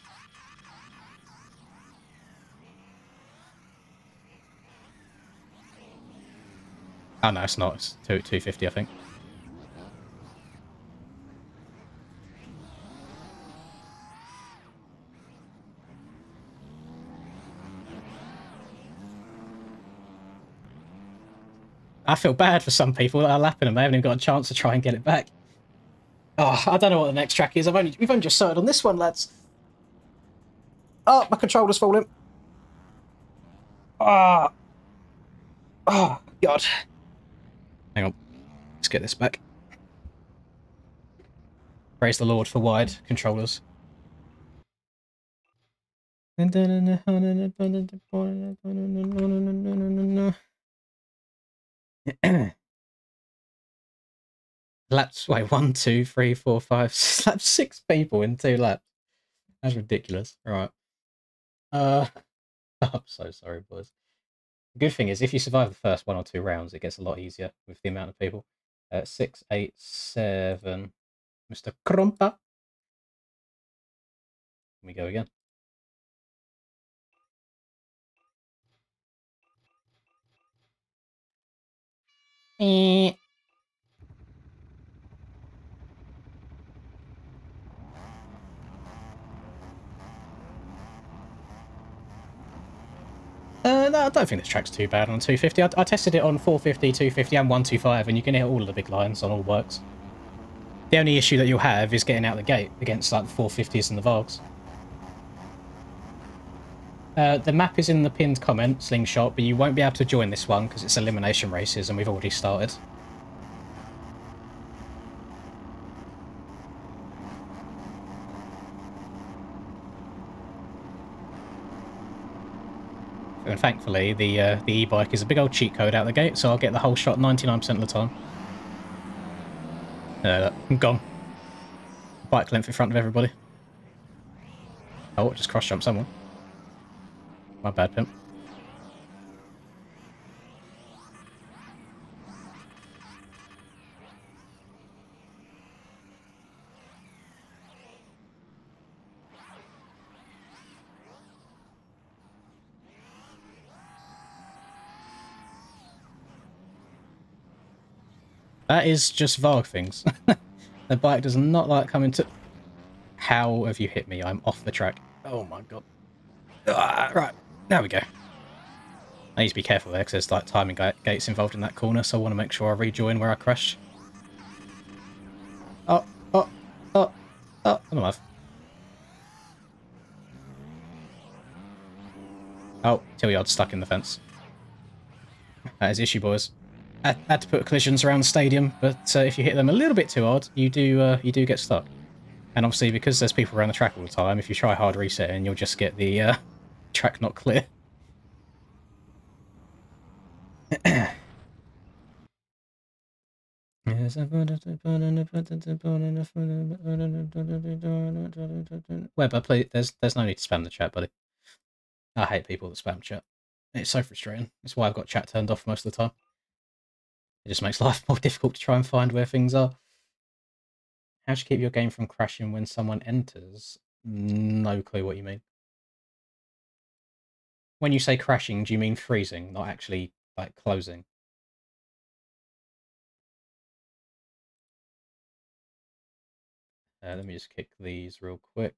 Oh no, it's not. It's 250, I think. I feel bad for some people that are lapping them. They haven't even got a chance to try and get it back. Oh, I don't know what the next track is. We've only just started on this one, lads. Oh, my controller's falling. Oh, God. Hang on. Let's get this back. Praise the Lord for wide controllers. Laps, wait, 1, 2, 3, 4, 5, slaps 6 people in 2 laps. That's ridiculous. Right. I'm so sorry, boys. The good thing is, if you survive the first 1 or 2 rounds, it gets a lot easier with the amount of people. 6, 8, 7. Mr. Krompa. Let me go again. No, I don't think this track's too bad on 250. I tested it on 450, 250 and 125, and you can hit all of the big lines on all works. The only issue that you'll have is getting out the gate against like the 450s and the Vargs. The map is in the pinned comment, Slingshot, but you won't be able to join this one because it's elimination races and we've already started. And thankfully, the e-bike is a big old cheat code out the gate, so I'll get the whole shot 99% of the time. Look, I'm gone. Bike length in front of everybody. Oh, just cross-jump someone. My bad, pimp. That is just Varg things. The bike does not like coming to... How have you hit me? I'm off the track. Oh my god. Right, there we go. I need to be careful there because there's like timing gates involved in that corner, so I want to make sure I rejoin where I crashed. Oh, I'm alive. Oh, Tillyard's stuck in the fence. That is issue, boys. I had to put collisions around the stadium, but if you hit them a little bit too hard, you do get stuck. And obviously, because there's people around the track all the time, if you try hard resetting, you'll just get the track not clear. Weber, please, there's no need to spam the chat, buddy. I hate people that spam chat. It's so frustrating. That's why I've got chat turned off most of the time. It just makes life more difficult to try and find where things are. How do you keep your game from crashing when someone enters? No clue what you mean. When you say crashing, do you mean freezing, not actually, like, closing? Let me just kick these real quick.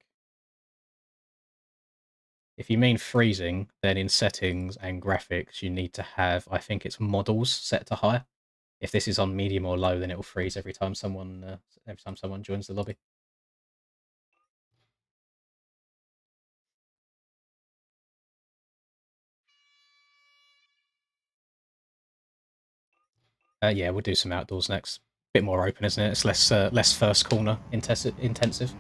If you mean freezing, then in settings and graphics, you need to have, I think it's models set to high. If this is on medium or low, then it will freeze every time someone joins the lobby. Yeah, we'll do some outdoors next. Bit more open, isn't it? It's less first corner intensive.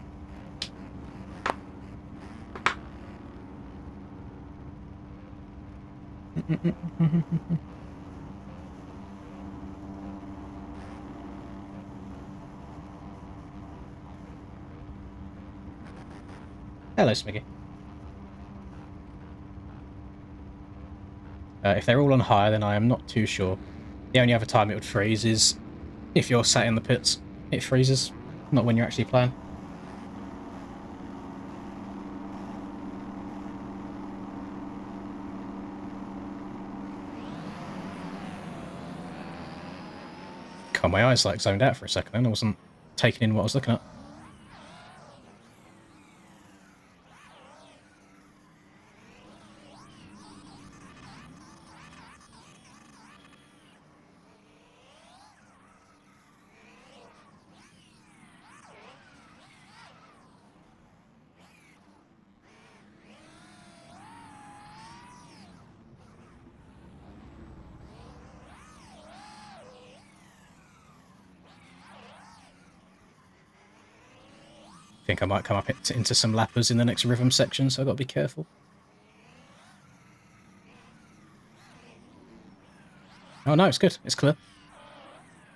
Hello, Smiggy. If they're all on high, then I am not too sure. The only other time it would freeze is if you're sat in the pits. It freezes, not when you're actually playing. God, my eyes like zoned out for a second then. I wasn't taking in what I was looking at. I think I might come up into some lappers in the next rhythm section, so I've got to be careful. Oh no, it's good. It's clear.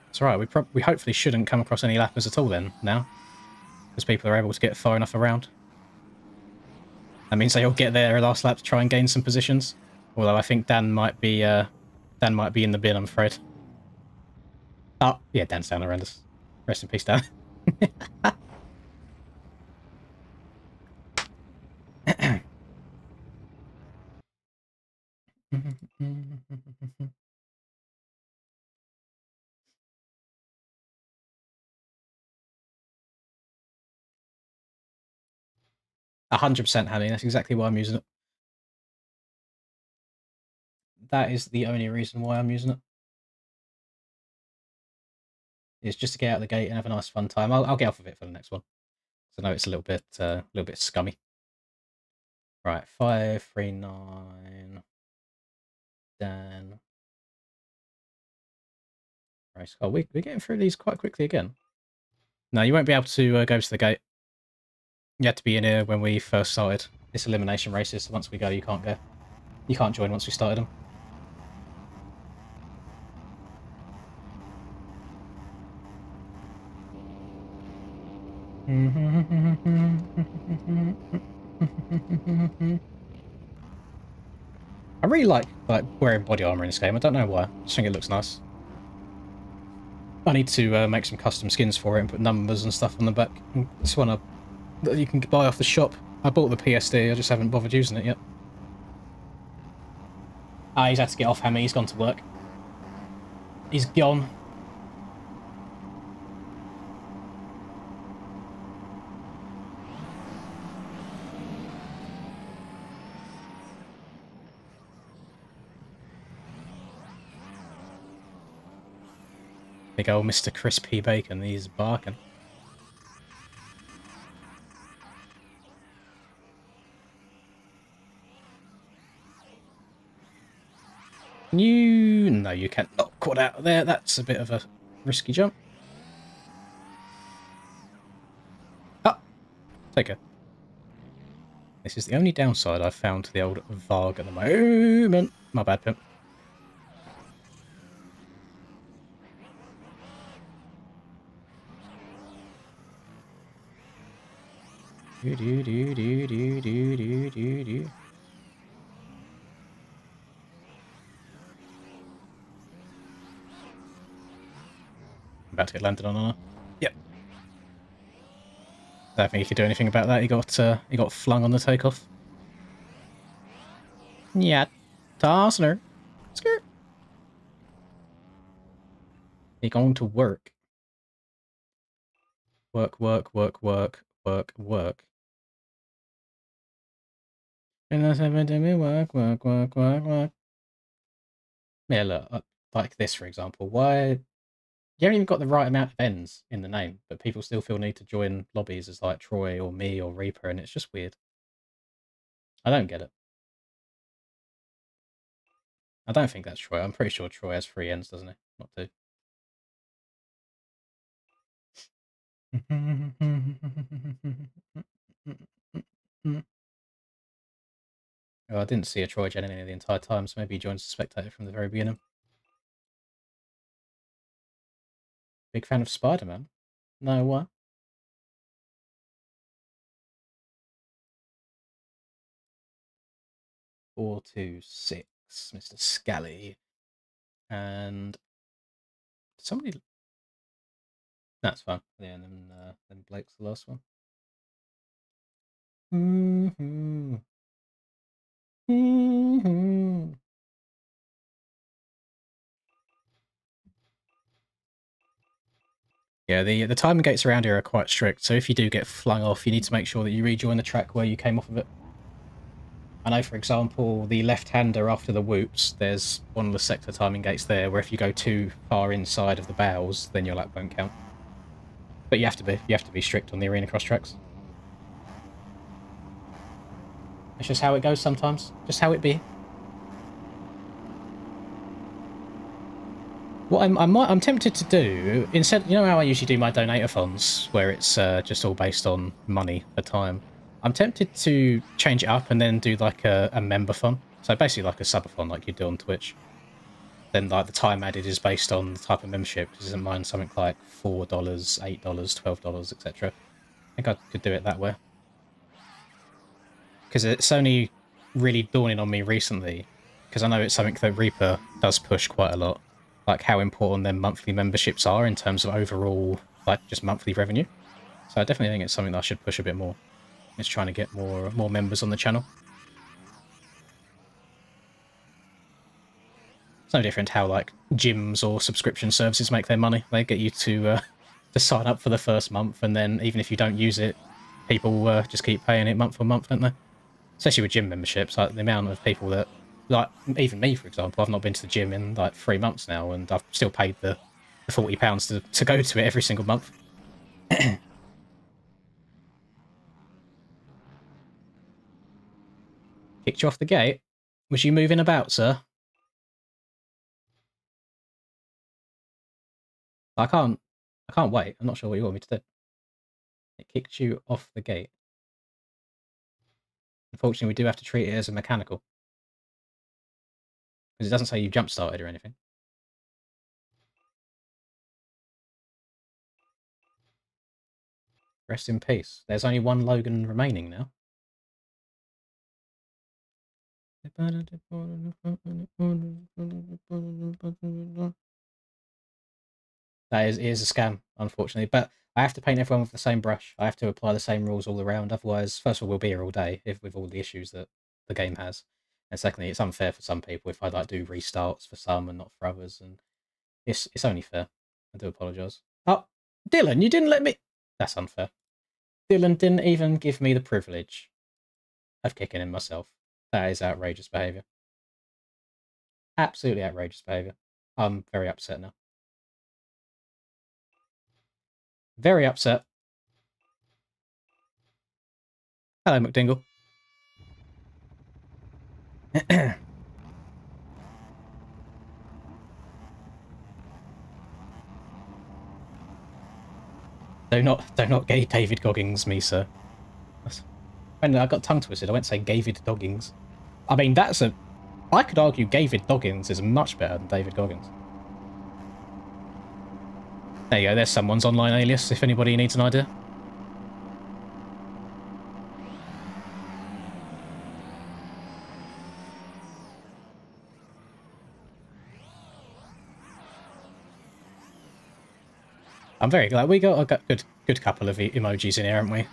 It's alright. We hopefully shouldn't come across any lappers at all then, now. Because people are able to get far enough around. That means they all get their last lap to try and gain some positions. Although I think Dan might be in the bin, I'm afraid. Oh, yeah, Dan's down around us. Rest in peace, Dan. %, Hammy. That's exactly why I'm using it. That is the only reason why I'm using it. It's just to get out of the gate and have a nice fun time. I'll get off of it for the next one. So I know it's a little bit scummy. Right, 539. Dan. Right, oh, we're getting through these quite quickly again. No, you won't be able to go to the gate. You had to be in here when we first started. It's elimination races, so once we go, you can't go. You can't join once we started them. I really like wearing body armor in this game. I don't know why. I just think it looks nice. I need to make some custom skins for it and put numbers and stuff on the back. This one that you can buy off the shop. I bought the PSD, I just haven't bothered using it yet. Ah, he's had to get off, Hammy. He's gone to work. He's gone. Big old Mr. Crispy Bacon, he's barking. No, you can't knock quad out of there. That's a bit of a risky jump. Ah! Take her. This is the only downside I've found to the old Varg at the moment. My bad, pimp. Do do do do do do do do do. I'm about to get landed on, aren't I? Yep. I don't think he could do anything about that. He got flung on the takeoff. Yeah, tossing her. Skirt. He going to work. Work, work, work, work, work, work. And that's happened to me. Work, work, work, work, work. Yeah, look, like this, for example. Why? You haven't even got the right amount of ends in the name, but people still feel need to join lobbies as like Troy or me or Reaper, and it's just weird. I don't get it. I don't think that's Troy. I'm pretty sure Troy has 3 ends, doesn't he? Not 2. Oh, I didn't see a Troy gen in the entire time, so maybe he joins the spectator from the very beginning. Big fan of Spider-Man? No, what? 426, Mr. Scally. And somebody... That's fine. Yeah, and then Blake's the last one. Yeah, the timing gates around here are quite strict, so if you do get flung off, you need to make sure that you rejoin the track where you came off of it. I know, for example, the left-hander after the whoops, there's one of the sector timing gates there, where if you go too far inside of the bows, then your lap won't count. But you have to be strict on the arena cross tracks. It's just how it goes sometimes. Just how it be. What I'm tempted to do, instead, you know how I usually do my donator funds, where it's just all based on money per time? I'm tempted to change it up and then do like a member fund. So basically like a subathon like you do on Twitch. Then like the time added is based on the type of membership, because isn't mine something like $4, $8, $12, etc. I think I could do it that way. Because it's only really dawning on me recently, because I know it's something that Reaper does push quite a lot, like how important their monthly memberships are in terms of overall, like, just monthly revenue. So I definitely think it's something that I should push a bit more. It's trying to get more members on the channel. It's no different how, like, gyms or subscription services make their money. They get you to sign up for the first month, and then even if you don't use it, people just keep paying it month on month, don't they? Especially with gym memberships, like the amount of people that, like, even me, for example, I've not been to the gym in like 3 months now, and I've still paid the £40 to go to it every single month. Kicked you off the gate? Was you moving about, sir? I can't wait. I'm not sure what you want me to do. It kicked you off the gate. Unfortunately, we do have to treat it as a mechanical. Because it doesn't say you jump started or anything. Rest in peace. There's only one Logan remaining now. That is a scam, unfortunately. But I have to paint everyone with the same brush. I have to apply the same rules all around. Otherwise, first of all, we'll be here all day if with all the issues that the game has. And secondly, it's unfair for some people if I like do restarts for some and not for others. And it's only fair. I do apologise. Oh, Dylan, you didn't let me. That's unfair. Dylan didn't even give me the privilege of kicking in myself. That is outrageous behaviour. Absolutely outrageous behaviour. I'm very upset now. Very upset. Hello, McDingle. do not gay David Goggins me, sir. When I got tongue twisted, I went to say David Doggins. I mean, I could argue David Doggins is much better than David Goggins. There you go, there's someone's online alias, if anybody needs an idea. I'm very glad we got a good couple of emojis in here, haven't we?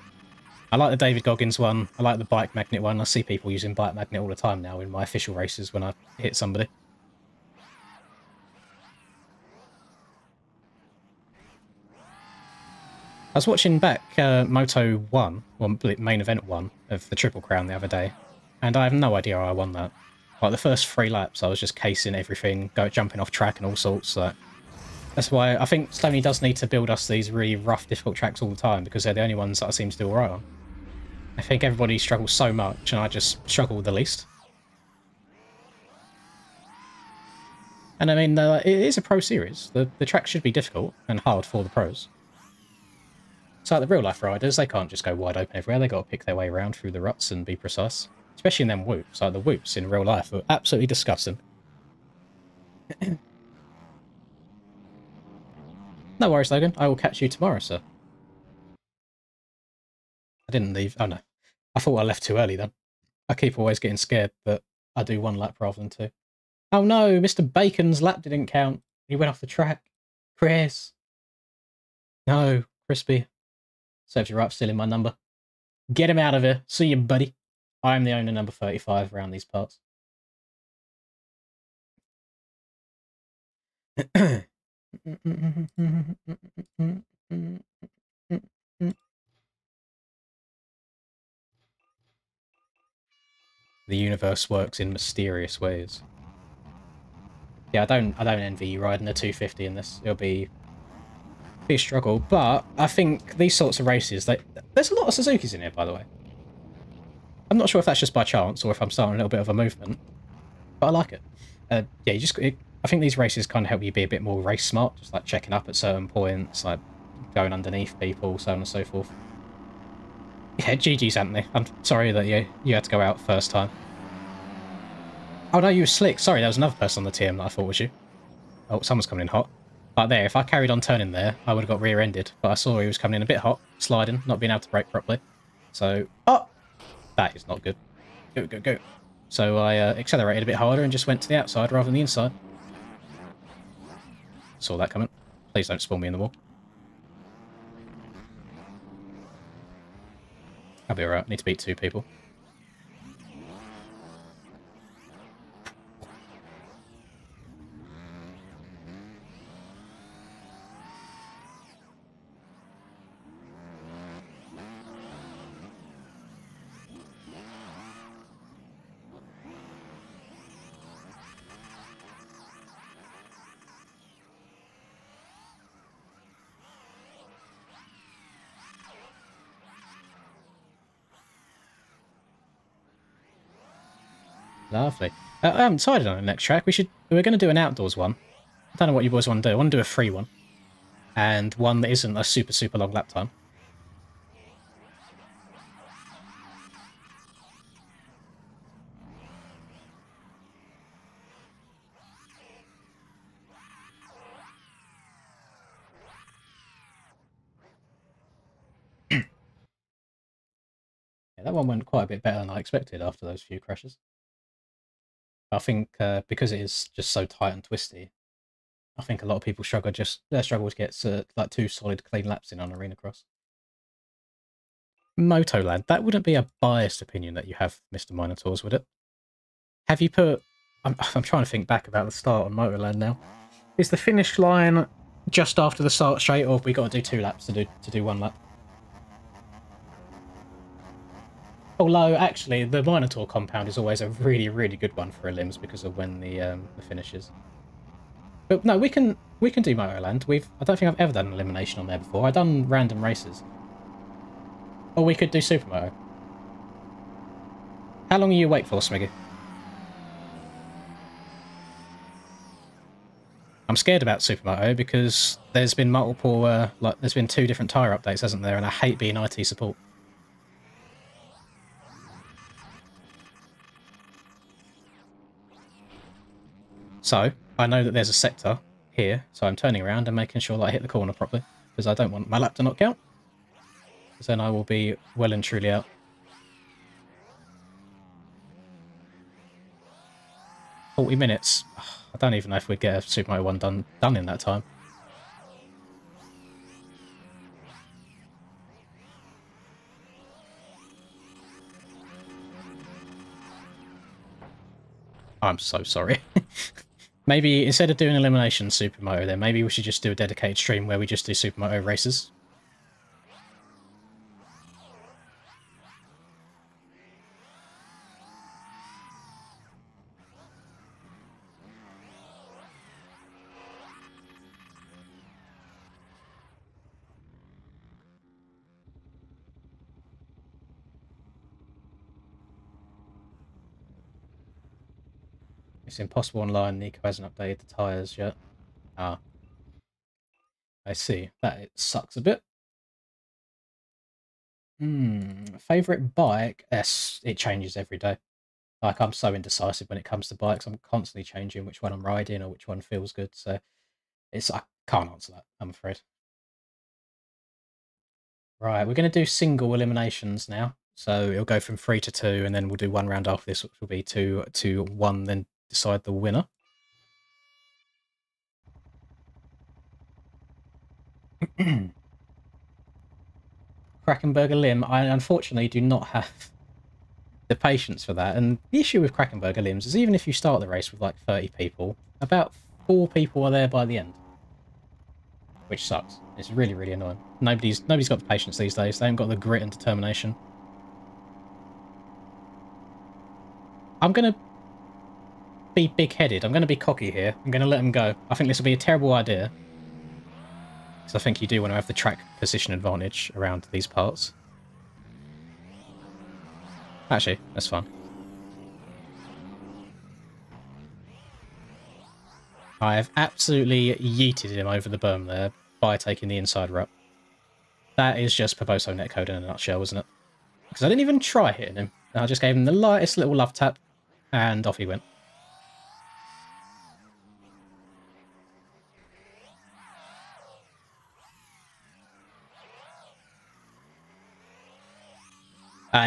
I like the David Goggins one. I like the bike magnet one. I see people using bike magnet all the time now in my official races when I hit somebody. I was watching back Moto 1, or main event 1 of the Triple Crown the other day, and I have no idea how I won that. Like, the first 3 laps, I was just casing everything, jumping off track and all sorts. That's why I think Stoney does need to build us these really rough, difficult tracks all the time, because they're the only ones that I seem to do alright on. I think everybody struggles so much, and I just struggle the least. And I mean, it is a pro series. The track should be difficult and hard for the pros. So like the real life riders, they can't just go wide open everywhere. They got to pick their way around through the ruts and be precise. Especially in them whoops. Like the whoops in real life are absolutely disgusting. No worries, Logan. I will catch you tomorrow, sir. I didn't leave. Oh no. I thought I left too early then. I keep always getting scared that I do 1 lap rather than 2. Oh no, Mr. Bacon's lap didn't count. He went off the track. Chris. No, Crispy. Serves you right for stealing my number. Get him out of here. See you, buddy. I'm the owner number 35 around these parts. The universe works in mysterious ways. Yeah, I don't envy you riding a 250 in this. It'll be a struggle, but I think these sorts of races, there's a lot of Suzukis in here, by the way. I'm not sure if that's just by chance or if I'm starting a little bit of a movement, but I like it. Yeah, I think these races kind of help you be a bit more race smart, just like checking up at certain points, like going underneath people, so on and so forth. Yeah, GG's, Anthony. I'm sorry that you had to go out first time. Oh no, you were slick. Sorry, there was another person on the TM that I thought was you. Oh, someone's coming in hot. Like there, if I carried on turning there, I would have got rear-ended. But I saw he was coming in a bit hot, sliding, not being able to brake properly. So, oh! That is not good. Go, go, go. So I accelerated a bit harder and just went to the outside rather than the inside. Saw that coming. Please don't spawn me in the wall. I'll be alright. Need to beat 2 people. Lovely. I haven't decided on the next track. We're going to do an outdoors one. I don't know what you boys want to do. I want to do a free one. And one that isn't a super, super long lap time. Yeah, that one went quite a bit better than I expected after those few crashes. I think because it is just so tight and twisty, I think a lot of people struggle to get like 2 solid clean laps in on Arena Cross. Motolad, that wouldn't be a biased opinion that you have, Mr. Minotaurs, would it? Have you put... I'm trying to think back about the start on Motorland now. Is the finish line just after the start straight, or have we got to do 2 laps to do 1 lap? Although, actually, the Minotaur compound is always a really, really good one for Elims because of when the finish is. But no, we can do Motorland. I don't think I've ever done an elimination on there before. I've done random races. Or we could do Supermoto. How long are you awake for, Smiggy? I'm scared about Supermoto because there's been multiple, there's been 2 different tyre updates, hasn't there? And I hate being IT support. So, I know that there's a sector here, so I'm turning around and making sure that I hit the corner properly, because I don't want my lap to not count. Because then I will be well and truly out. "40 minutes? I don't even know if we'd get a Supermoto 1 done in that time. I'm so sorry. Maybe instead of doing Elimination Supermoto, then maybe we should just do a dedicated stream where we just do Supermoto races. It's impossible online. Nico hasn't updated the tyres yet. Ah. I see. That it sucks a bit. Favourite bike? Yes, it changes every day. Like, I'm so indecisive when it comes to bikes. I'm constantly changing which one I'm riding or which one feels good. So I can't answer that, I'm afraid. Right, we're going to do single eliminations now. So it'll go from 3 to 2, and then we'll do 1 round after this, which will be 2 to 1, then decide the winner. Krakenberger Lim, I unfortunately do not have the patience for that. And the issue with Krakenberger Limbs is even if you start the race with like 30 people, about 4 people are there by the end. Which sucks. It's really, really annoying. Nobody's got the patience these days. They haven't got the grit and determination. I'm going to be big-headed. I'm going to be cocky here. I'm going to let them go. I think this will be a terrible idea. Because I think you do want to have the track position advantage around these parts. Actually, that's fine. I have absolutely yeeted him over the berm there by taking the inside route. That is just Poboso netcode in a nutshell, isn't it? Because I didn't even try hitting him. I just gave him the lightest little love tap, and off he went.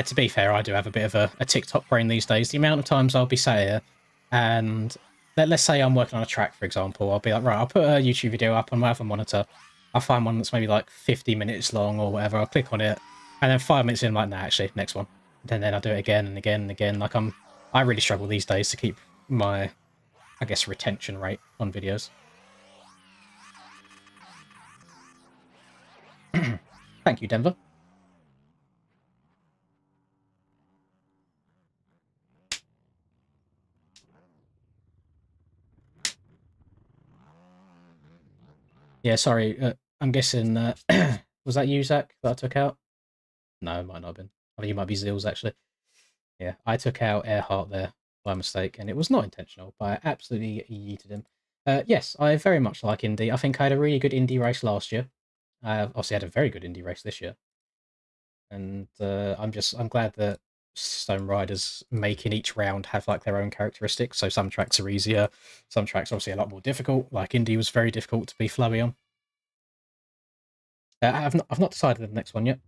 To be fair, I do have a bit of a TikTok brain these days. The amount of times I'll be sat here and let's say I'm working on a track, for example. I'll be like, right, I'll put a YouTube video up on my other monitor. I'll find one that's maybe like 50 minutes long or whatever. I'll click on it, and then 5 minutes in, I'm like, nah, actually, next one. And then I'll do it again and again and again. Like I really struggle these days to keep my, I guess, retention rate on videos. Thank you, Denver. Yeah, sorry. I'm guessing, was that you, Zach, that I took out? No, it might not have been. I think you might be Zills, actually. Yeah, I took out Earhart there by mistake, and it was not intentional, but I absolutely yeeted him. Yes, I very much like Indy. I think I had a really good Indy race last year. I obviously had a very good Indy race this year. And I'm glad that Stone Riders making each round have like their own characteristics. So some tracks are easier, some tracks are obviously a lot more difficult. Like Indy was very difficult to be flowy on. I've not decided the next one yet.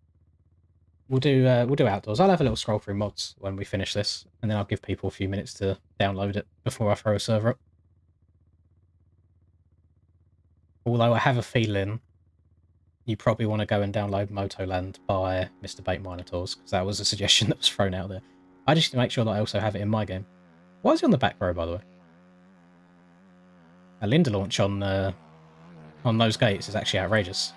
we'll do outdoors. I'll have a little scroll through mods when we finish this, and then I'll give people a few minutes to download it before I throw a server up. Although I have a feeling you probably want to go and download Motoland by Mr. Bait Minotaurs, because that was a suggestion that was thrown out there. I just need to make sure that I also have it in my game. Why is he on the back row, by the way? A Linda launch on those gates is actually outrageous.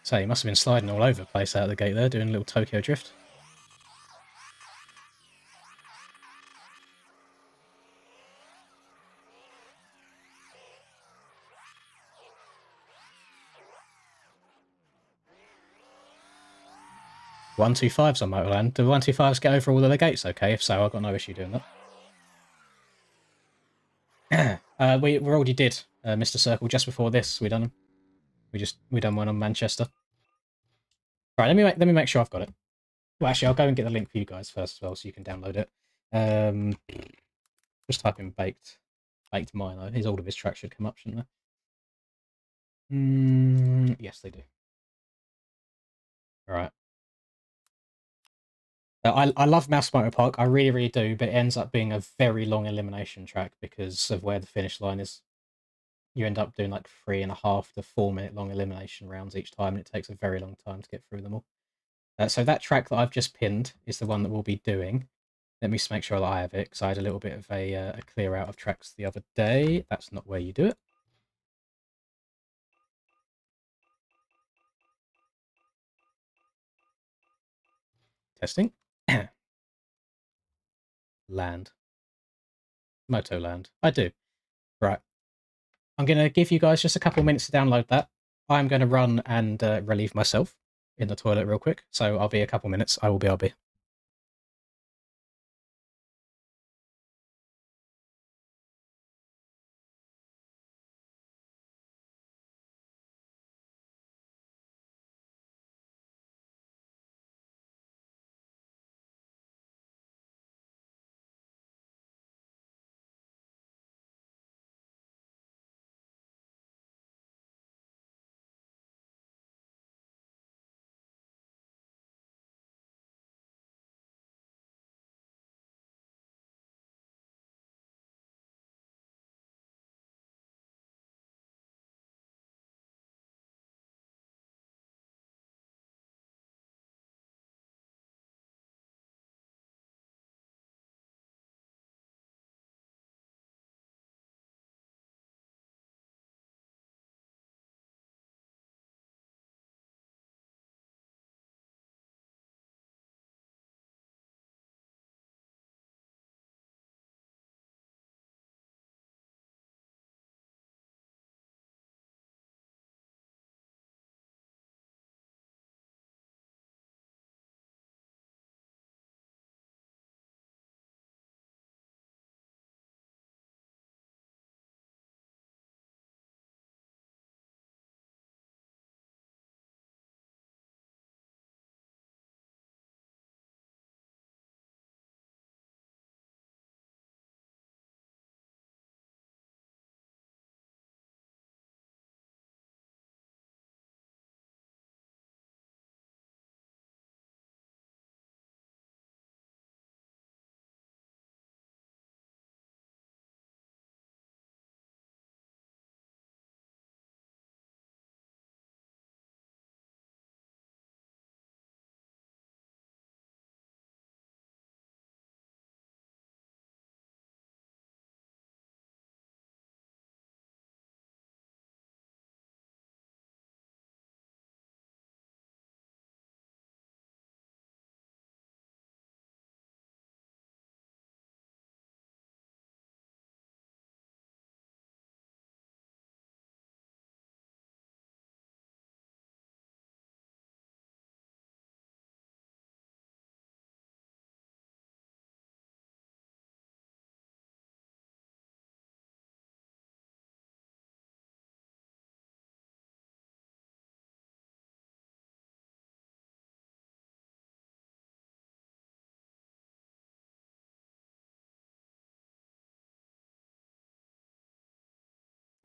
So he must have been sliding all over the place out of the gate there, doing a little Tokyo drift. One, 2, 5s on Motorland. Do 1, 2, 5s get over all of the gates okay? If so, I've got no issue doing that. We already did Mr. Circle just before this. We done them. We done one on Manchester. Right, let me make sure I've got it. Well, actually, I'll go and get the link for you guys first as well, so you can download it. Just type in baked Milo. All of his tracks should come up, shouldn't they? Yes, they do. All right. I love Mouse Motor Park. I really, really do, but it ends up being a very long elimination track because of where the finish line is. You end up doing like 3.5 to 4 minute long elimination rounds each time, and it takes a very long time to get through them all. So that track that I've just pinned is the one that we'll be doing. Let me just make sure that I have it, because I had a little bit of a clear out of tracks the other day. That's not where you do it. Testing. Land. Motoland. I do. Right. I'm going to give you guys just a couple of minutes to download that. I'm going to run and relieve myself in the toilet real quick. So I'll be a couple minutes. I will be RB.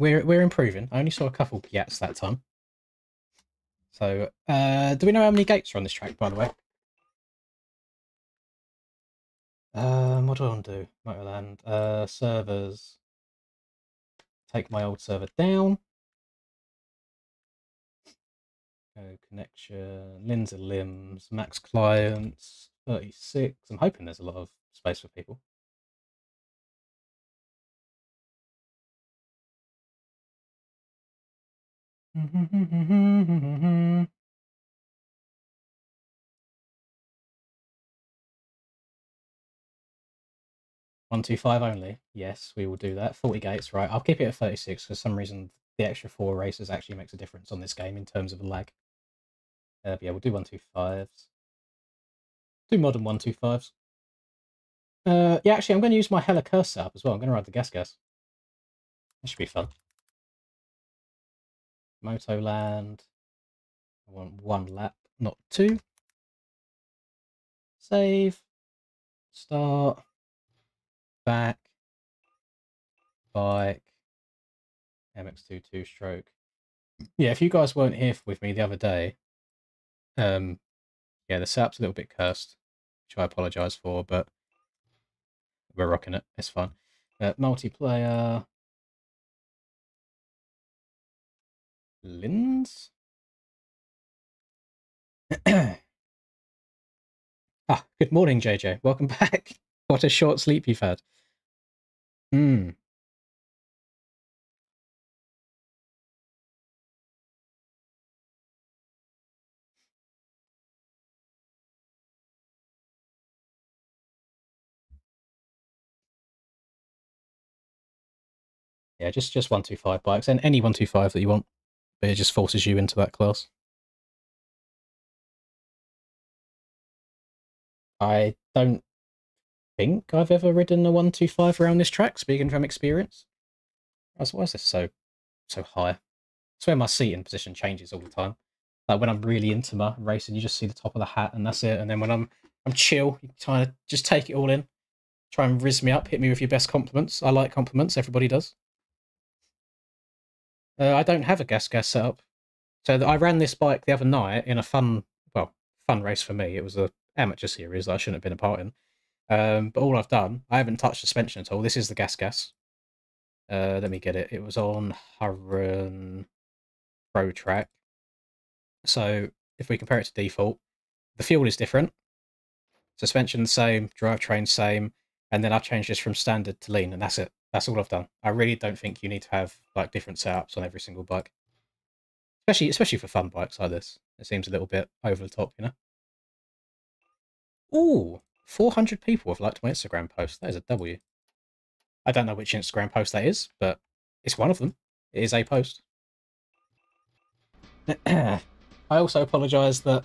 We're improving. I only saw a couple Piats that time. So, do we know how many gates are on this track, by the way? What do I want to do? Motorland. Servers. Take my old server down. Connection. Lin's and limbs. Max clients. 36. I'm hoping there's a lot of space for people. One, two, five only. Yes, we will do that. 40 gates, right? I'll keep it at 36 for some reason. The extra 4 races actually makes a difference on this game in terms of lag. But yeah, we'll do 125s. Do modern 125s. Yeah, actually, I'm going to use my Hella Curse setup as well. I'm going to ride the Gas. That should be fun. Motoland. I want 1 lap, not 2. Save. Start. Back. Bike. MX2 2-stroke. Yeah, if you guys weren't here with me the other day, yeah, the setup's a little bit cursed, which I apologise for, but we're rocking it. It's fun. Multiplayer. Lins? Good morning, JJ. Welcome back. What a short sleep you've had. Yeah, just 125 bikes, and any 125 that you want, but it just forces you into that class. I don't think I've ever ridden a 125 around this track, speaking from experience. Why is this so high? I swear my seating position changes all the time. Like when I'm really into my racing, you just see the top of the hat and that's it. And then when I'm chill, you kind of just take it all in. Try and rizz me up, hit me with your best compliments. I like compliments, everybody does. I don't have a gas setup. So I ran this bike the other night in a fun race for me. It was a amateur series that I shouldn't have been a part in. But all I've done, I haven't touched suspension at all. This is the gas. Let me get it. It was on Hurren Pro Track. So if we compare it to default, the fuel is different. Suspension the same, drivetrain same, and then I've changed this from standard to lean, and that's it. That's all I've done. I really don't think you need to have like different setups on every single bike. Especially for fun bikes like this. It seems a little bit over the top, you know? Ooh, 400 people have liked my Instagram post. That is a W. I don't know which Instagram post that is, but it's one of them. It is a post. I also apologise that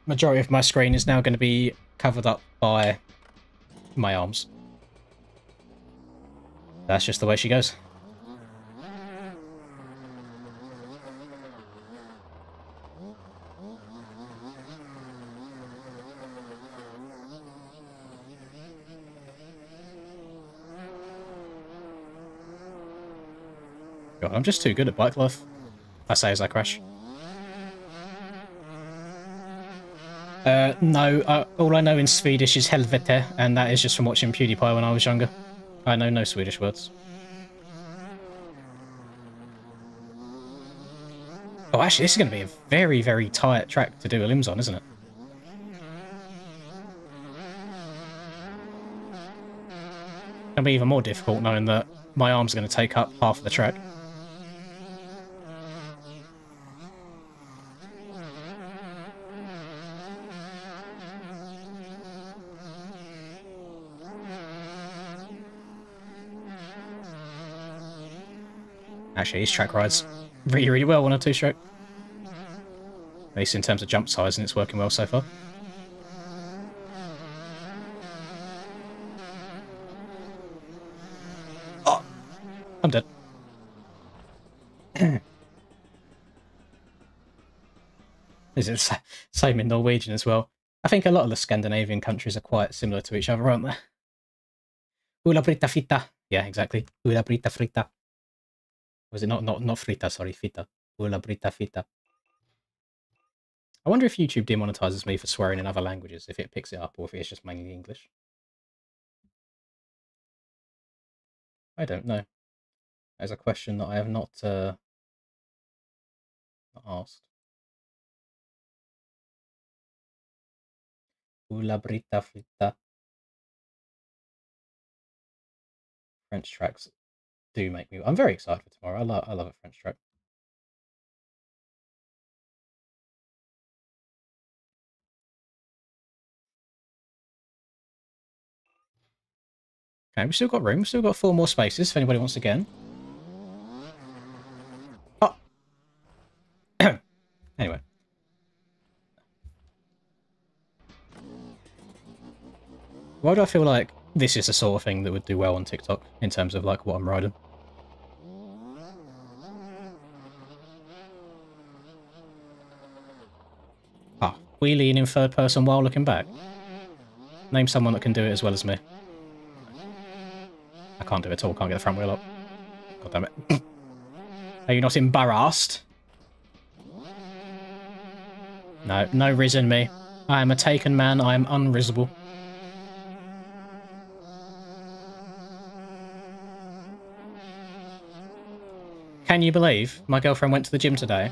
majority of my screen is now going to be covered up by my arms. That's just the way she goes. God, I'm just too good at bike life. I say as I crash. No, all I know in Swedish is helvete, and that is just from watching PewDiePie when I was younger. I know no Swedish words. Oh, actually, this is going to be a very, very tight track to do elims on, isn't it? It'll be even more difficult knowing that my arm's going to take up half of the track. Actually, his track rides really, really well on a 2-stroke. At least in terms of jump size, and it's working well so far. Oh, I'm dead. Is it the same in Norwegian as well? I think a lot of the Scandinavian countries are quite similar to each other, aren't they? Ulla Britta Fritta. Yeah, exactly. Ulla Britta Fritta. Was it not frita? Sorry, fita. Una brita fita. I wonder if YouTube demonetizes me for swearing in other languages, if it picks it up, or if it's just mainly English. I don't know. That's a question that I have not asked. Una brita fita. French tracks do make me... I'm very excited for tomorrow. I love a French track. Okay, we've still got room. We've still got 4 more spaces if anybody wants to get in. Oh! Anyway. Why do I feel like this is the sort of thing that would do well on TikTok in terms of like what I'm riding? Ah, wheeling in third person while looking back. Name someone that can do it as well as me. I can't do it at all. Can't get the front wheel up. God damn it. Are you not embarrassed? No, no risen me. I am a taken man. I am unrisable. Can you believe my girlfriend went to the gym today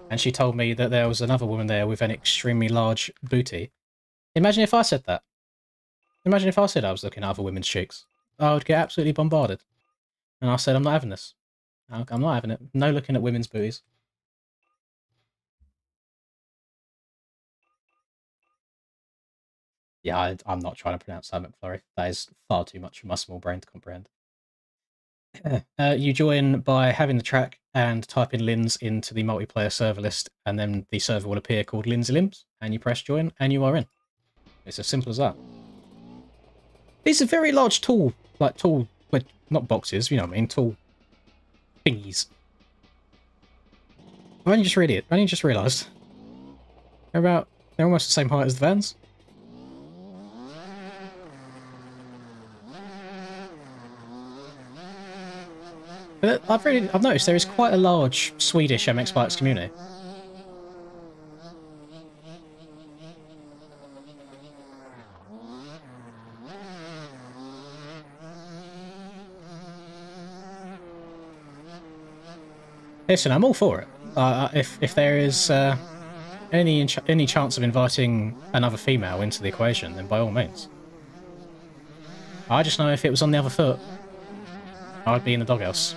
and she told me that there was another woman there with an extremely large booty? Imagine if I said that. Imagine if I said I was looking at other women's cheeks. I would get absolutely bombarded. And I said, I'm not having this. I'm not having it. No looking at women's booties. Yeah, I'm not trying to pronounce that, McFlurry. That is far too much for my small brain to comprehend. You join by having the track and typing Lins into the multiplayer server list, and then the server will appear called Lins Limbs, and you press join, and you are in. It's as simple as that. These are very large tall, not boxes, you know what I mean, tall thingies. I only just realised. They're almost the same height as the vans. But I've noticed there is quite a large Swedish MX bikes community. Listen, I'm all for it. If there is any chance of inviting another female into the equation, then by all means. I just know if it was on the other foot, I'd be in the doghouse.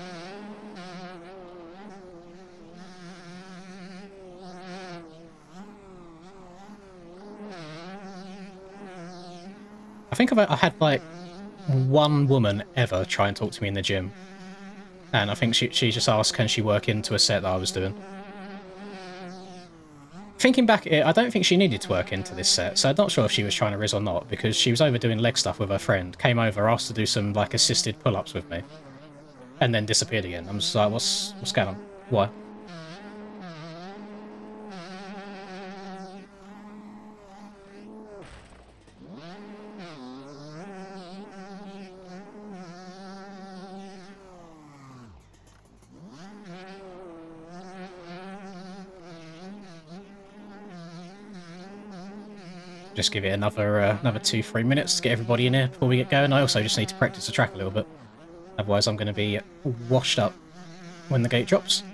I think I had like one woman ever try and talk to me in the gym. And I think she just asked, can she work into a set that I was doing? Thinking back at it, I don't think she needed to work into this set, so I'm not sure if she was trying to riz or not, because she was over doing leg stuff with her friend, came over, asked to do some like assisted pull-ups with me, and then disappeared again. I'm just like, what's going on? Why? Just give it another 2-3 minutes to get everybody in here before we get going. I also just need to practice the track a little bit. Otherwise I'm going to be washed up when the gate drops.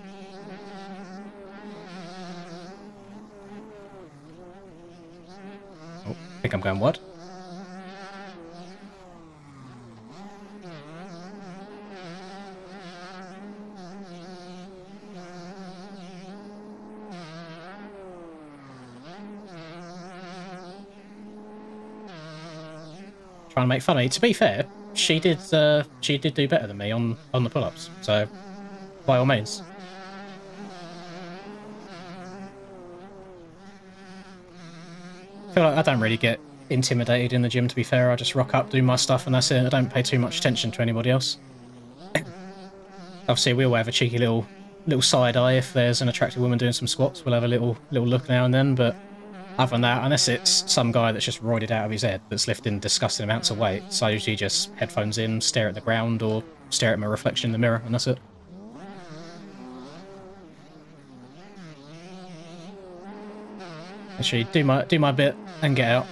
Oh, I think I'm going wide. Trying to make fun of me. To be fair, she did do better than me on the pull-ups, so by all means. I feel like I don't really get intimidated in the gym, to be fair. I just rock up, do my stuff, and that's it. I don't pay too much attention to anybody else. Obviously, we all have a cheeky little side eye if there's an attractive woman doing some squats. We'll have a little look now and then, but other than that, unless it's some guy that's just roided out of his head that's lifting disgusting amounts of weight, so I usually just headphones in, stare at the ground, or stare at my reflection in the mirror, and that's it. Actually, do my bit and get out.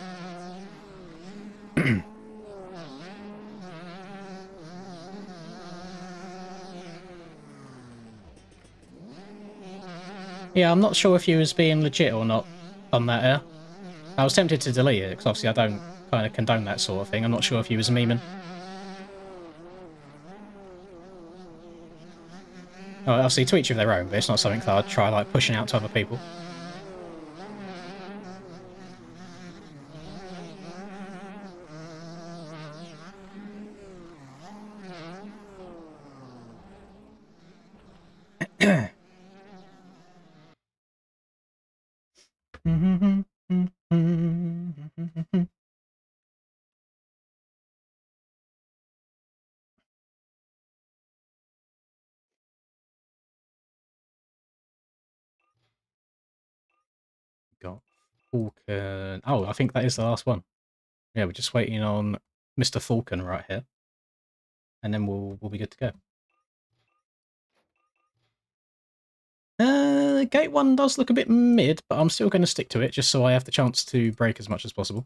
Yeah, I'm not sure if you was being legit or not on that air. I was tempted to delete it, because obviously I don't kind of condone that sort of thing. I'm not sure if you was memeing. Oh, obviously, to each of their own, but it's not something that I'd try, like, pushing out to other people. Got Falcon. Oh, I think that is the last one. Yeah, we're just waiting on Mr. Falcon right here, and then we'll be good to go. Gate 1 does look a bit mid, but I'm still going to stick to it just so I have the chance to break as much as possible.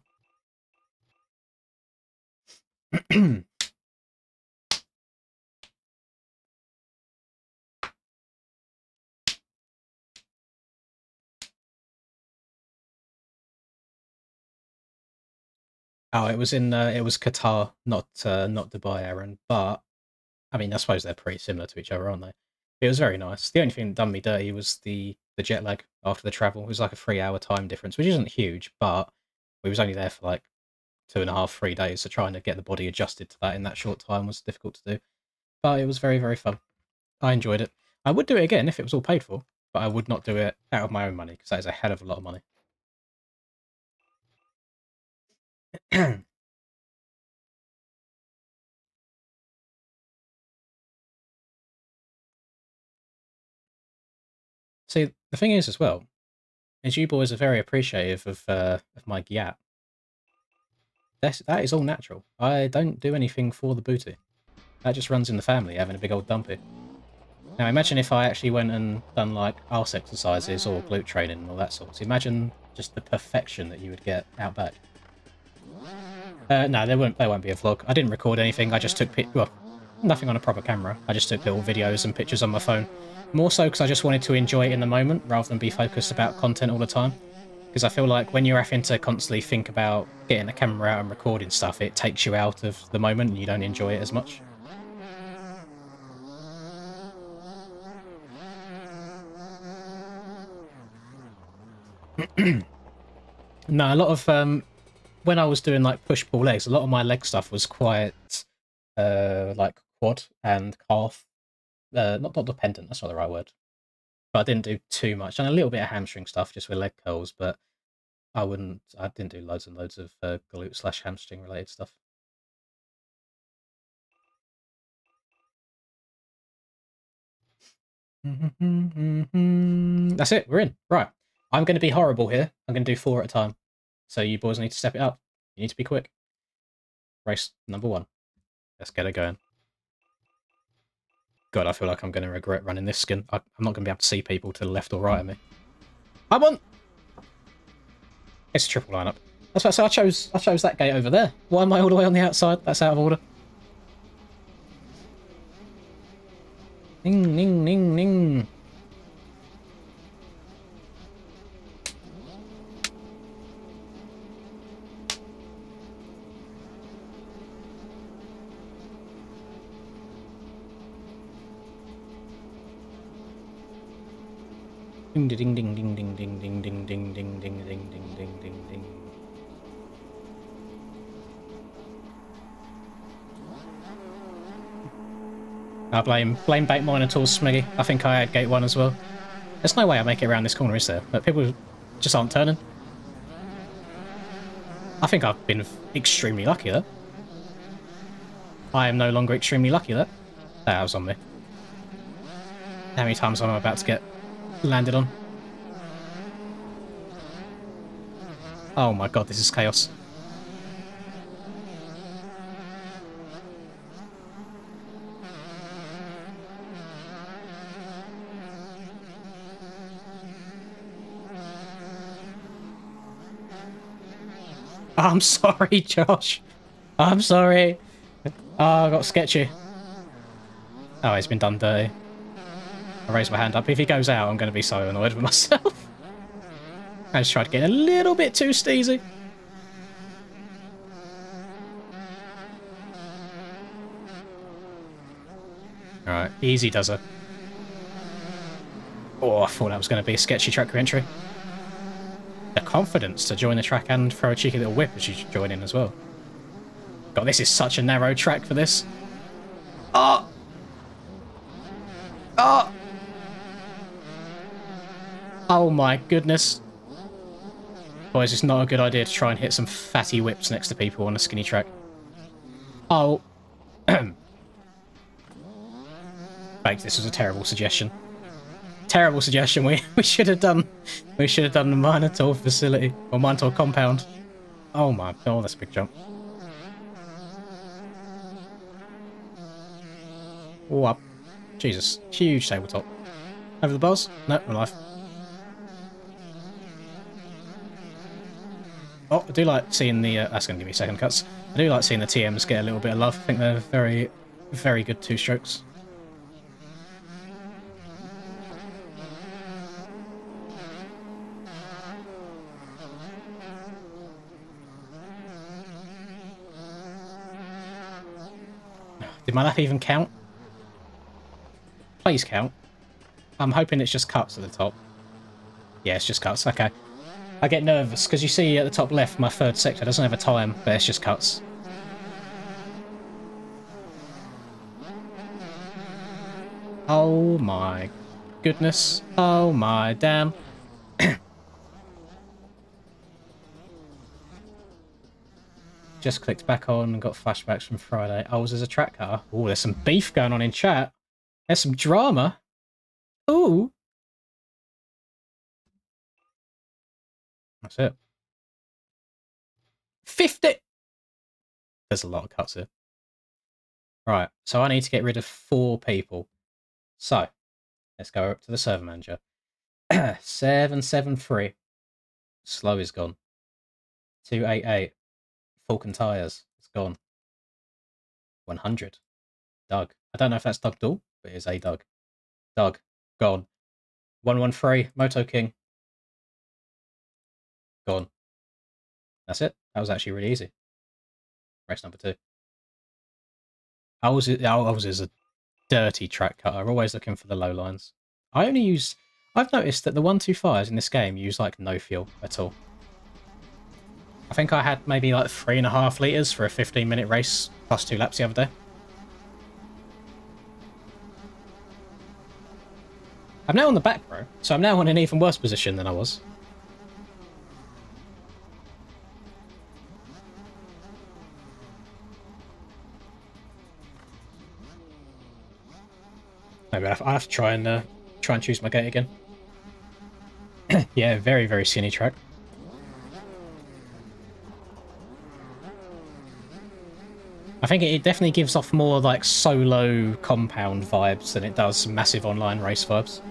Oh, it was Qatar, not Dubai, Aaron. But I mean, I suppose they're pretty similar to each other, aren't they? It was very nice. The only thing that done me dirty was the jet lag after the travel. It was like a 3-hour time difference, which isn't huge, but we was only there for like 2.5, 3 days, so trying to get the body adjusted to that in that short time was difficult to do. But it was very, very fun. I enjoyed it. I would do it again if it was all paid for, but I would not do it out of my own money because that is a hell of a lot of money. See, the thing is as well, is you boys are very appreciative of my gyat. That is all natural. I don't do anything for the booty. That just runs in the family, having a big old dumpy. Now imagine if I actually went and done like arse exercises or glute training and all that sort. So imagine just the perfection that you would get out back. No, there won't be a vlog. I didn't record anything. I just took well, nothing on a proper camera. I just took little videos and pictures on my phone. More so because I just wanted to enjoy it in the moment rather than be focused about content all the time. Because I feel like when you're having to constantly think about getting the camera out and recording stuff, it takes you out of the moment and you don't enjoy it as much. No, a lot of when I was doing like push-pull legs, a lot of my leg stuff was quite like quad and calf, not dependent. That's not the right word. But I didn't do too much, and a little bit of hamstring stuff just with leg curls. But I didn't do loads and loads of glute / hamstring related stuff. That's it. We're in. Right. I'm going to be horrible here. I'm going to do 4 at a time. So you boys need to step it up. You need to be quick. Race number 1. Let's get it going. God, I feel like I'm going to regret running this skin. I'm not going to be able to see people to the left or right of me. I want... It's a triple lineup. That's what I chose. I chose that gate over there. Why am I all the way on the outside? That's out of order. Ning, ning, ning, ning. Ding ding ding ding ding ding ding ding ding ding ding ding ding ding ding ding. I blame Bait Minotaur's Smiggy. I think I had gate 1 as well. There's no way I make it around this corner, is there? But people just aren't turning. I think I've been extremely lucky there. I am no longer extremely lucky there. That was on me. How many times am I about to get landed on? Oh my god, this is chaos. I'm sorry, Josh. I'm sorry. Oh, I got sketchy. Oh, he's been done dirty. I raise my hand up. If he goes out, I'm going to be so annoyed with myself. I just tried to get a little bit too steezy. Alright, easy does it. Oh, I thought that was going to be a sketchy track re-entry. The confidence to join the track and throw a cheeky little whip as you join in as well. God, this is such a narrow track for this. Oh! Oh! Oh my goodness. Boys, it's not a good idea to try and hit some fatty whips next to people on a skinny track. Oh. Thanks, this was a terrible suggestion. Terrible suggestion. We should have done the Minotaur facility or Minotaur compound. Oh my, oh, that's a big jump. Oh, up. Jesus, huge tabletop. Over the bars? No, we're live. Oh, I do like seeing the... that's going to give me second cuts. I do like seeing the TMs get a little bit of love. I think they're very, very good two-strokes. Did my lap even count? Please count. I'm hoping it's just cuts at the top. Yeah, it's just cuts. Okay. I get nervous because you see at the top left, my third sector doesn't have a time, but it's just cuts. Oh my goodness. Oh my damn. Just clicked back on and got flashbacks from Friday. Oh, was there a track car? Oh, there's some beef going on in chat. There's some drama. Ooh. That's it. 50! There's a lot of cuts here. Right, so I need to get rid of 4 people. So, let's go up to the server manager. 773. Slow is gone. 288. Falcon Tires. It's gone. 100. Doug. I don't know if that's Doug Dool, but it is a Doug. Doug. Gone. 113. Moto King. Gone. That's it. That was actually really easy. Race number 2. Ours is a dirty track cutter. Always looking for the low lines. I've noticed that the 125s in this game use like no fuel at all. I think I had maybe like 3.5 litres for a 15-minute race plus 2 laps the other day. I'm now on the back row, so I'm now in an even worse position than I was. Maybe I have to try and choose my gate again. Yeah, very, very skinny track. I think it definitely gives off more like solo compound vibes than it does massive online race vibes.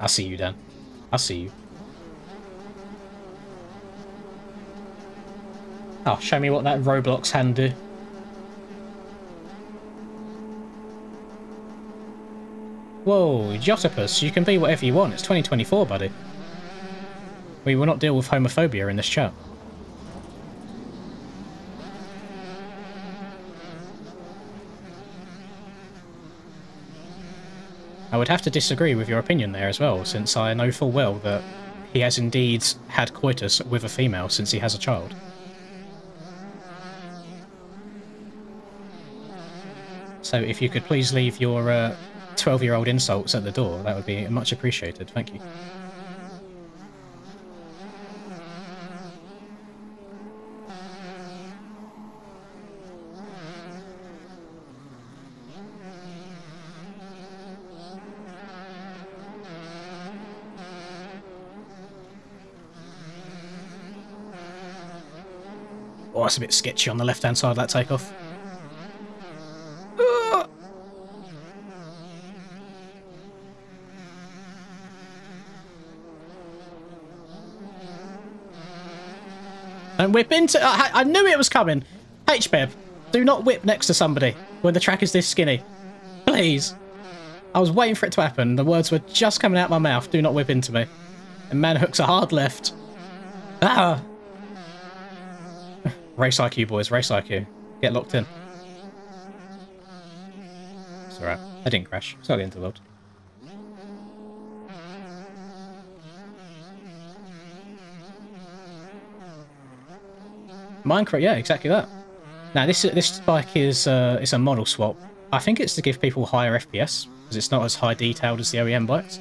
I see you, Dan. I see you. Oh, show me what that Roblox hand do. Whoa, Jotopus, you can be whatever you want. It's 2024, buddy. We will not deal with homophobia in this chat. I would have to disagree with your opinion there as well, since I know full well that he has indeed had coitus with a female since he has a child. So if you could please leave your 12-year-old insults at the door, that would be much appreciated. Thank you. Oh, that's a bit sketchy on the left-hand side of that takeoff. And whip into... I knew it was coming. H-Beb, do not whip next to somebody when the track is this skinny. Please. I was waiting for it to happen. The words were just coming out my mouth. Do not whip into me. And man hooks a hard left. Ah! Race IQ, boys. Race IQ. Get locked in. It's alright. I didn't crash. It's not the end of the world. Minecraft, yeah, exactly that. Now this bike is it's a model swap. I think it's to give people higher FPS because it's not as high detailed as the OEM bikes.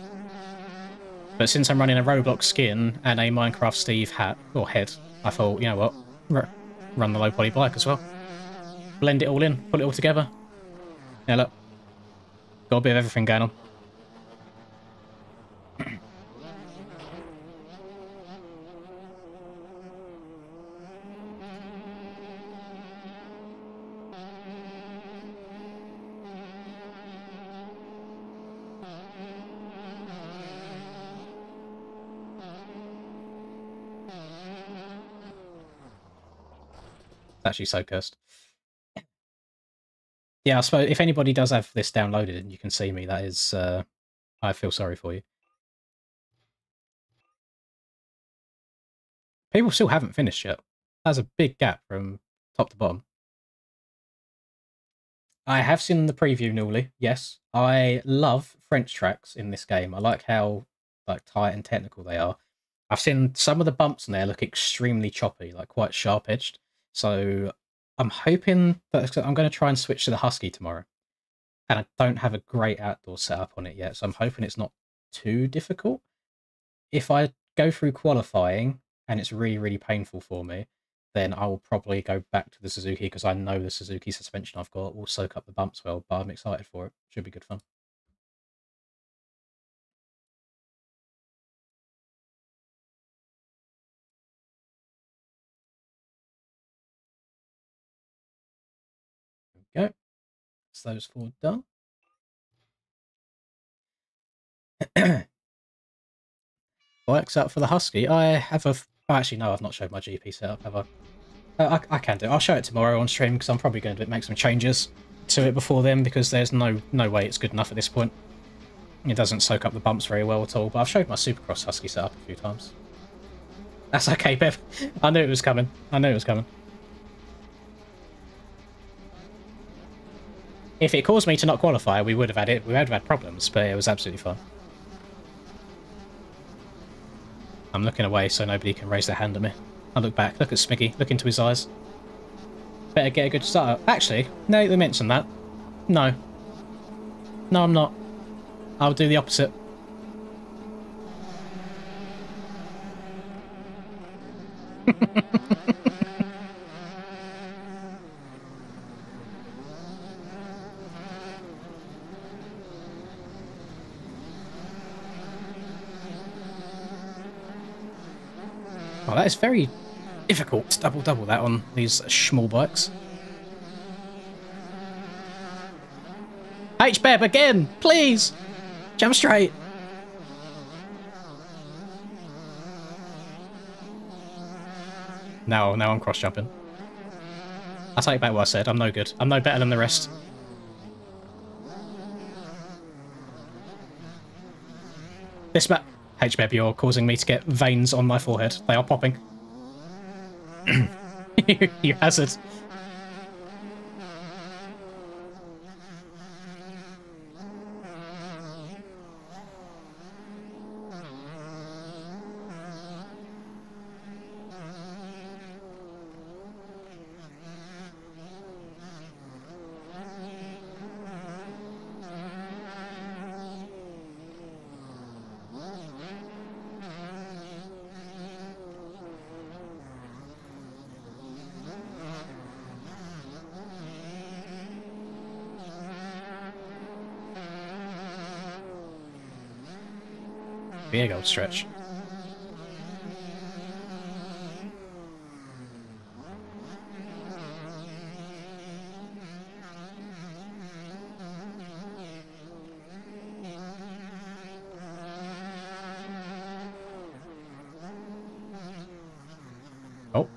But since I'm running a Roblox skin and a Minecraft Steve hat or head, I thought, you know what, run the low poly bike as well. Blend it all in, put it all together. Yeah, look, got a bit of everything going on. Actually so cursed. Yeah, I suppose if anybody does have this downloaded and you can see me, that is, I feel sorry for you. People still haven't finished yet. That's a big gap from top to bottom. I have seen the preview, Newly. Yes, I love French tracks in this game. I like how tight and technical they are. I've seen some of the bumps in there look extremely choppy, like quite sharp-edged. So I'm hoping that I'm going to try and switch to the Husky tomorrow. And I don't have a great outdoor setup on it yet, so I'm hoping it's not too difficult. If I go through qualifying and it's really, really painful for me, then I will probably go back to the Suzuki because I know the Suzuki suspension I've got will soak up the bumps well, but I'm excited for it. Should be good fun. There we go. So those four done. Works out for the Husky. I have a... Oh, actually, no, I've not showed my GP setup, have I? I can do it. I'll show it tomorrow on stream because I'm probably going to make some changes to it before then because there's no way it's good enough at this point. It doesn't soak up the bumps very well at all, but I've showed my Supercross Husky setup a few times. That's okay, Bev. I knew it was coming. I knew it was coming. If it caused me to not qualify, we would have had it. We would have had problems, but it was absolutely fine. I'm looking away so nobody can raise their hand at me. I look back, look at Smiggy, look into his eyes. Better get a good start. Actually, no, they mentioned that. No. No, I'm not. I'll do the opposite. Oh, that is very difficult to double that on these small bikes. H-Beb again, please! Jump straight! Now I'm cross-jumping. I take back what I said, I'm no good. I'm no better than the rest. This map... H-Beb, you're causing me to get veins on my forehead. They are popping. You hazard. Big old stretch. Oh,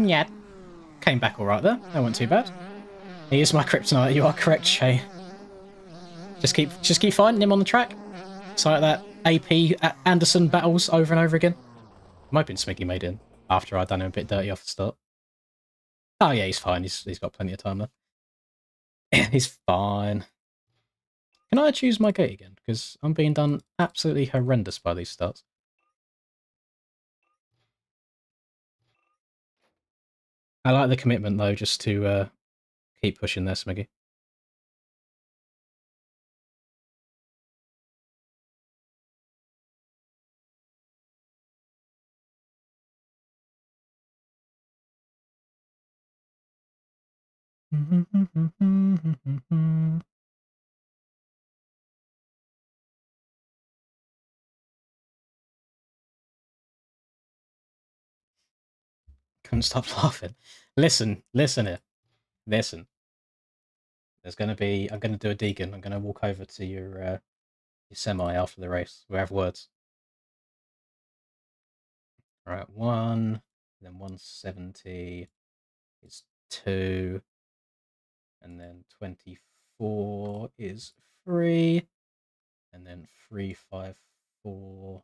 Yeah. Came back all right there. That wasn't too bad. He is my kryptonite. You are correct, Shay. Just keep finding him on the track. It's like that AP Anderson battles over and over again. I'm hoping Smiggy made in after I'd done him a bit dirty off the start. Oh yeah, he's fine. He's got plenty of time there. He's fine. Can I choose my gate again? Because I'm being done absolutely horrendous by these starts. I like the commitment though, just to keep pushing there, Smiggy. Couldn't stop laughing. Listen here. Listen. There's going to be... I'm going to do a Deegan. I'm going to walk over to your semi after the race. We have words. Alright, 1, then 170 is 2, and then 24 is 3, and then 354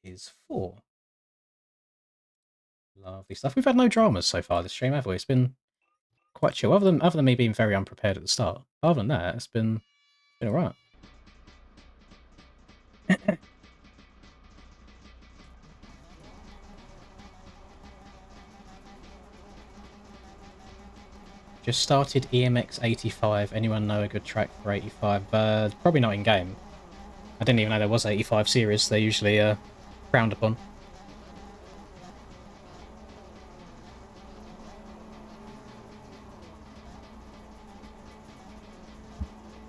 is 4. Lovely stuff. We've had no dramas so far this stream, have we? It's been quite chill, other than me being very unprepared at the start. Other than that, it's been alright. Just started EMX 85. Anyone know a good track for 85? Probably not in game. I didn't even know there was 85 series. They're usually frowned upon.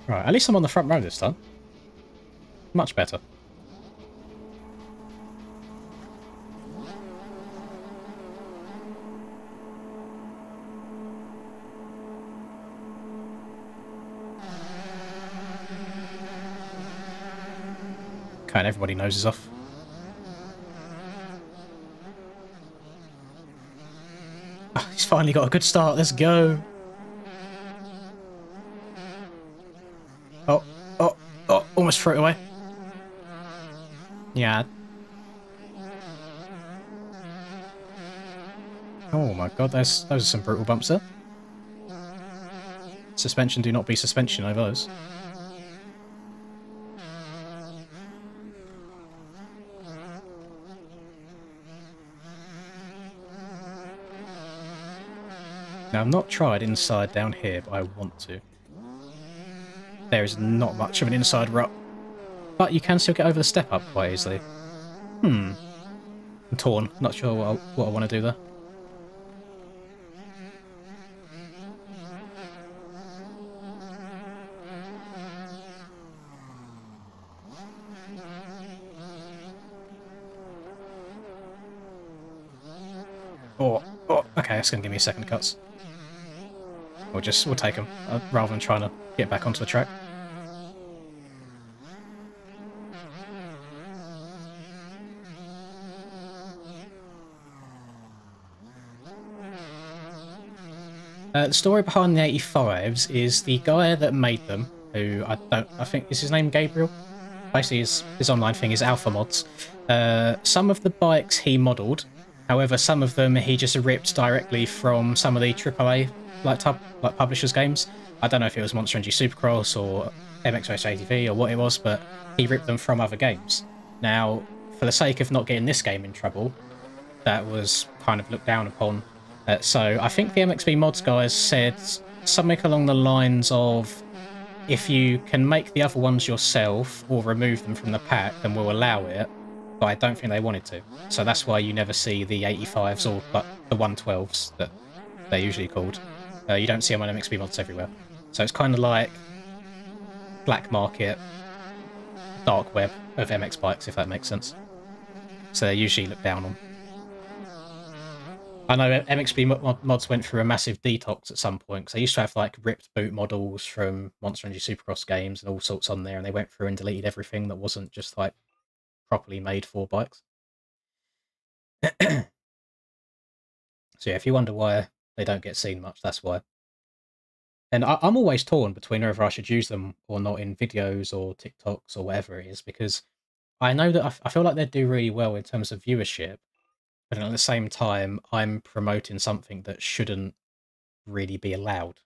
Right, at least I'm on the front row this time. Much better. Okay, and everybody noses off. Oh, he's finally got a good start. Let's go. Oh, almost threw it away. Yeah. Oh my god, those are some brutal bumps there. Suspension do not be suspension over those. Now, I've not tried inside down here, but I want to. There is not much of an inside rut, but you can still get over the step up quite easily. I'm torn. Not sure what I want to do there. Oh, okay, that's going to give me a second cuts. We'll take them, rather than trying to get back onto the track. The story behind the 85s is the guy that made them, who I think is his name Gabriel. Basically, his online thing is Alpha Mods. Some of the bikes he modelled, however, some of them he just ripped directly from some of the AAA like publishers games. I don't know if it was Monster Energy Supercross or MX Race ATV or what it was, but he ripped them from other games. Now, for the sake of not getting this game in trouble, that was kind of looked down upon. So I think the MXB Mods guys said something along the lines of, if you can make the other ones yourself or remove them from the pack, then we'll allow it. But I don't think they wanted to. So that's why you never see the 85s or the 112s that they're usually called. You don't see them on MXB Mods everywhere. So it's kind of like black market, dark web of MX bikes, if that makes sense. So they're usually looked down on. I know MXB Mods went through a massive detox at some point, because they used to have like ripped boot models from Monster Energy Supercross games and all sorts on there, and they went through and deleted everything that wasn't just like properly made for bikes. So yeah, if you wonder why they don't get seen much, that's why. And I'm always torn between whether I should use them or not in videos or TikToks or whatever it is, because I know that I feel like they do really well in terms of viewership, but at the same time, I'm promoting something that shouldn't really be allowed,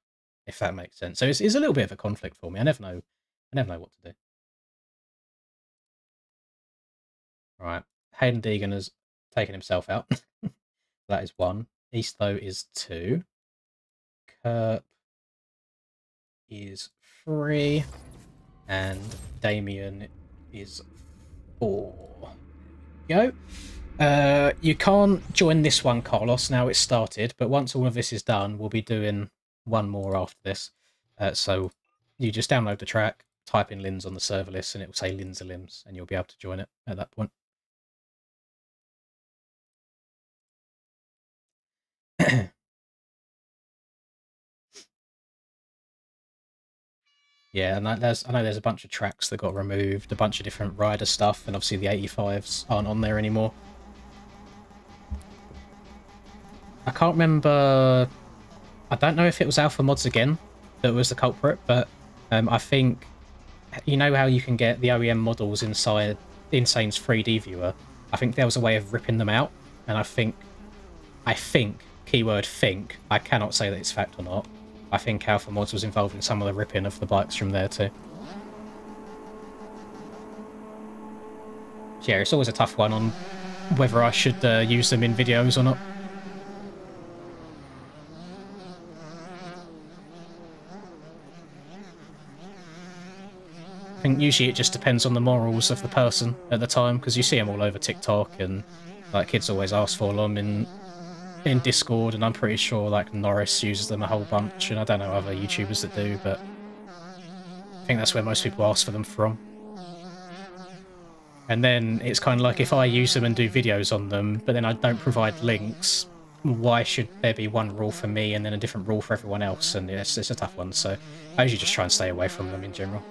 if that makes sense. So it's a little bit of a conflict for me. I never know what to do. Right, Hayden Deegan has taken himself out. That is 1. Easto is 2. Kerp is 3. And Damien is 4. Go. You can't join this one, Carlos. Now it's started, but once all of this is done, we'll be doing one more after this. So you just download the track, type in Lins on the server list, and it will say Lins Elims, and you'll be able to join it at that point. Yeah, and I know there's a bunch of tracks that got removed, a bunch of different rider stuff, and obviously the 85s aren't on there anymore. I can't remember. I don't know if it was Alpha Mods again that was the culprit, but I think, you know how you can get the OEM models inside Insane's 3D viewer? I think there was a way of ripping them out, and I think, keyword think, I cannot say that it's fact or not, I think Alpha Mods was involved in some of the ripping of the bikes from there too. So yeah, it's always a tough one on whether I should use them in videos or not. I think usually it just depends on the morals of the person at the time, because you see them all over TikTok, and like kids always ask for them in Discord, and I'm pretty sure like Norris uses them a whole bunch, and I don't know other YouTubers that do, but I think that's where most people ask for them from. And then it's kind of like, if I use them and do videos on them, but then I don't provide links, why should there be one rule for me and then a different rule for everyone else? And it's a tough one, so I usually just try and stay away from them in general.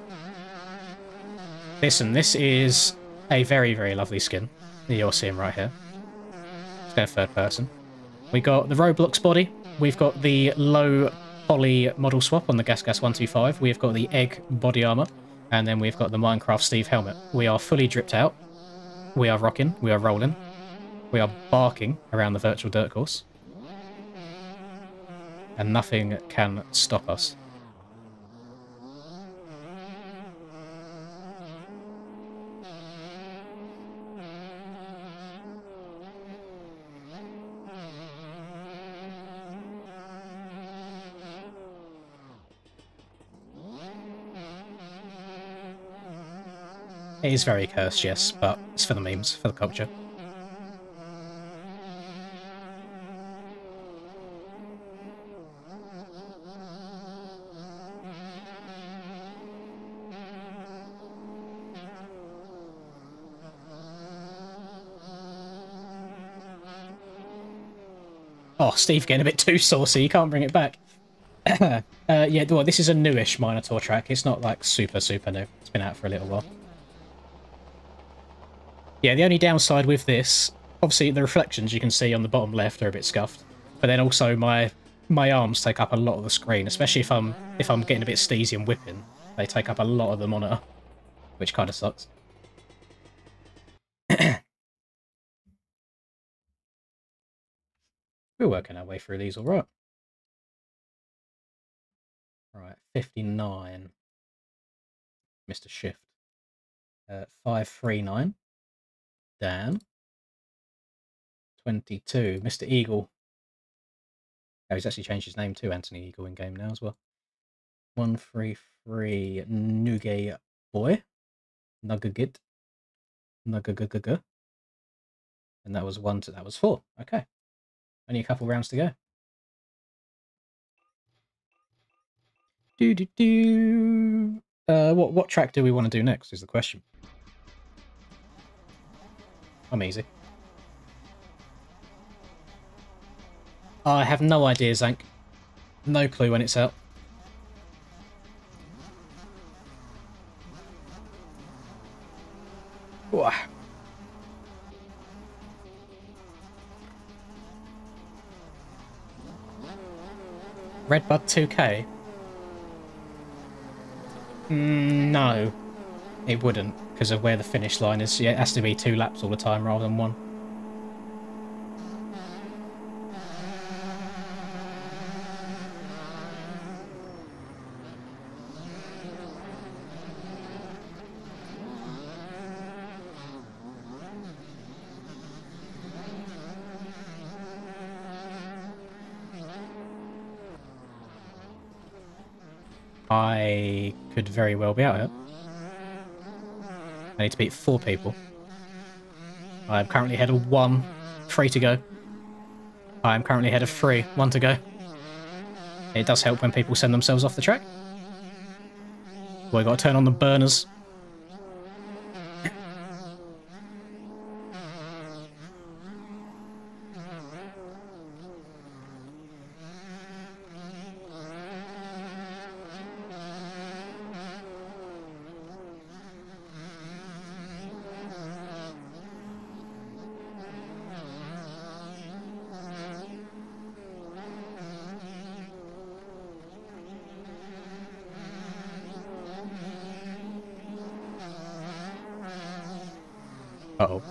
Listen, this is a very, very lovely skin that you're seeing right here. It's going third person. We got the Roblox body. We've got the low poly model swap on the Gas 125. We've got the egg body armor. And then we've got the Minecraft Steve helmet. We are fully dripped out. We are rocking. We are rolling. We are barking around the virtual dirt course. And nothing can stop us. It is very cursed, yes, but it's for the memes, for the culture. Oh, Steve getting a bit too saucy, you can't bring it back. Yeah, well, this is a newish Minotaur track. It's not like super, super new. It's been out for a little while. Yeah, the only downside with this, obviously the reflections you can see on the bottom left are a bit scuffed, but then also my arms take up a lot of the screen, especially if I'm getting a bit steezy and whipping. They take up a lot of the monitor, which kind of sucks. We're working our way through these all right. Right, 59. Mr. Shift. 539. Dan. 22. Mr. Eagle. Oh, he's actually changed his name to Anthony Eagle in game now as well. 133. Nuge Boy. Nugagit. Nugagaga. And that was 1 to that was 4. Okay. Only a couple rounds to go. What track do we want to do next is the question. I'm easy. I have no idea, Zank. No clue when it's out. Ooh. Redbud 2K? No, it wouldn't, because of where the finish line is. Yeah, it has to be 2 laps all the time rather than 1. I could very well be out here. I need to beat 4 people. I am currently ahead of 1, 3 to go. I am currently ahead of 3, 1 to go. It does help when people send themselves off the track. Well, I got to turn on the burners. Uh-oh.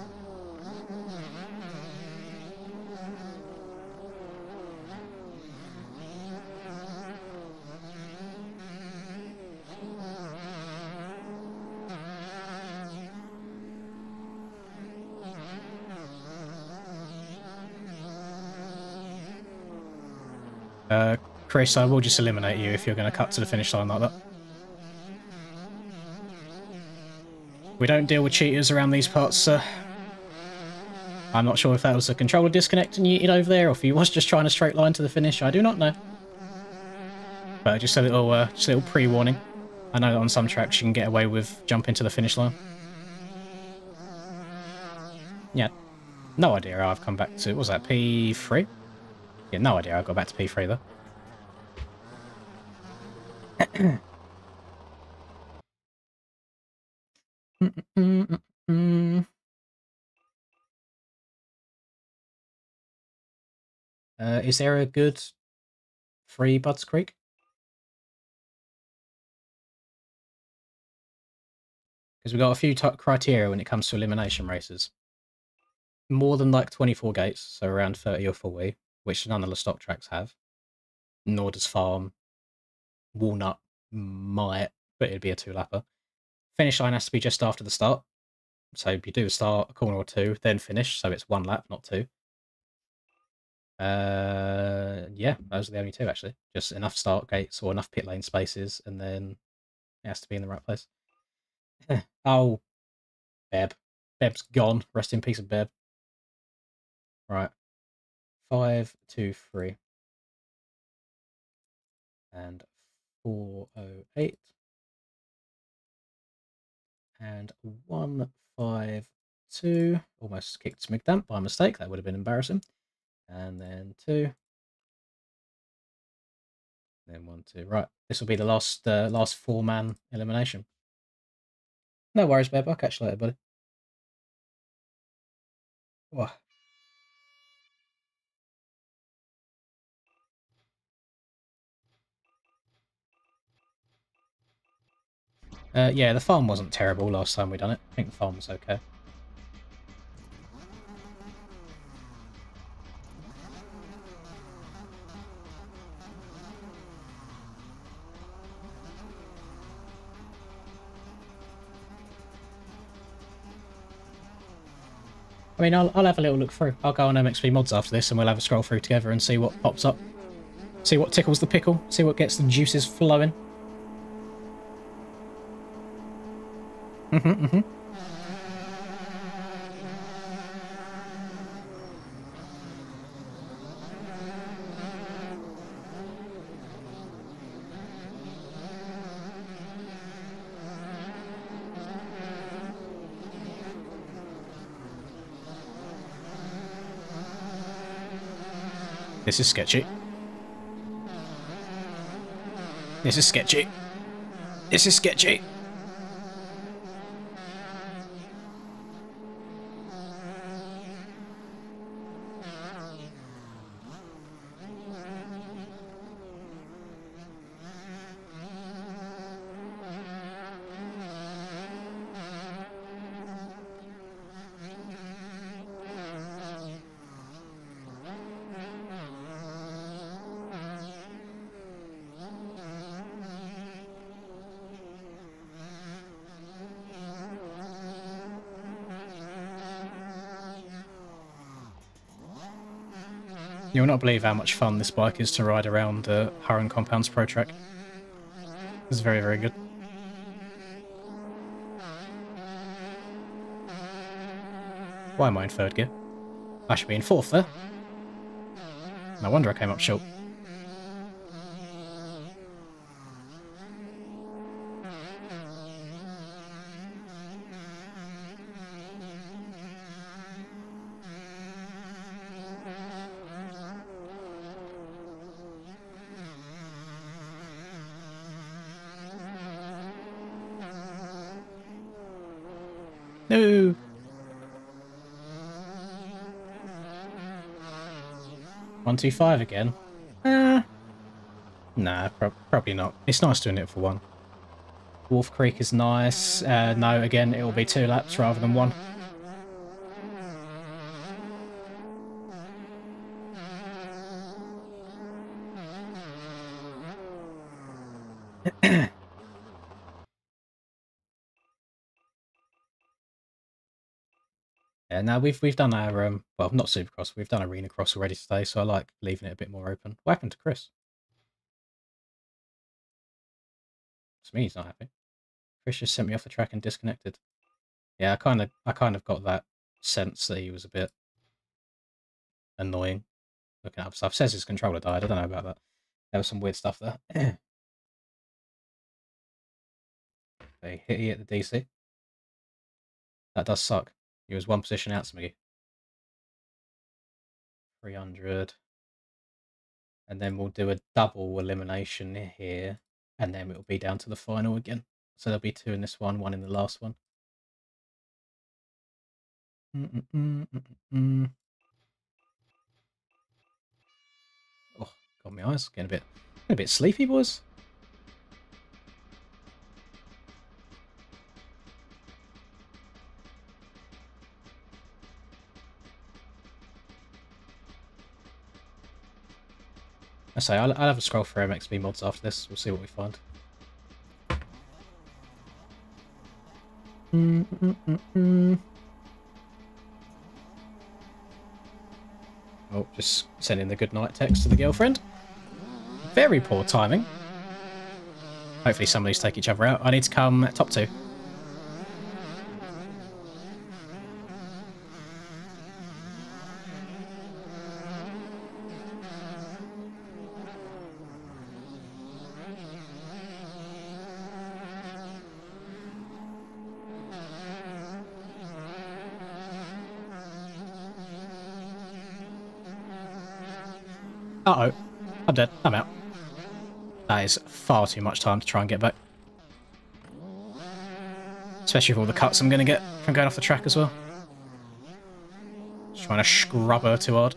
Chris, I will just eliminate you if you're going to cut to the finish line like that. We don't deal with cheaters around these parts, sir. I'm not sure if that was a controller disconnecting you over there, or if he was just trying a straight line to the finish. I do not know. But just a little pre-warning. I know that on some tracks you can get away with jumping to the finish line. Yeah, no idea how I've come back to... Was that P3? Yeah, no idea how I got back to P3 though. Is there a good free Budds Creek? Because we've got a few criteria when it comes to elimination races. More than like 24 gates, so around 30 or 40, which none of the stock tracks have. Nor does Farm. Walnut might, but it'd be a 2-lapper. Finish line has to be just after the start. So you do the start, a corner or 2, then finish, so it's 1 lap, not 2. Yeah, those are the only 2 actually. Just enough start gates or enough pit lane spaces, and then it has to be in the right place. Oh, Beb. Beb's gone. Rest in peace of Beb. Right. 5, 2, 3. And 408. And 152. Almost kicked Smigdamp by mistake. That would have been embarrassing. And then 2. Then 1, 2. Right. This will be the last 4-man elimination. No worries, Beb. I'll catch you later, buddy. Whoa. Yeah, the farm wasn't terrible last time we done it. I think the farm was okay. I mean, I'll have a little look through. I'll go on MXP Mods after this and we'll have a scroll through together and see what pops up. See what tickles the pickle. See what gets the juices flowing. This is sketchy. This is sketchy. This is sketchy. You'll not believe how much fun this bike is to ride around the Hurren Compounds Pro Track. It's very, very good. Why am I in third gear? I should be in fourth there. No wonder I came up short. No! 125 again? Nah, probably not. It's nice doing it for one. Wolf Creek is nice. No, again, it will be 2 laps rather than 1. Yeah, now we've done our well, not Supercross, we've done Arena Cross already today, so I like leaving it a bit more open. What happened to Chris? It's me he's not happy. Chris just sent me off the track and disconnected. Yeah, I kind of got that sense that he was a bit annoying looking up stuff. Says his controller died. I don't know about that. There was some weird stuff there. They hit you at the DC. That does suck. He was 1 position out, Smiggy. 300. And then we'll do a double elimination here. And then it'll be down to the final again. So there'll be 2 in this one, 1 in the last one. Oh, got my eyes getting a bit sleepy, boys. I say I'll have a scroll for MXB mods after this. We'll see what we find. Oh, just sending the good night text to the girlfriend. Very poor timing. Hopefully some of these take each other out. I need to come top 2. Uh-oh. I'm dead. I'm out. That is far too much time to try and get back. Especially with all the cuts I'm going to get from going off the track as well. Just trying to scrub her too hard.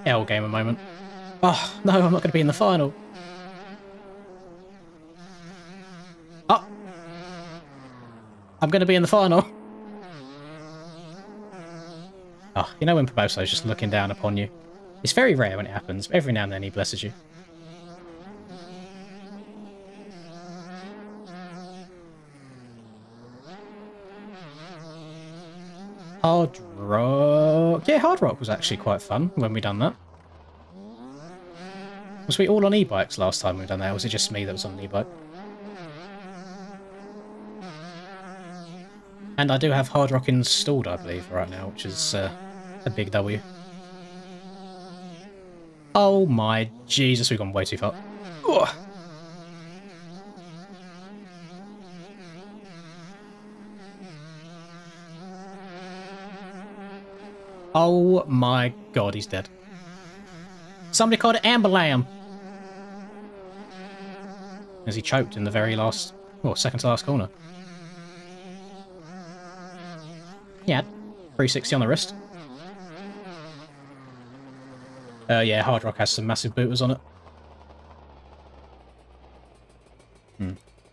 L game a moment. Oh, no, I'm not going to be in the final. Oh! I'm going to be in the final. Oh, you know when Pomoso's just looking down upon you? It's very rare when it happens, but every now and then he blesses you. Hard Rock... Yeah, Hard Rock was actually quite fun when we done that. Was we all on e-bikes last time we done that, or was it just me that was on an e-bike? And I do have Hard Rock installed, I believe, right now, which is a big W. Oh my Jesus, we've gone way too far. Ugh. Oh my God, he's dead. Somebody called it Amberlam. As he choked in the very last, well, second to last corner. Yeah, 360 on the wrist. Yeah, Hard Rock has some massive booters on it.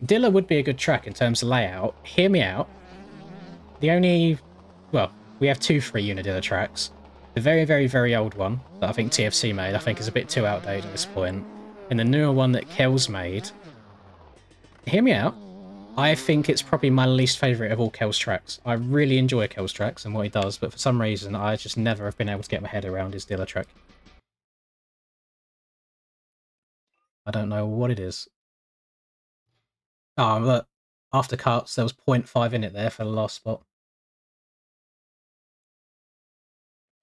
Dilla would be a good track in terms of layout. Hear me out. The only... Well, we have 2 3-unit Dilla tracks. The very, very, very old one that I think TFC made, I think is a bit too outdated at this point. And the newer one that Kel's made... Hear me out. I think it's probably my least favourite of all Kel's tracks. I really enjoy Kel's tracks and what he does, but for some reason I just never have been able to get my head around his Dilla track. I don't know what it is. Oh, look. After cuts, there was 0.5 in it there for the last spot.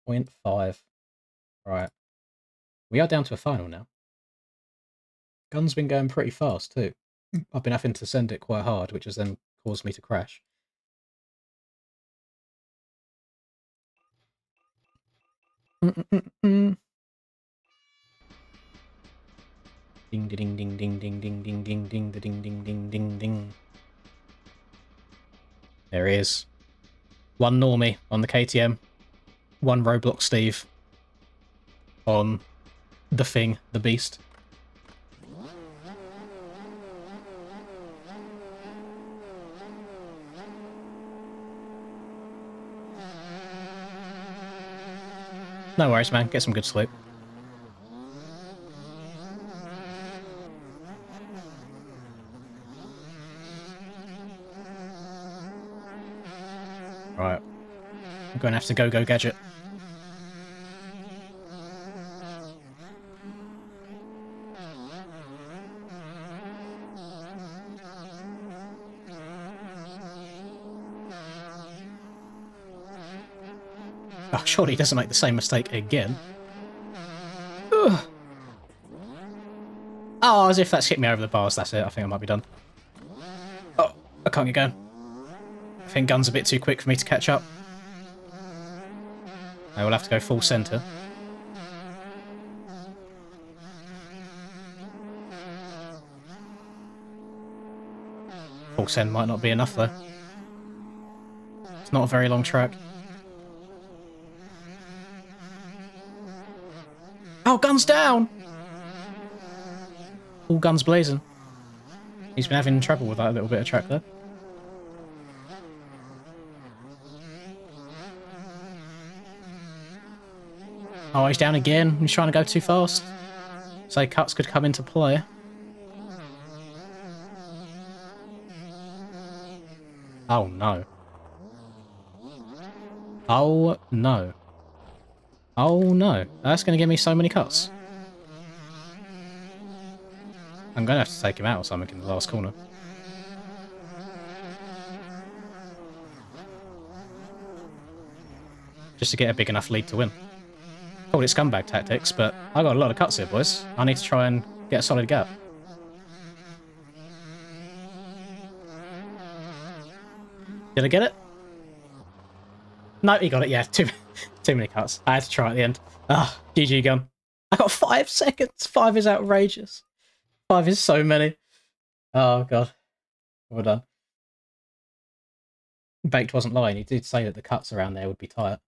0.5. Right. We are down to a final now. Gun's been going pretty fast too. I've been having to send it quite hard, which has then caused me to crash. Ding ding ding ding ding ding ding ding ding ding ding ding ding ding. There he is. One normie on the KTM. One Roblox Steve on the thing, the beast. No worries, man. Get some good sleep. Right. I'm going to have to go gadget. Oh, surely he doesn't make the same mistake again. Ugh. Oh, as if that's hit me over the bars. That's it. I think I might be done. Oh, I can't get going. I think Gun's a bit too quick for me to catch up. I will have to go full centre. Full send might not be enough, though. It's not a very long track. Oh, Gun's down! All guns blazing. He's been having trouble with that little bit of track there. Oh, he's down again. He's trying to go too fast. So cuts could come into play. Oh, no. Oh, no. Oh, no. That's going to give me so many cuts. I'm going to have to take him out or something in the last corner. Just to get a big enough lead to win. Called it scumbag tactics, but I got a lot of cuts here, boys. I need to try and get a solid gap. Did I get it? No, he got it. Yeah, too many cuts. I had to try at the end. Ah, GG Gun. I got 5 seconds. 5 is outrageous. 5 is so many. Oh, God. Well done. Baked wasn't lying. He did say that the cuts around there would be tight.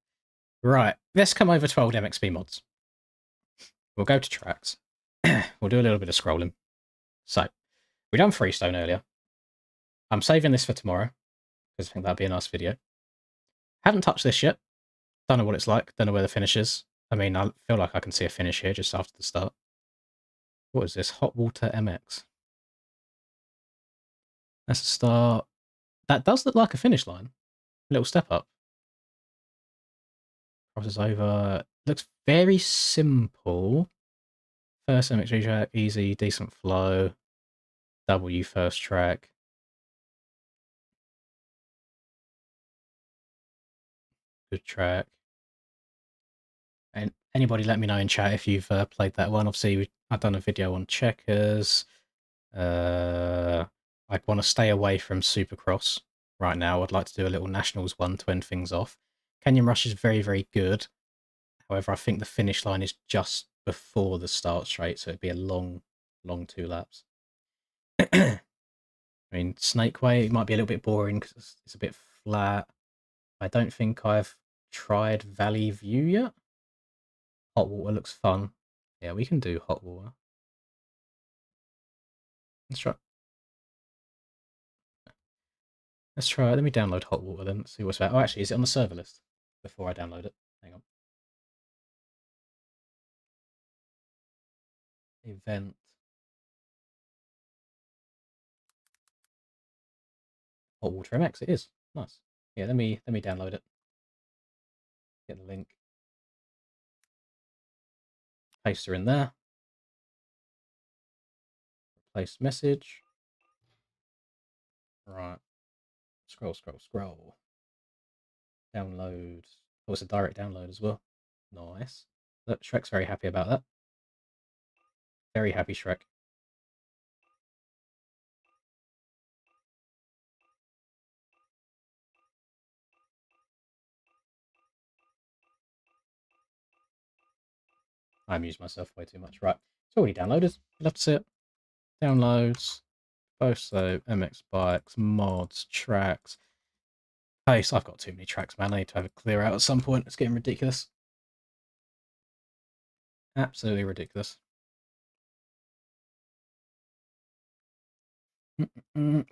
Right. Let's come over to old MXB mods. We'll go to tracks. We'll do a little bit of scrolling. So, we done Freestone earlier. I'm saving this for tomorrow, because I think that'd be a nice video. Haven't touched this yet. Don't know what it's like. Don't know where the finish is. I mean, I feel like I can see a finish here just after the start. What is this? Hot Water MX. That's a start. That does look like a finish line. A little step up. Crosses over. Looks very simple. First MX3 track, easy, decent flow. W first track. Good track. And anybody let me know in chat if you've played that one. Obviously, I've done a video on checkers. I want to stay away from Supercross right now. I'd like to do a little Nationals one to end things off. Canyon Rush is very, very good. However, I think the finish line is just before the start straight, so it'd be a long 2 laps. I mean, Snake Way, it might be a little bit boring because it's a bit flat. I don't think I've tried Valley View yet. Hot Water looks fun. Yeah, we can do Hot Water. Let's try. Let's try. Let me download Hot Water then. Let's see what's about. Oh, actually, is it on the server list before I download it? Hang on. Event. Hot Water MX, it is. Nice. Yeah, let me download it. Get the link. Paste her in there. Replace message. Right. Scroll, scroll, scroll. Download. Oh, it's a direct download as well. Nice. Look, Shrek's very happy about that. Very happy Shrek. I amuse myself way too much. Right. It's already downloaded. Let's see it. Downloads. Boso, MX Bikes, mods, tracks. Pace. I've got too many tracks, man. I need to have it clear out at some point. It's getting ridiculous. Absolutely ridiculous.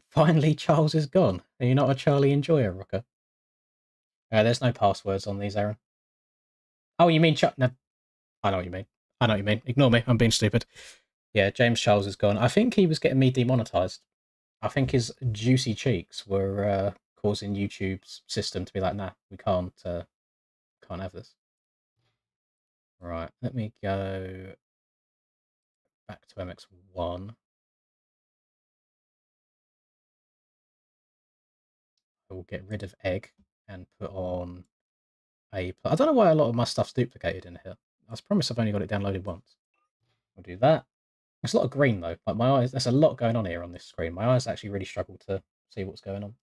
Finally, Charles is gone. Are you not a Charlie enjoyer, Rocker? There's no passwords on these, Aaron. Oh, you mean No, I know what you mean. I know what you mean. Ignore me. I'm being stupid. Yeah, James Charles is gone. I think he was getting me demonetized. I think his juicy cheeks were causing YouTube's system to be like, nah, we can't have this. Right, let me go back to MX1. I will get rid of egg and put on a... I don't know why a lot of my stuff's duplicated in here. I promise I've only got it downloaded once. We'll do that. There's a lot of green though. Like my eyes, there's a lot going on here on this screen. My eyes actually really struggle to see what's going on.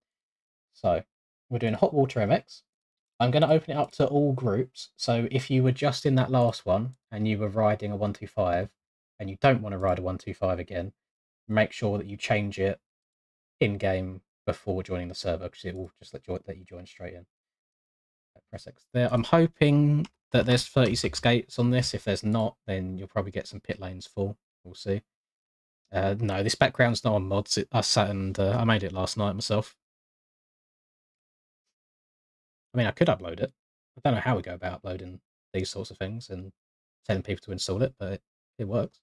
So we're doing Hot Water MX. I'm going to open it up to all groups. So if you were just in that last one and you were riding a 125 and you don't want to ride a 125 again, make sure that you change it in game before joining the server because it will just let you join straight in. Press X there. I'm hoping that there's 36 gates on this. If there's not, then you'll probably get some pit lanes full. We'll see. No, this background's not on mods. I sat and I made it last night myself. I mean, I could upload it. I don't know how we go about uploading these sorts of things and telling people to install it, but it works.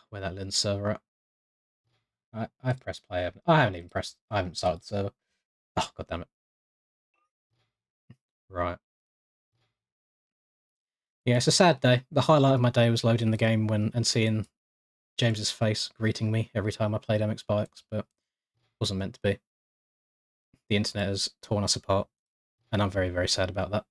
Where that lens server at? I've pressed play. I haven't started the server. Oh, god damn it. Right. Yeah, it's a sad day. The highlight of my day was loading the game and seeing James's face greeting me every time I played MX Bikes, but it wasn't meant to be. The internet has torn us apart, and I'm very, very sad about that.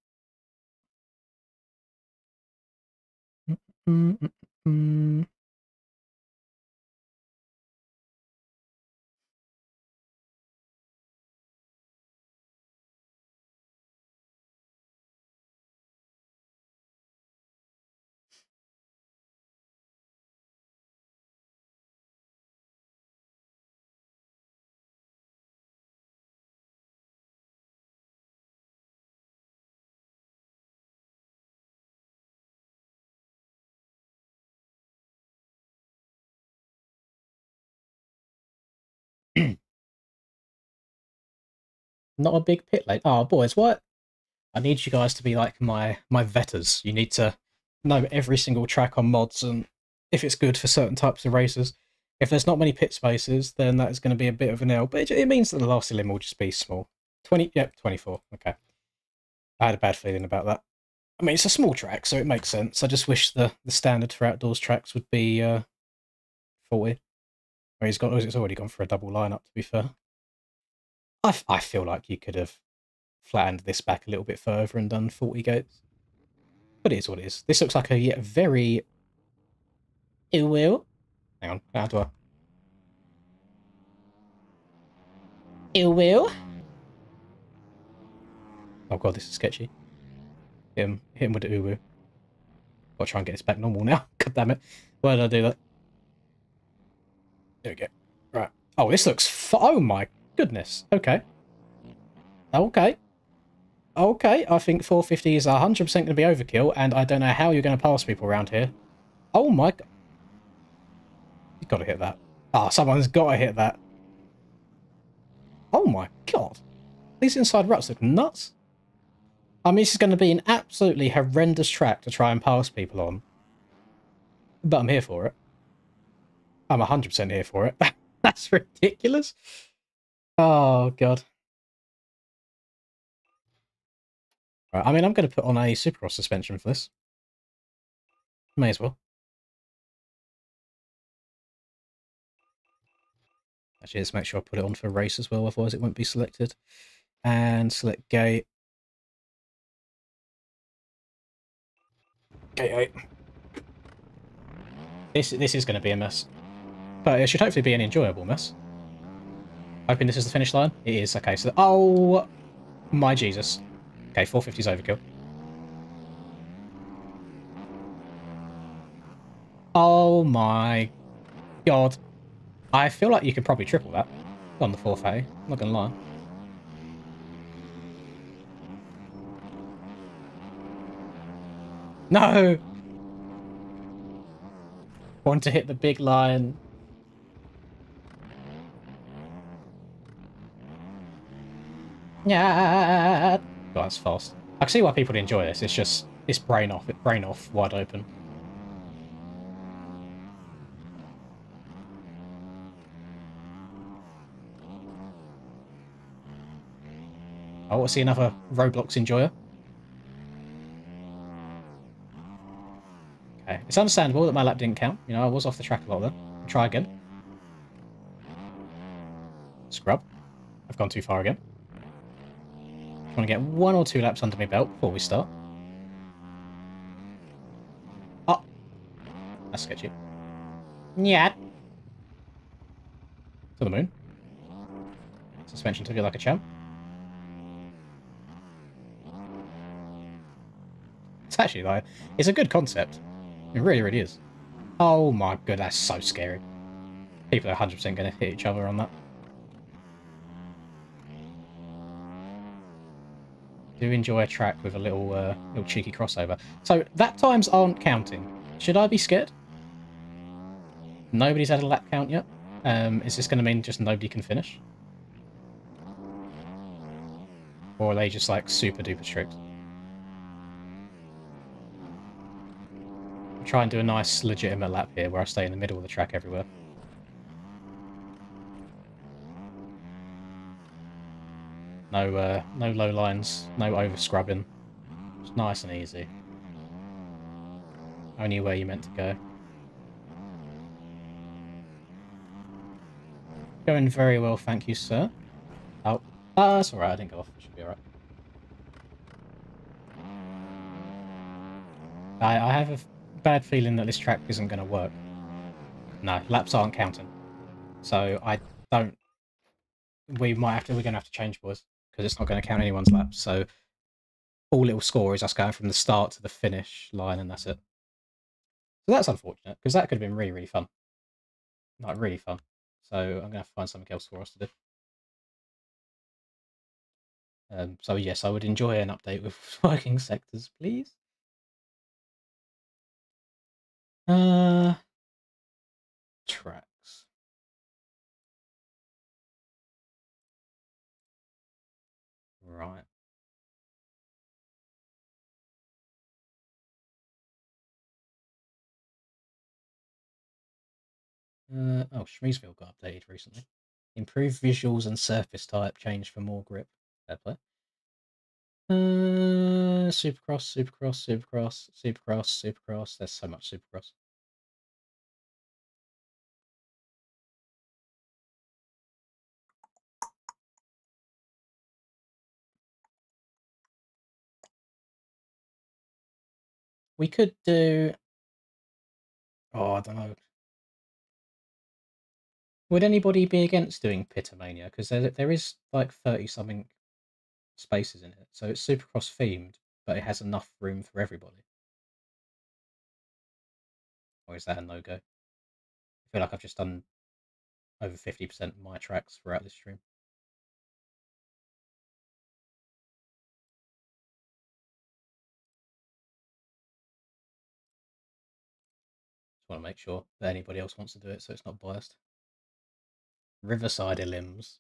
Not a big pit lane. Oh, boys, what? I need you guys to be like my vetters. You need to know every single track on mods and if it's good for certain types of races. If there's not many pit spaces, then that is going to be a bit of an L. But it means that the last elim will just be small. 20, yep, 24. Okay. I had a bad feeling about that. I mean, it's a small track, so it makes sense. I just wish the standard for outdoors tracks would be 40. Or it's already gone for a double lineup, to be fair. I feel like you could have flattened this back a little bit further and done 40 gates. But it is what it is. This looks like a very... It will. Hang on, how do I... It will. Oh god, this is sketchy. Hit him with the uwu. Gotta try and get this back normal now. God damn it. Why did I do that? There we go. Right. Oh, this looks... Oh my goodness. Okay. Okay. Okay, I think 450 is 100% going to be overkill, and I don't know how you're going to pass people around here. Oh my god. You've got to hit that. Ah, someone's got to hit that. Oh my god. These inside ruts look nuts. I mean, this is going to be an absolutely horrendous track to try and pass people on. But I'm here for it. I'm 100% here for it. That's ridiculous. Oh, God. Right, I mean, I'm going to put on a Supercross suspension for this. May as well. Actually, let's make sure I put it on for race as well, otherwise it won't be selected. And select gate. Gate 8. This is going to be a mess. But it should hopefully be an enjoyable mess. Hoping this is the finish line. It is. Okay, so... Oh, my Jesus. Okay, 450's overkill. Oh my God. I feel like you could probably triple that on the 430. I'm not going to lie. No! Want to hit the big line. Yeah. God, that's fast. I can see why people enjoy this. It's just, it's brain off, wide open. I want to see another Roblox enjoyer. Okay, it's understandable that my lap didn't count. You know, I was off the track a lot then. Try again. Scrub. I've gone too far again. I want to get 1 or 2 laps under my belt before we start. Oh, that's sketchy. Yeah. To the moon. Suspension took it like a champ. It's actually like, it's a good concept. It really, really is. Oh my god, that's so scary. People are 100% going to hit each other on that. Do enjoy a track with a little cheeky crossover. So, lap times aren't counting. Should I be scared? Nobody's had a lap count yet. Is this going to mean just nobody can finish? Or are they just like super duper strict? Try and do a nice legitimate lap here where I stay in the middle of the track everywhere. No no low lines, no over scrubbing. It's nice and easy. Only where you're meant to go. Going very well, thank you, sir. Oh, that's alright, I didn't go off. It should be alright. I have a bad feeling that this track isn't going to work. No, laps aren't counting. So I don't... We're going to have to change, boys. Because it's not going to count anyone's laps. So all it'll score is us going from the start to the finish line, and that's it. So that's unfortunate, because that could have been really, really fun. Like, really fun. So I'm going to have to find something else for us to do. So yes, I would enjoy an update with working sectors, please. Tracks. Right. Oh, Shreesville got updated recently. Improved visuals and surface type changed for more grip. Fair play. Supercross, Supercross, Supercross, Supercross, Supercross. There's so much Supercross. We could do... Oh, I don't know. Would anybody be against doing Pitomania? Because there is like 30-something spaces in it. So it's Supercross themed, but it has enough room for everybody. Or is that a no-go? I feel like I've just done over 50% of my tracks throughout this stream. Just want to make sure that anybody else wants to do it so it's not biased. Riverside Elims.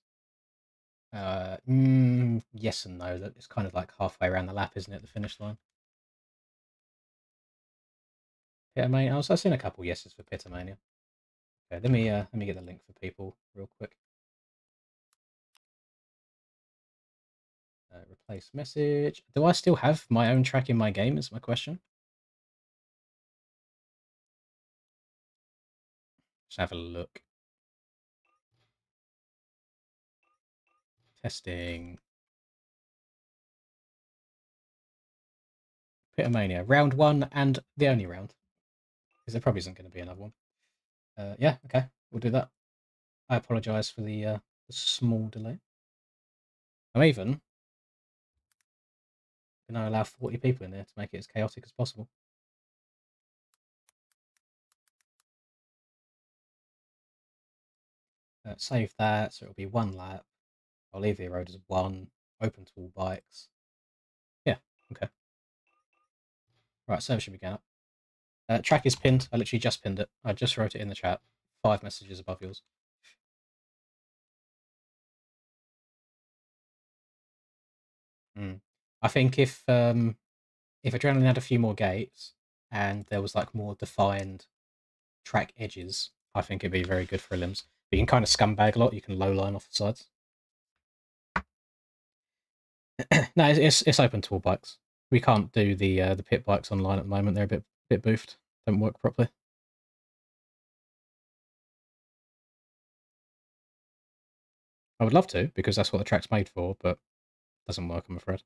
Yes and no. That it's kind of like halfway around the lap, isn't it? The finish line. Pitomania. I've seen a couple yeses for Pitomania. Okay, let me get the link for people real quick. Replace message. Do I still have my own track in my game? Is my question. Just have a look. Testing. Pitomania. Round 1 and the only round. Because there probably isn't going to be another one. Yeah, okay. We'll do that. I apologise for the small delay. I'm even going to allow 40 people in there to make it as chaotic as possible. Save that, so it'll be 1 lap. I'll leave the road as 1. Open to all bikes. Yeah, okay. Right, server should be going up. Track is pinned. I literally just pinned it. I just wrote it in the chat. 5 messages above yours. I think if Adrenaline had a few more gates and there was like more defined track edges, I think it'd be very good for Elims. But you can kind of scumbag a lot. You can low line off the sides. No, it's open to all bikes. We can't do the pit bikes online at the moment. They're a bit boofed. Don't work properly. I would love to, because that's what the track's made for, but it doesn't work, I'm afraid.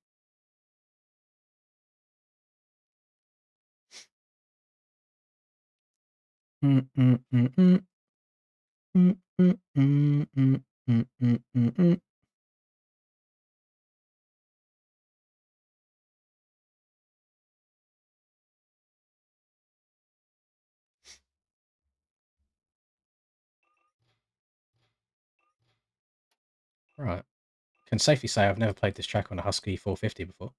Right. Can safely say I've never played this track on a Husky 450 before.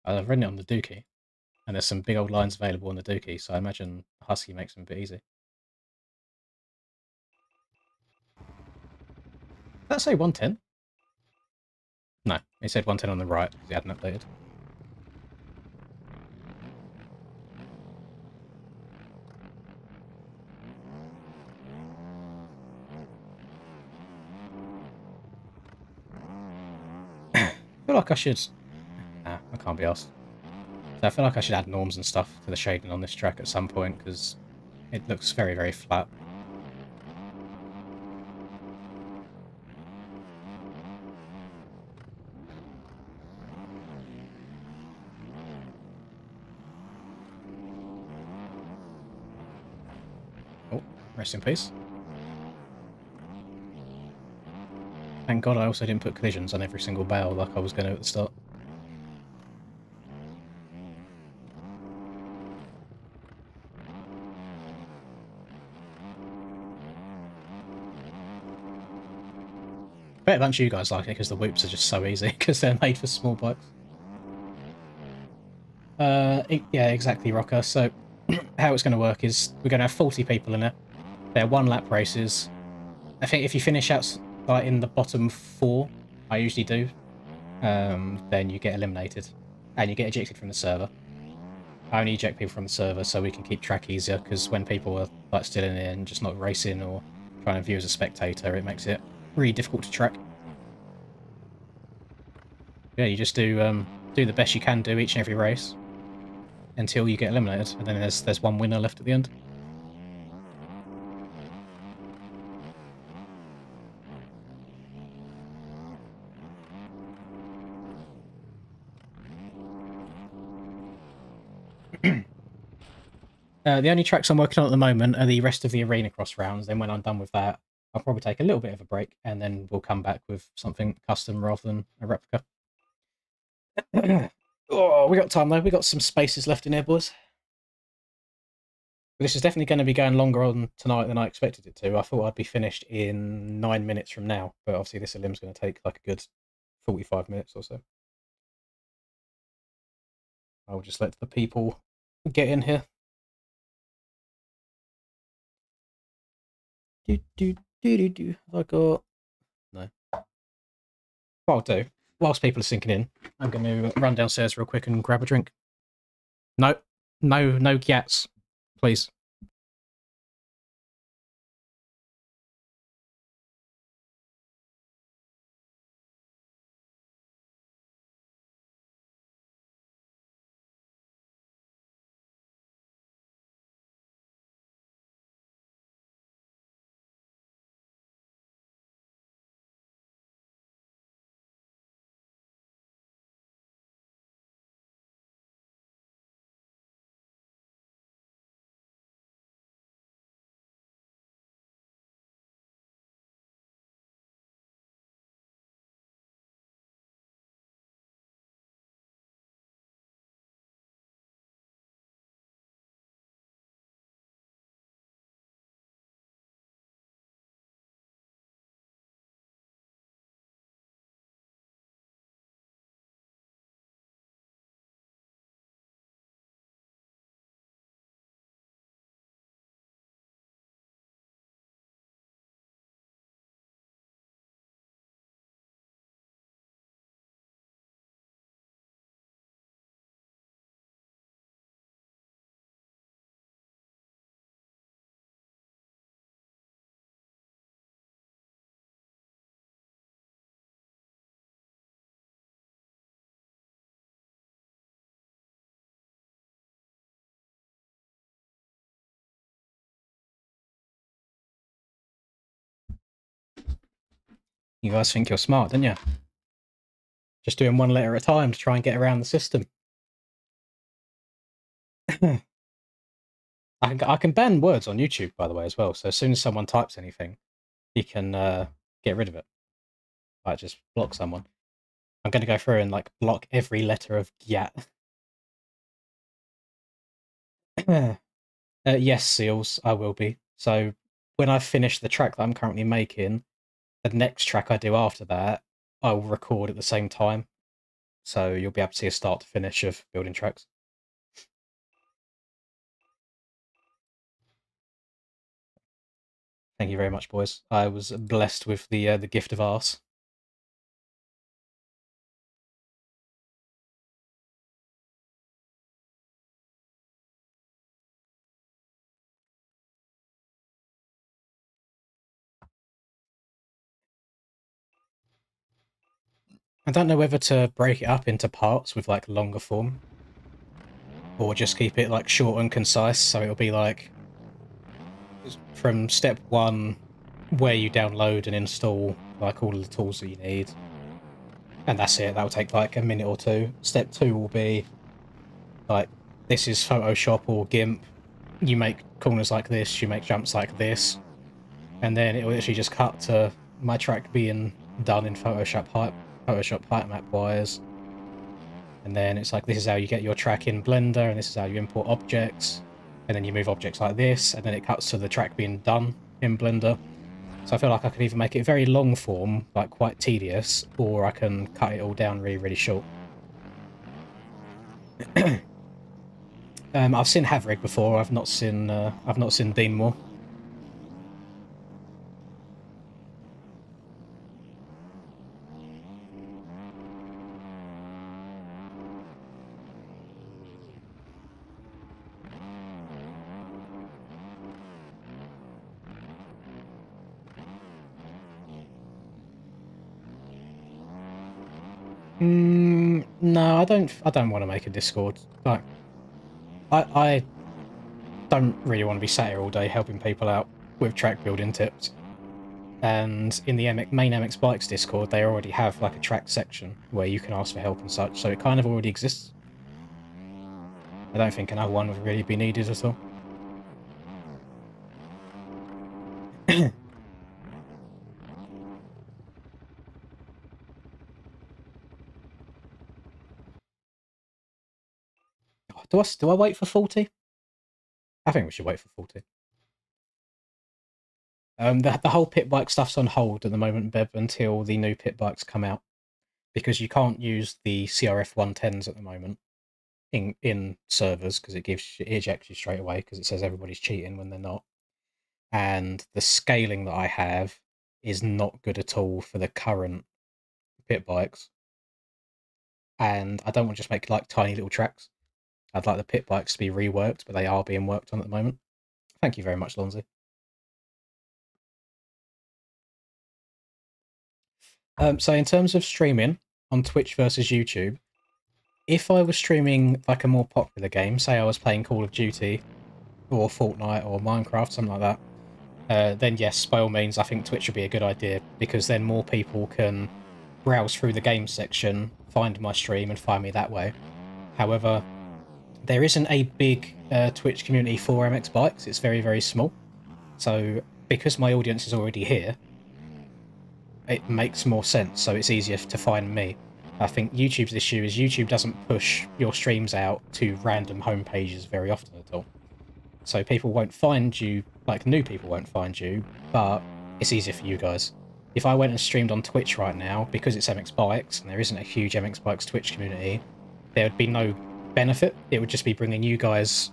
I've ridden it on the Dookie, and there's some big old lines available on the Dookie, so I imagine Husky makes them a bit easy. Did that say 110? No, it said 110 on the right, because it hadn't updated. I feel like I should... Nah, I can't be asked. So I feel like I should add norms and stuff to the shading on this track at some point, because it looks very, very flat. Oh, rest in peace. Thank God I also didn't put collisions on every single bale like I was going to at the start. I bet a bunch of you guys like it because the whoops are just so easy because they're made for small bikes. Yeah, exactly, Rocker. So how it's going to work is we're going to have 40 people in it. They're 1 lap races. I think if you finish out like in the bottom 4, I usually do, then you get eliminated and you get ejected from the server. I only eject people from the server so we can keep track easier, because when people are like still in it and just not racing or trying to view as a spectator, it makes it really difficult to track. Yeah, you just do the best you can do each and every race until you get eliminated, and then there's 1 winner left at the end. The only tracks I'm working on at the moment are the rest of the Arena Cross rounds. Then when I'm done with that, I'll probably take a little bit of a break, and then we'll come back with something custom rather than a replica. Oh, we got time though. We got some spaces left in here, boys. This is definitely going to be going longer on tonight than I expected it to. I thought I'd be finished in 9 minutes from now, but obviously this Elim's going to take like a good 45 minutes or so. I'll just let the people get in here. Have I got... No. what I'll do, whilst people are sinking in, I'm going to run downstairs real quick and grab a drink. No, no gyats, please. You guys think you're smart, don't you? Just doing one letter at a time to try and get around the system. I can ban words on YouTube, by the way, as well. So as soon as someone types anything, you can get rid of it. Like, just block someone. I'm going to go through and like block every letter of gyat. Yes, Seals, I will be. So when I finish the track that I'm currently making, the next track I do after that, I will record at the same time. So you'll be able to see a start to finish of building tracks. Thank you very much, boys. I was blessed with the gift of arse. I don't know whether to break it up into parts with like longer form, or just keep it like short and concise. So it'll be like from step 1, where you download and install like all of the tools that you need, and that's it. That'll take like a minute or two. Step 2 will be like, this is Photoshop or GIMP. You make corners like this, you make jumps like this, and then it will literally just cut to my track being done in Photoshop height map wise. And then it's like, this is how you get your track in Blender, and this is how you import objects, and then you move objects like this, and then it cuts to the track being done in Blender. So I feel like I could either make it very long form, like quite tedious, or I can cut it all down really, really short. I've seen Havrig before. I've not seen Dean Moore. No, I don't want to make a Discord. Like, I don't really want to be sat here all day helping people out with track building tips. And in the main MX Bikes Discord, they already have like a track section where you can ask for help and such, so it kind of already exists. I don't think another one would really be needed at all. Do I wait for 40? I think we should wait for 40. The whole pit bike stuff's on hold at the moment, Beb, until the new pit bikes come out, because you can't use the CRF 110s at the moment in servers, because it ejects you straight away because it says everybody's cheating when they're not. And the scaling that I have is not good at all for the current pit bikes, and I don't want to just make like tiny little tracks. I'd like the pit bikes to be reworked, but they are being worked on at the moment. Thank you very much, Lonzy. So in terms of streaming on Twitch versus YouTube, if I was streaming like a more popular game, say I was playing Call of Duty or Fortnite or Minecraft, something like that, then yes, by all means, I think Twitch would be a good idea, because then more people can browse through the game section, find my stream, and find me that way. However, there isn't a big Twitch community for MX Bikes. It's very, very small. So because my audience is already here, it makes more sense, so it's easier to find me. I think YouTube's issue is YouTube doesn't push your streams out to random homepages very often at all. So people won't find you, like new people won't find you, but it's easier for you guys. If I went and streamed on Twitch right now, because it's MX Bikes, and there isn't a huge MX Bikes Twitch community, there would be no benefit. It would just be bringing you guys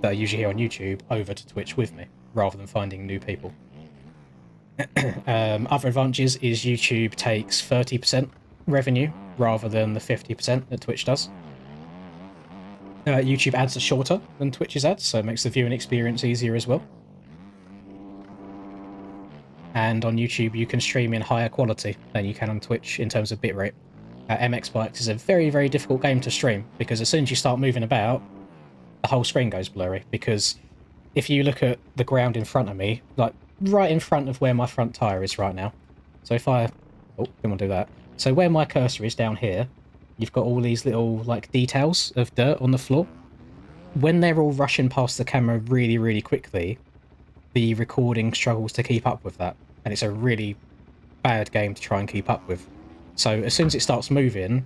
that are usually here on YouTube over to Twitch with me, rather than finding new people. Other advantages is YouTube takes 30% revenue rather than the 50% that Twitch does. YouTube ads are shorter than Twitch's ads, so it makes the viewing experience easier as well. And on YouTube you can stream in higher quality than you can on Twitch in terms of bitrate. MX Bikes is a very, very difficult game to stream, because as soon as you start moving about, the whole screen goes blurry. Because if you look at the ground in front of me, like right in front of where my front tyre is right now. So if I... Oh, didn't want to do that. So where my cursor is down here, you've got all these little, like, details of dirt on the floor. When they're all rushing past the camera really, really quickly, the recording struggles to keep up with that. And it's a really bad game to try and keep up with. So as soon as it starts moving,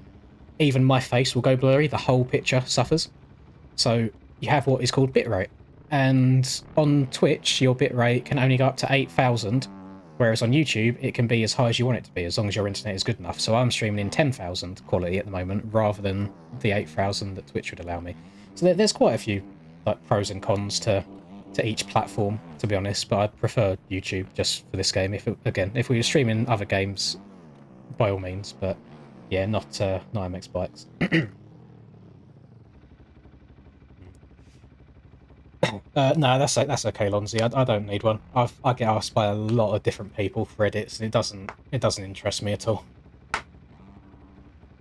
even my face will go blurry, the whole picture suffers. So you have what is called bitrate. And on Twitch, your bitrate can only go up to 8,000, whereas on YouTube, it can be as high as you want it to be, as long as your internet is good enough. So I'm streaming in 10,000 quality at the moment, rather than the 8,000 that Twitch would allow me. So there's quite a few like pros and cons to each platform, to be honest, but I prefer YouTube just for this game. If we were streaming other games, by all means, but yeah, not MX Bikes. No, that's okay, Lonzy. I don't need one. I get asked by a lot of different people for edits, and it doesn't interest me at all.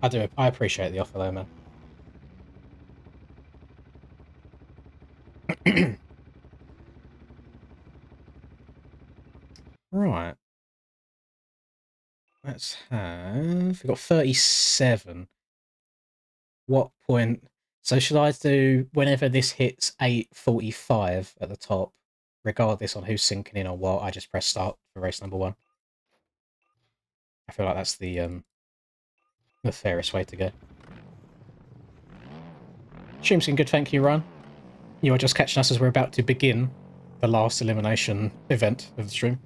I appreciate the offer though, man. Right. Let's have... We've got 37. What point... So should I do whenever this hits 8:45 at the top, regardless on who's syncing in or what, I just press start for race number 1? I feel like that's the fairest way to go. Stream's been good, thank you, Ryan. You are just catching us as we're about to begin the last elimination event of the stream.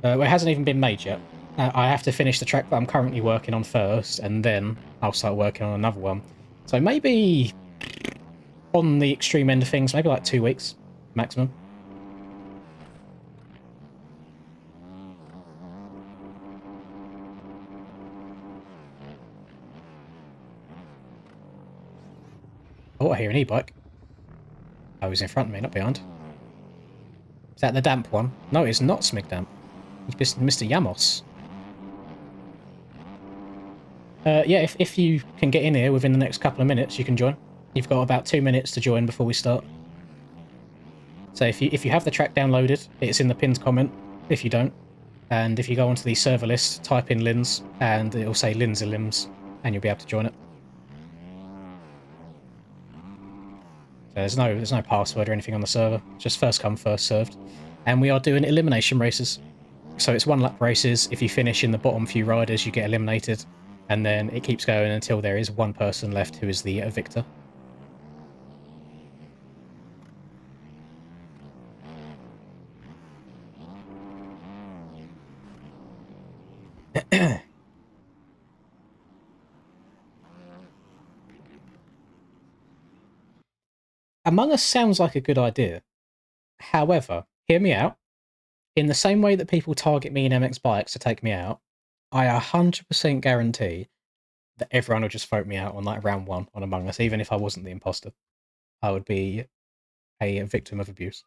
Well, it hasn't even been made yet. I have to finish the track that I'm currently working on first, and then I'll start working on another one. So maybe on the extreme end of things, maybe like 2 weeks maximum. Oh, I hear an e-bike. Oh, he's in front of me, not behind. Is that the damp one? No, it's not Smig Damp. It's Mr. Yamos. Yeah, if you can get in here within the next couple of minutes, you can join. You've got about 2 minutes to join before we start. So if you have the track downloaded, it's in the pinned comment. If you don't, and if you go onto the server list, type in Lins, and it'll say Lins Elims, and you'll be able to join it. So there's no password or anything on the server. Just first come, first served. And we are doing elimination races. So it's 1 lap races. If you finish in the bottom few riders, you get eliminated. And then it keeps going until there is 1 person left who is the victor. Among Us sounds like a good idea. However, hear me out. in the same way that people target me in MX bikes to take me out, I 100% guarantee that everyone will just vote me out on like round 1 on Among Us, even if I wasn't the imposter. I would be a victim of abuse.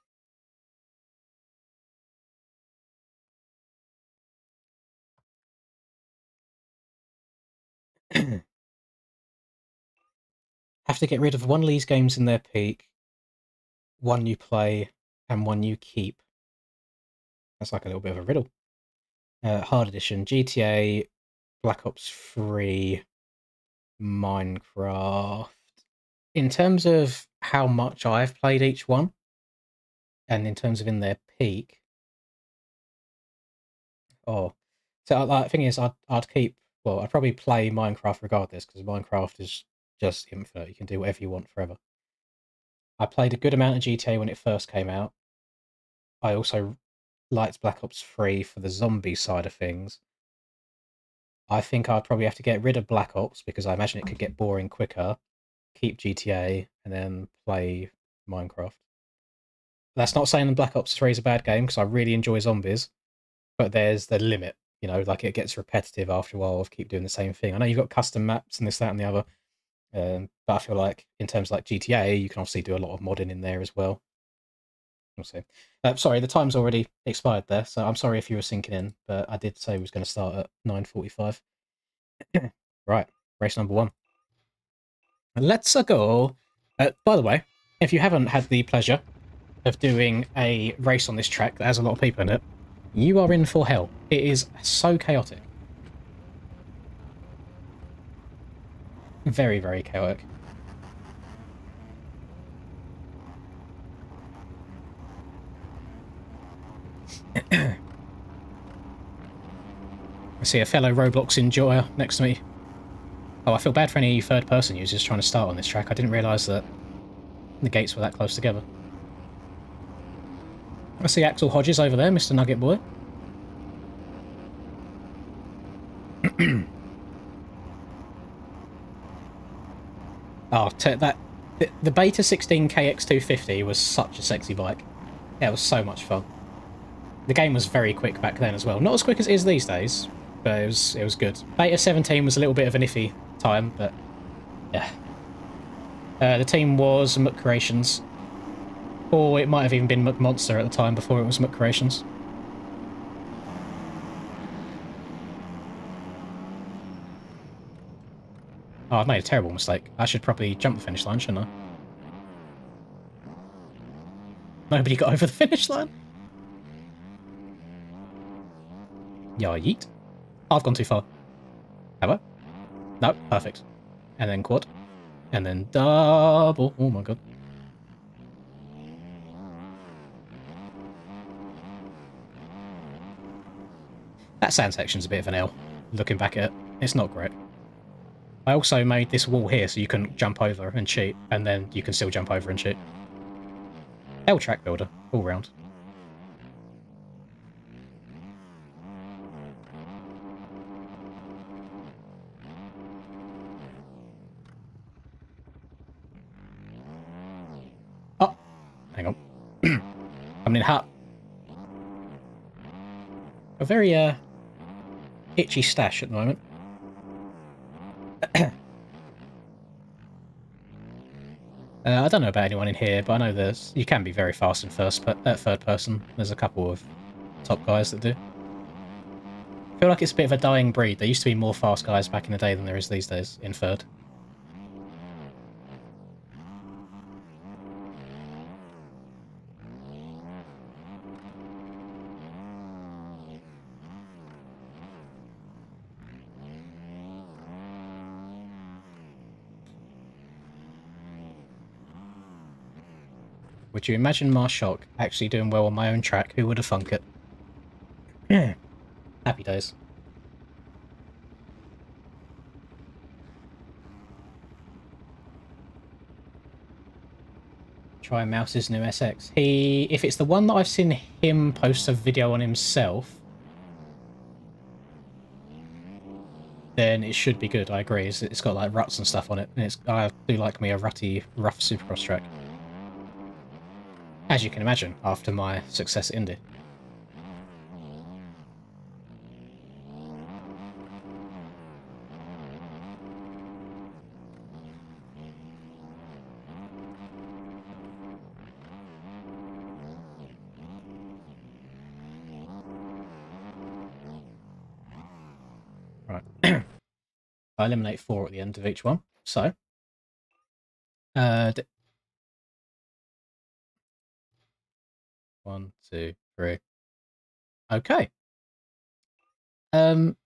Have to get rid of one of these games in their peak, one you play, and one you keep. That's like a little bit of a riddle. Hard edition, GTA, Black Ops 3, Minecraft. In terms of how much I've played each one, and in terms of in their peak, so the thing is, I'd keep. Well, I'd probably play Minecraft regardless because Minecraft is just infinite. You can do whatever you want forever. I played a good amount of GTA when it first came out. I also liked Black Ops 3 for the zombie side of things. I think I'd probably have to get rid of Black Ops because I imagine it could get boring quicker, keep GTA, and then play Minecraft. That's not saying Black Ops 3 is a bad game because I really enjoy zombies, but there's the limit, you know, like it gets repetitive after a while of keep doing the same thing. I know you've got custom maps and this, that, and the other, but I feel like in terms of like GTA, you can obviously do a lot of modding in there as well. We'll see. Sorry, the time's already expired there, so I'm sorry if you were sinking in, but I did say we was going to start at 9:45. Right, race number 1. Let's go. By the way, if you haven't had the pleasure of doing a race on this track that has a lot of people in it, you are in for hell. It is so chaotic. Very, very chaotic. I see a fellow Roblox enjoyer next to me. Oh, I feel bad for any third-person users trying to start on this track. I didn't realise that the gates were that close together. I see Axel Hodges over there, Mr. Nugget Boy. Oh, the Beta 16 KX250 was such a sexy bike. Yeah, it was so much fun. The game was very quick back then as well. Not as quick as it is these days, but it was good. Beta 17 was a little bit of an iffy time, but yeah. The team was Muck Creations. Or it might have even been Muck Monster at the time before it was Muck Creations. Oh, I've made a terrible mistake. I should probably jump the finish line, shouldn't I? Nobody got over the finish line? Yeah, yeet. I've gone too far. Have I? No, perfect. And then quad. And then double. Oh my god. That sand section's a bit of an L, looking back at it. It's not great. I also made this wall here so you can jump over and cheat, and then you can still jump over and cheat. L track builder, all round. Oh, hang on. Coming in hot. A very itchy stash at the moment. I don't know about anyone in here, but I know you can be very fast in third person. There's a couple of top guys that do. I feel like it's a bit of a dying breed. There used to be more fast guys back in the day than there is these days in third. Would you imagine Marshock actually doing well on my own track? Who would have thunk it? Yeah. Happy days. Try Mouse's new SX. If it's the one that I've seen him post a video on himself, then it should be good. I agree. It's got like ruts and stuff on it, and I do like me a rutty, rough Supercross track. As you can imagine, after my success at Indy. I eliminate 4 at the end of each one. So, 1, 2, 3. Okay. Um.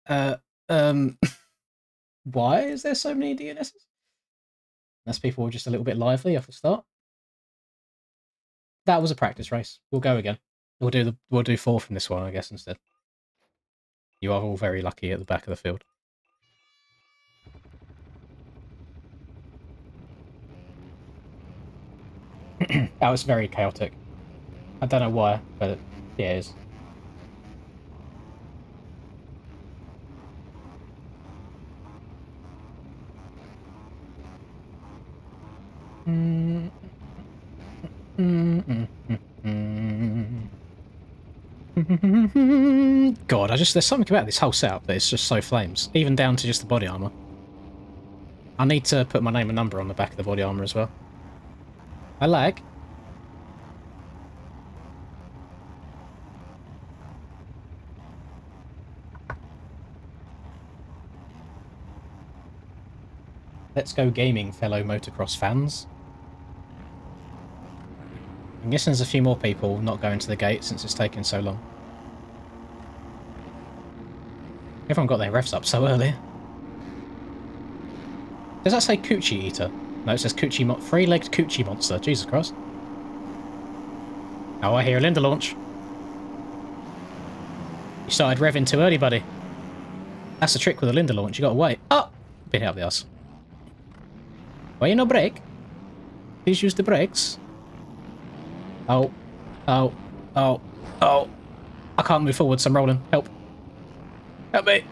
Uh. Um. Why is there so many DNSs? Unless people were just a little bit lively off the start. That was a practice race. We'll go again. We'll do 4 from this one, I guess, instead. You are all very lucky at the back of the field. That was very chaotic. I don't know why, but yeah, it is. God, there's something about this whole setup that it's just so flames, even down to just the body armor. I need to put my name and number on the back of the body armor as well. I lag. Let's go gaming, fellow motocross fans. I'm guessing there's a few more people not going to the gate since it's taken so long. Everyone got their revs up so early. Does that say Coochie Eater? No, it says three-legged Coochie Monster. Jesus Christ. Oh, I hear a Linda launch. You started revving too early, buddy. That's the trick with a Linda launch. You gotta wait. Oh! Been out the ass. Why you no brake? Please use the brakes. Oh. Oh. Oh. Oh. I can't move forwards. I'm rolling. Help. Help me.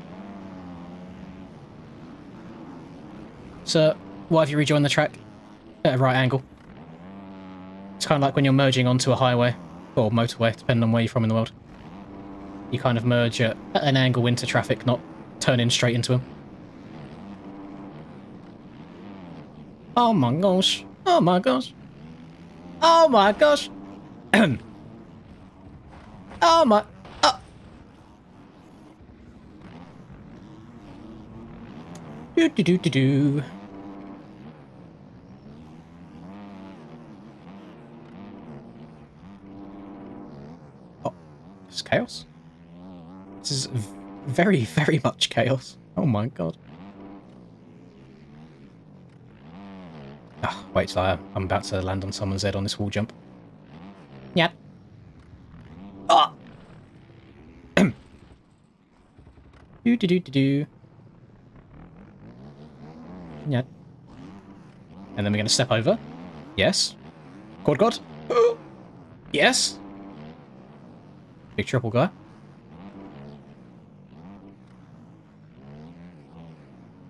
Sir, why have you rejoined the track? At a right angle. It's kind of like when you're merging onto a highway. Or motorway, depending on where you're from in the world. You kind of merge at an angle into traffic, not turning straight into them. Oh my gosh. Oh my gosh. Oh my gosh. Oh my... Oh. Do. Oh, this is chaos. This is very, very much chaos. Oh my god. Oh, wait till I'm about to land on someone's head on this wall jump. Yep. Oh! Do. Yeah. And then we're going to step over. Yes. Quad God. Yes. Big triple guy.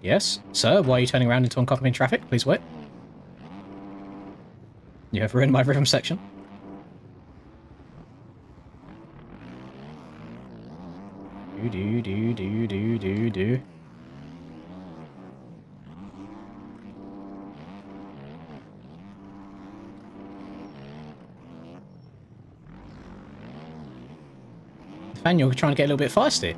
Yes. Sir, why are you turning around into oncoming traffic? Please wait. You have ruined my rhythm section. Do. Nathaniel trying to get a little bit feisty.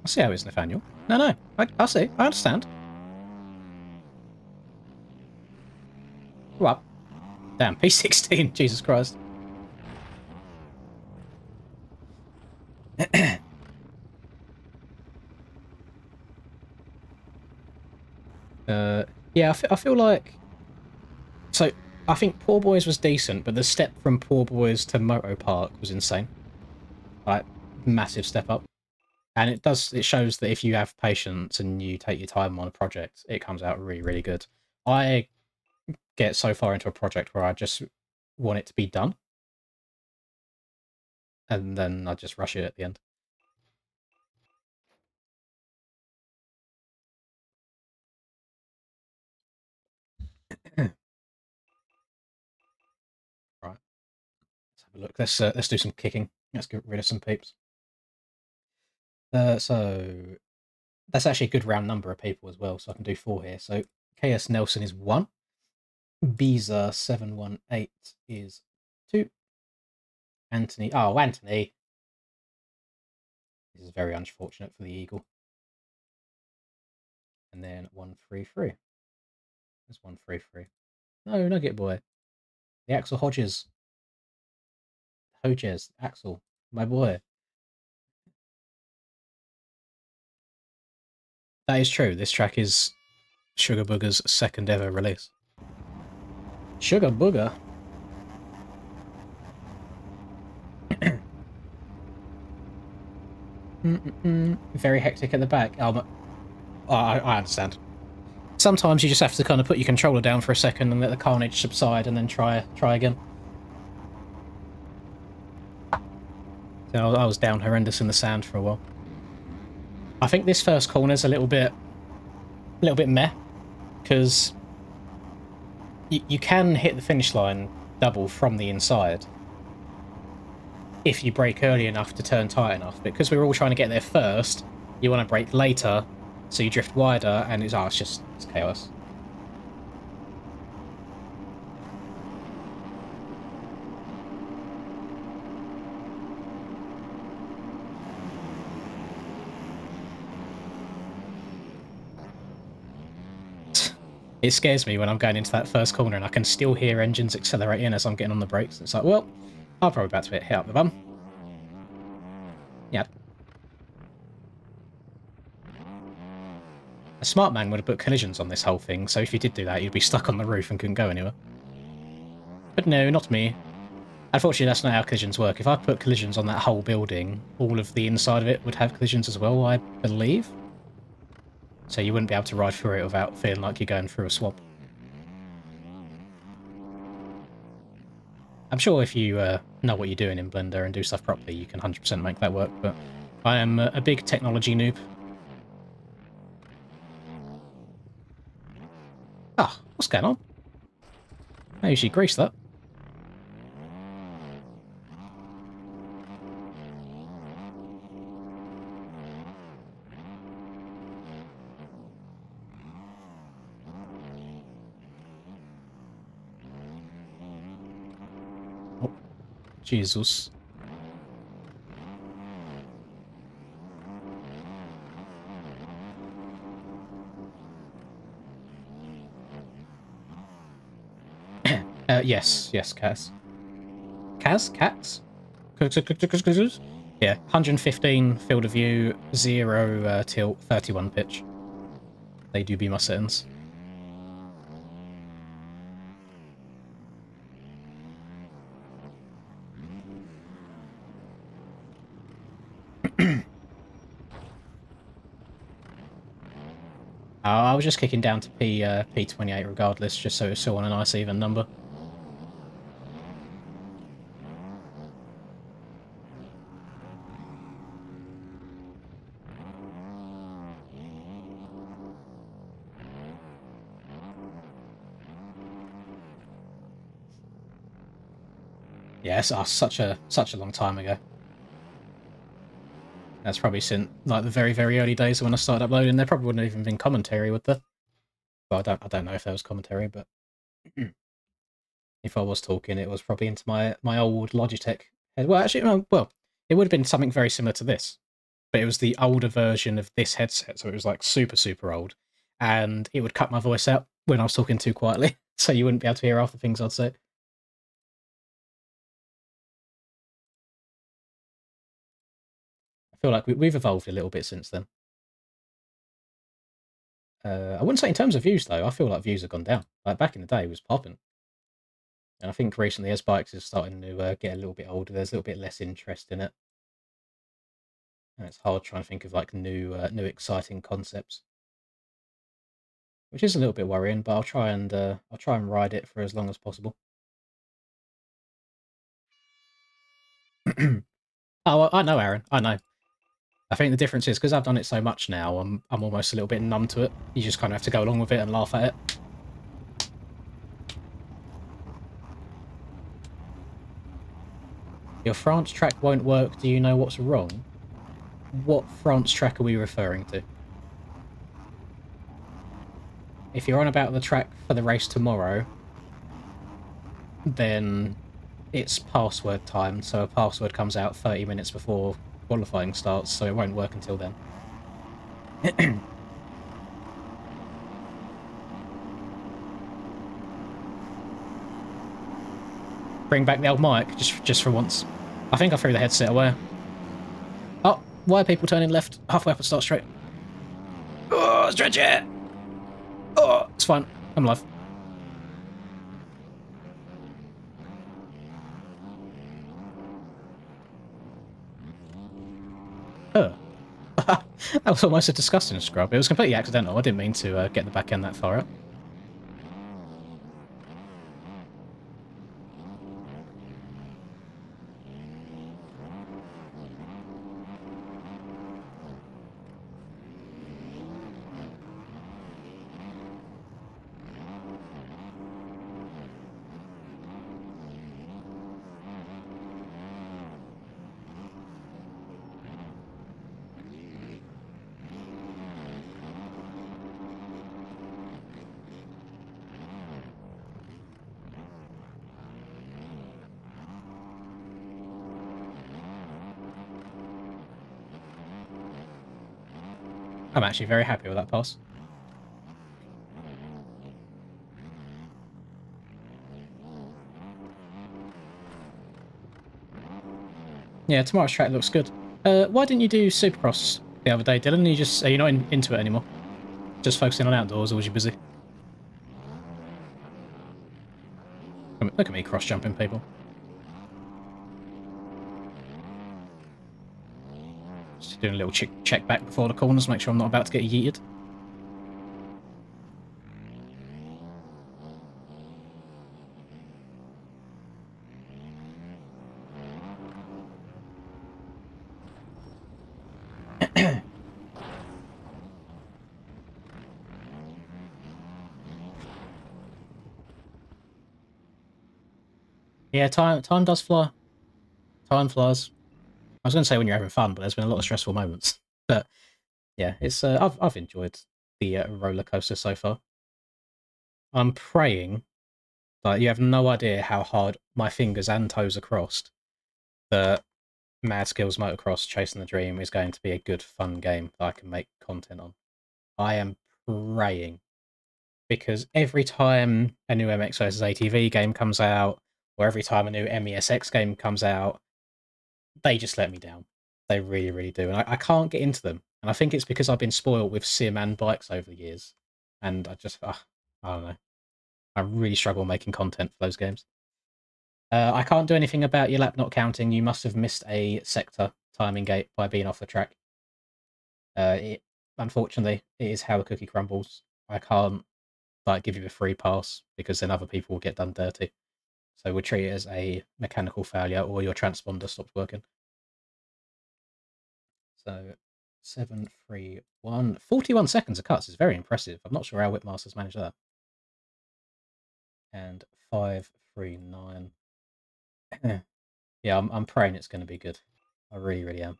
I see how it is, Nathaniel. No. I see. I understand. Go up. Damn, P16. Jesus Christ. Yeah, I feel like... So, I think Poor Boys was decent, but the step from Poor Boys to Moto Park was insane. Like, massive step up. And it shows that if you have patience and you take your time on a project, it comes out really, really good. I get so far into a project where I just want it to be done. And then I just rush it at the end. Right. Let's have a look. Let's do some kicking. Let's get rid of some peeps. So that's actually a good round number of people as well, so I can do 4 here. So KS Nelson is 1. Biza 718 is 2. Anthony. This is very unfortunate for the Eagle. And then 133. There's 133. No, Nugget Boy. The Axel Hodges. Axel. My boy. That is true. This track is Sugar Booger's second ever release. Sugar Booger. Very hectic at the back. I understand. Sometimes you just have to kind of put your controller down for a second and let the carnage subside and then try again. So I was down horrendous in the sand for a while. I think this first corner's a little bit meh, because you can hit the finish line double from the inside if you brake early enough to turn tight enough. But because we're all trying to get there first, you want to brake later, so you drift wider, and it's chaos. It scares me when I'm going into that first corner and I can still hear engines accelerating as I'm getting on the brakes. It's like, well, I'm probably about to hit up the bum. Yeah. A smart man would have put collisions on this whole thing, so if you did do that, you'd be stuck on the roof and couldn't go anywhere. But no, not me. Unfortunately, that's not how collisions work. If I put collisions on that whole building, all of the inside of it would have collisions as well, I believe. So you wouldn't be able to ride through it without feeling like you're going through a swamp. I'm sure if you know what you're doing in Blender and do stuff properly, you can 100% make that work, but I am a big technology noob. Ah, what's going on? I usually grease that. Oh, Jesus. Yes, Kaz. Cats? Yeah, 115 field of view, 0 tilt, 31 pitch. They do be my settings. I was just kicking down to P28 regardless, just so it's still on a nice even number. Yes, such a long time ago. That's probably since like the very, very early days when I started uploading. There probably wouldn't have even been commentary with the. Well, I don't know if there was commentary, but if I was talking, it was probably into my old Logitech head. Well, actually, well, it would have been something very similar to this, but it was the older version of this headset, so it was like super, super old, and it would cut my voice out when I was talking too quietly, so you wouldn't be able to hear half the things I'd say. I feel like we've evolved a little bit since then. I wouldn't say in terms of views, though. I feel like views have gone down. Like, back in the day, it was popping. And I think recently, as bikes is starting to get a little bit older, there's a little bit less interest in it. And it's hard trying to think of, like, new exciting concepts. Which is a little bit worrying, but I'll try and ride it for as long as possible. Oh, I know, Aaron. I know. I think the difference is because I've done it so much now, I'm almost a little bit numb to it. You just kind of have to go along with it and laugh at it. Your France track won't work. Do you know what's wrong? What France track are we referring to? If you're on about the track for the race tomorrow, then it's password time, so a password comes out 30 minutes before qualifying starts, so it won't work until then. Bring back the old mic, just for once. I think I threw the headset away. Oh, why are people turning left halfway up and start straight? Oh, stretch it! Oh, it's fine. I'm alive. Oh. That was almost a disgusting scrub. It was completely accidental. I didn't mean to get the back end that far up. I'm actually very happy with that pass. Yeah, tomorrow's track looks good. Why didn't you do Supercross the other day, Dylan? Are you not into it anymore? Just focusing on outdoors, or was you busy? Look at me cross-jumping people. Just doing a little check back before the corners, make sure I'm not about to get yeeted. Yeah, time does fly. Time flies. I was going to say when you're having fun, but there's been a lot of stressful moments. But yeah, it's I've enjoyed the roller coaster so far. I'm praying, like you have no idea how hard my fingers and toes are crossed, that Mad Skills Motocross Chasing the Dream is going to be a good, fun game that I can make content on. I am praying, because every time a new MX vs ATV game comes out, or every time a new MESX game comes out, they just let me down. They really, really do. And I can't get into them. And I think it's because I've been spoiled with sim and bikes over the years. And I don't know. I really struggle making content for those games. I can't do anything about your lap not counting. You must have missed a sector timing gate by being off the track. Unfortunately, it is how the cookie crumbles. I can't give you a free pass, because then other people will get done dirty. So we'll treat it as a mechanical failure, or your transponder stops working. So 731, 41 seconds of cuts is very impressive. I'm not sure how Whipmasters managed that. And 539. Yeah, I'm praying it's going to be good. I really, really am.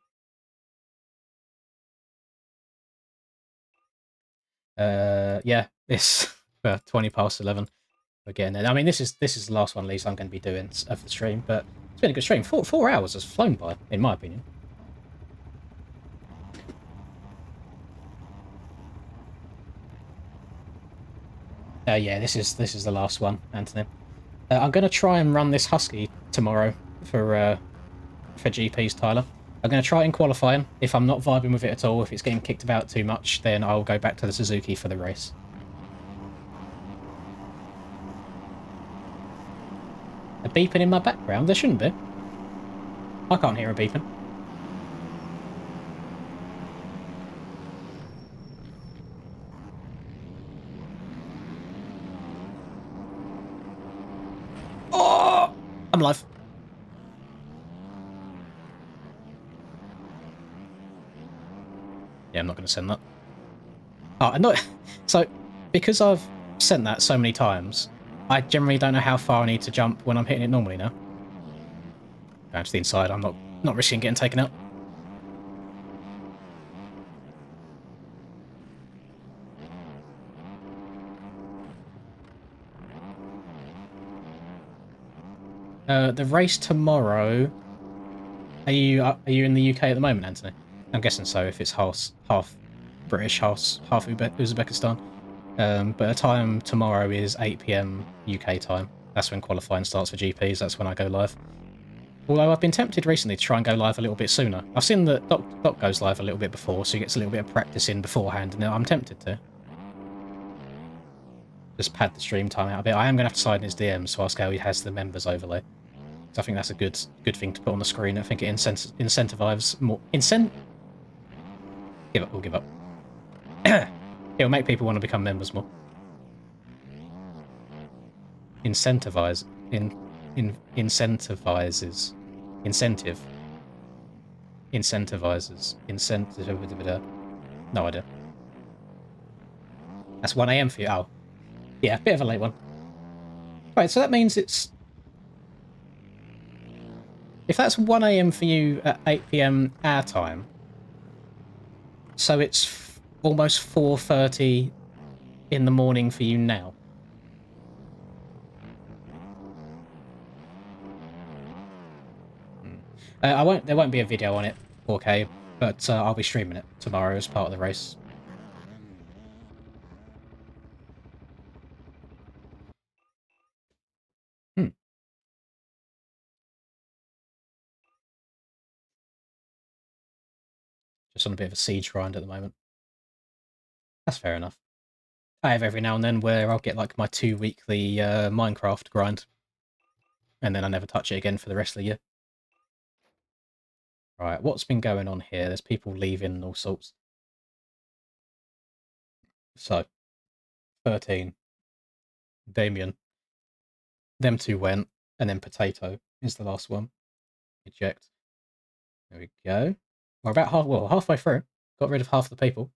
Yeah, it's 20 past 11. We're getting there. I mean, this is the last one, at least I'm going to be doing of the stream, but it's been a good stream. 4 hours has flown by, in my opinion. Yeah, this is the last one, Anthony. I'm going to try and run this Husky tomorrow for GPs, Tyler. I'm going to try it in qualifying. If I'm not vibing with it at all, if it's getting kicked about too much, then I'll go back to the Suzuki for the race. A beeping in my background? There shouldn't be. I can't hear a beeping. Oh! I'm alive. Yeah, I'm not going to send that. Oh, I'm not... So, because I've sent that so many times, I generally don't know how far I need to jump when I'm hitting it normally now. Going to the inside, I'm not risking getting taken out. The race tomorrow Are you in the UK at the moment, Anthony? I'm guessing so. If it's half British, half Uzbekistan. But the time tomorrow is 8 p.m. UK time. That's when qualifying starts for GPs. That's when I go live. Although I've been tempted recently to try and go live a little bit sooner. I've seen that Doc goes live a little bit before, so he gets a little bit of practice in beforehand, and I'm tempted to just pad the stream time out a bit. I am going to have to slide in his DMs to ask how he has the members overlay. So I think that's a good thing to put on the screen. I think it incentivizes more. Give up. We'll give up. It'll make people want to become members more. Incentivizes. Incentivizes. No idea. That's 1 AM for you. Oh. Yeah, bit of a late one. Right, so that means it's... If that's 1 AM for you at 8 PM our time, so it's almost 4:30 in the morning for you now. There won't be a video on it, 4K, but I'll be streaming it tomorrow as part of the race. Just on a bit of a siege grind at the moment. That's fair enough. I have every now and then where I'll get like my 2 weekly Minecraft grind, and then I never touch it again for the rest of the year. Right, what's been going on here? There's people leaving and all sorts. So, 13. Damien. Them two went, and then Potato is the last one. Eject. There we go. We're about halfway through. Got rid of half the people.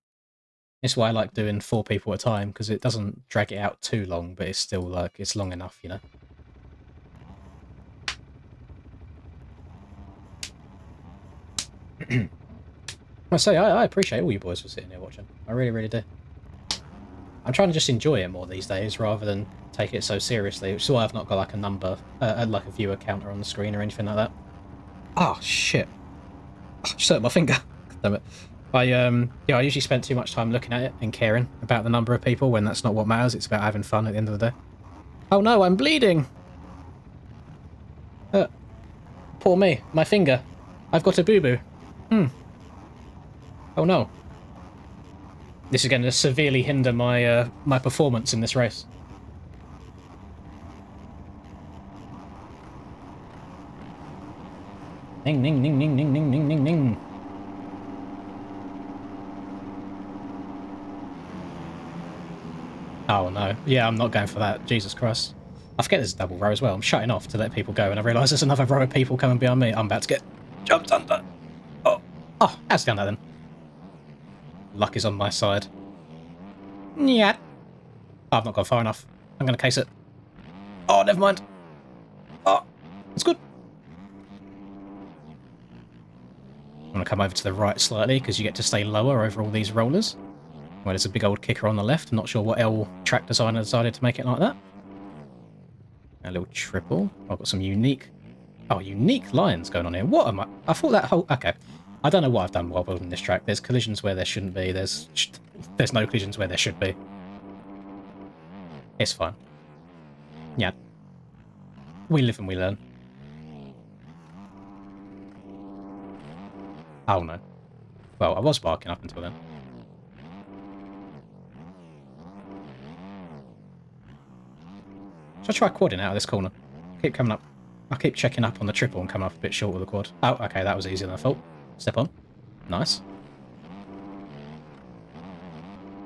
That's why I like doing 4 people at a time, because it doesn't drag it out too long, but it's still like, it's long enough, you know? I say, I appreciate all you boys for sitting here watching. I really, really do. I'm trying to just enjoy it more these days, rather than take it so seriously, which is why I've not got like a number, like a viewer counter on the screen or anything like that. Oh, shit. I just hurt my finger. Damn it. I usually spend too much time looking at it and caring about the number of people when that's not what matters. It's about having fun at the end of the day. Oh no, I'm bleeding! Poor me. My finger. I've got a boo-boo. Oh no. This is going to severely hinder my my performance in this race. Ning, ning, ning, ning, ning, ning, ning, ning, ning. Oh no. Yeah, I'm not going for that. Jesus Christ. I forget there's a double row as well. I'm shutting off to let people go, and I realise there's another row of people coming behind me. I'm about to get jumped under. Oh, that's down there then. Luck is on my side. Yeah. Oh, I've not gone far enough. I'm going to case it. Oh, never mind. Oh, it's good. I'm going to come over to the right slightly, because you get to stay lower over all these rollers. Well, there's a big old kicker on the left. I'm not sure what L track designer decided to make it like that. A little triple. I've got some unique lines going on here. What am I thought that whole... Okay. I don't know what I've done while building this track. There's collisions where there shouldn't be. There's no collisions where there should be. It's fine. Yeah. We live and we learn. Oh no. Well, I was barking up until then. Should I try quadding out of this corner? Keep coming up. I keep checking up on the triple and coming up a bit short with the quad. Oh, okay, that was easier than I thought. Step on. Nice.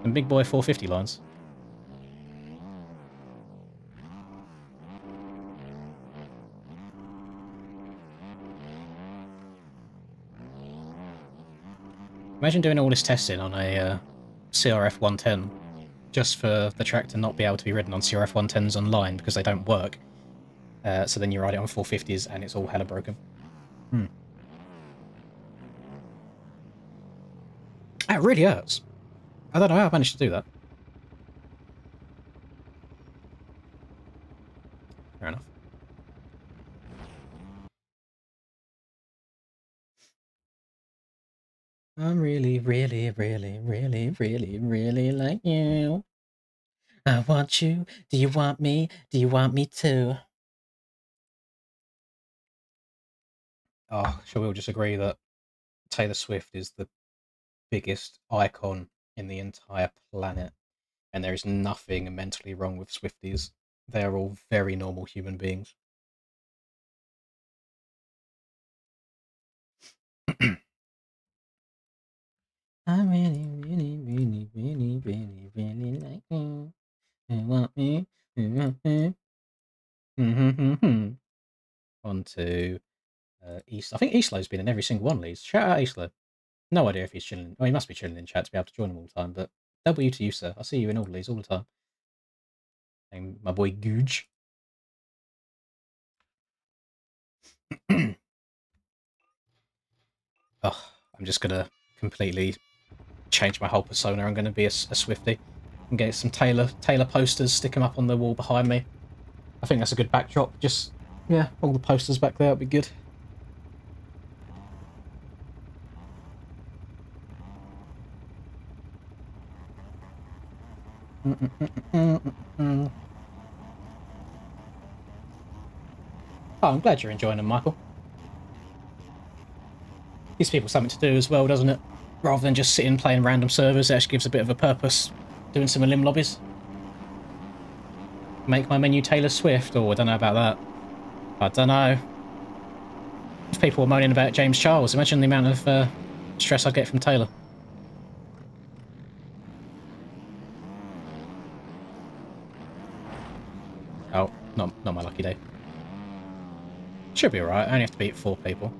And big boy 450 lines. Imagine doing all this testing on a CRF 110 just for the track to not be able to be ridden on CRF 110s online because they don't work. So then you ride it on 450s and it's all hella broken. That really hurts. I don't know how I managed to do that. Fair enough. I'm really, really, really, really, really, really like you. I want you. Do you want me? Do you want me too? Oh, shall we all just agree that Taylor Swift is the biggest icon in the entire planet, and there is nothing mentally wrong with Swifties. They're all very normal human beings. I really, really, really, really, really, really like you. You want me? You want me? On to East. I think Eastlo's been in every single one of these. Shout out Eastlo. No idea if he's chilling. Well, he must be chilling in chat to be able to join them all the time, but W to you, sir. I see you in all of these all the time. And my boy Googe. Oh, I'm just going to completely change my whole persona. I'm going to be a Swiftie and get some Taylor posters, stick them up on the wall behind me. I think that's a good backdrop. Just, yeah, all the posters back there would be good. Oh, I'm glad you're enjoying them, Michael. Gives people something to do as well, doesn't it? Rather than just sitting playing random servers, it actually gives a bit of a purpose. Doing some elim lobbies. Make my menu Taylor Swift? Oh, I don't know about that. I don't know. If people were moaning about James Charles, imagine the amount of stress I'd get from Taylor. Oh, not my lucky day. Should be alright, I only have to beat 4 people.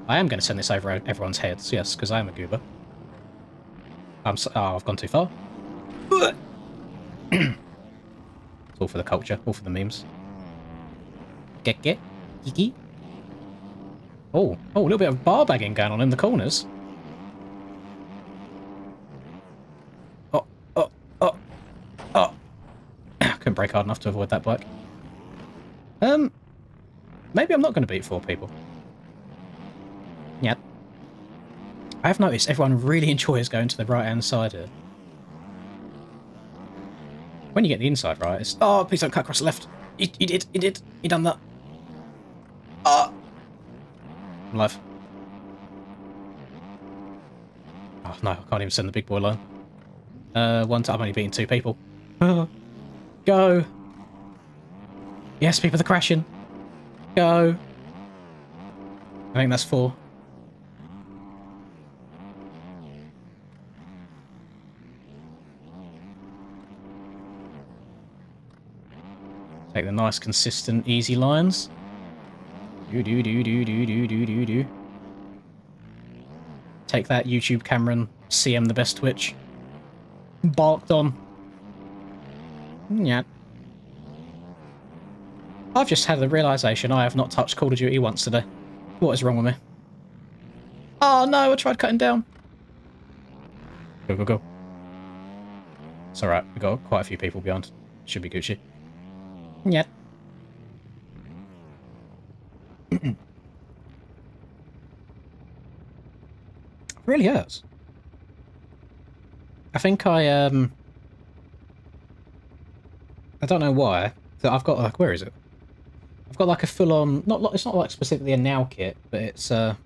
I am going to send this over everyone's heads, yes, because I am a goober. Oh, I've gone too far. It's all for the culture, all for the memes. Get, kiki. Oh, a little bit of bar bagging going on in the corners. Oh. Couldn't brake hard enough to avoid that bike. Maybe I'm not going to beat 4 people. Yeah. I have noticed everyone really enjoys going to the right-hand side here. When you get the inside right, it's... Oh, please don't cut across the left. You did. You done that. Oh! I'm alive. Oh, no, I can't even send the big boy line. One time, I'm only beating 2 people. Go! Yes, people are crashing. Go! I think that's 4. Take the nice, consistent, easy lines. Do. Take that, YouTube Cameron. CM the best Twitch. Barked on. Yeah. I've just had the realisation I have not touched Call of Duty once today. What is wrong with me? Oh no, I tried cutting down. Go. It's alright, we got quite a few people behind. Should be Gucci. Yeah. Really hurts. I think I don't know why. So I've got like, where is it? I've got like a full-on, it's not like specifically a now kit, but it's a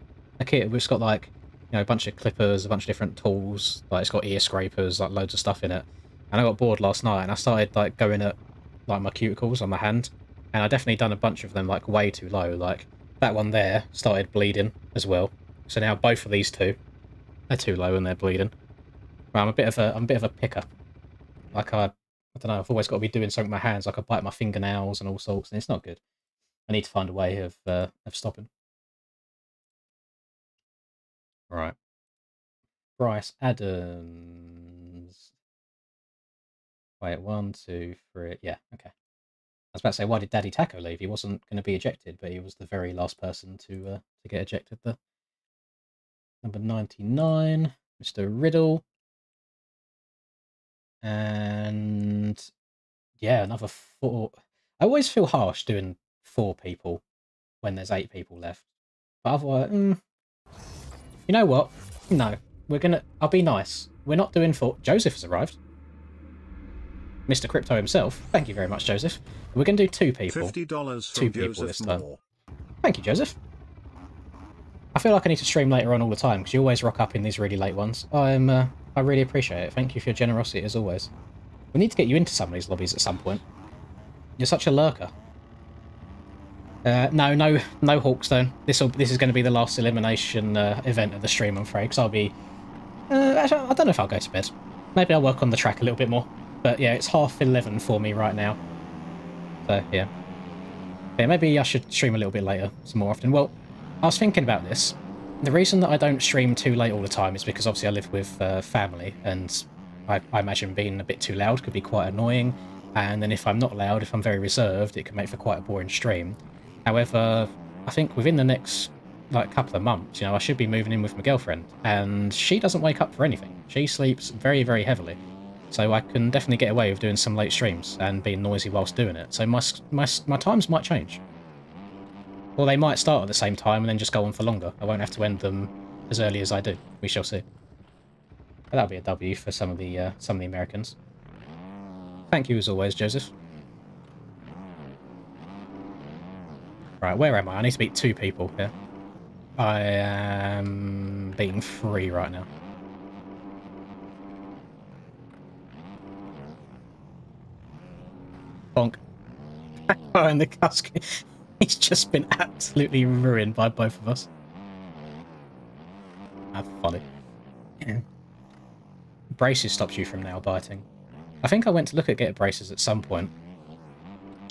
kit which has got like, you know, a bunch of clippers, a bunch of different tools. Like it's got ear scrapers, like loads of stuff in it. And I got bored last night, and I started like going at like my cuticles on my hand, and I definitely done a bunch of them like way too low. Like that one there started bleeding as well. So now both of these two, they're too low and they're bleeding. Well, I'm a bit of a picker. Like I don't know. I've always got to be doing something with my hands. Like I bite my fingernails and all sorts, and it's not good. I need to find a way of stopping. Right. Bryce Adams. Wait, 1, 2, 3. Yeah, okay. I was about to say, why did Daddy Taco leave? He wasn't going to be ejected, but he was the very last person to get ejected there. Number 99, Mr. Riddle. And yeah, another 4. I always feel harsh doing 4 people when there's 8 people left. But otherwise, You know what? No. I'll be nice. We're not doing four. Joseph has arrived. Mr. Crypto himself. Thank you very much, Joseph. We're going to do 2 people. $50 from 2 people Joseph this time. Moore. Thank you, Joseph. I feel like I need to stream later on all the time because you always rock up in these really late ones. I really appreciate it. Thank you for your generosity as always. We need to get you into some of these lobbies at some point. You're such a lurker. No Hawkstone. This is going to be the last elimination event of the stream, I'm afraid, because I'll be... actually, I don't know if I'll go to bed. Maybe I'll work on the track a little bit more. But yeah, it's 11:30 for me right now. So, yeah. Yeah, maybe I should stream a little bit later, some more often. Well, I was thinking about this. The reason that I don't stream too late all the time is because obviously I live with family, and I imagine being a bit too loud could be quite annoying. And then if I'm not loud, if I'm very reserved, it can make for quite a boring stream. However, I think within the next couple of months, I should be moving in with my girlfriend, and she doesn't wake up for anything. She sleeps very, very heavily. So I can definitely get away with doing some late streams and being noisy whilst doing it. So my times might change. Or they might start at the same time and then just go on for longer. I won't have to end them as early as I do. We shall see. But that'll be a W for some of the Americans. Thank you as always, Joseph. Right, where am I? I need to beat 2 people here. I am beating 3 right now. Bonk. Oh, and the Cusk. He's just been absolutely ruined by both of us. That's funny. Yeah. Braces stops you from now biting. I think I went to look at get braces at some point,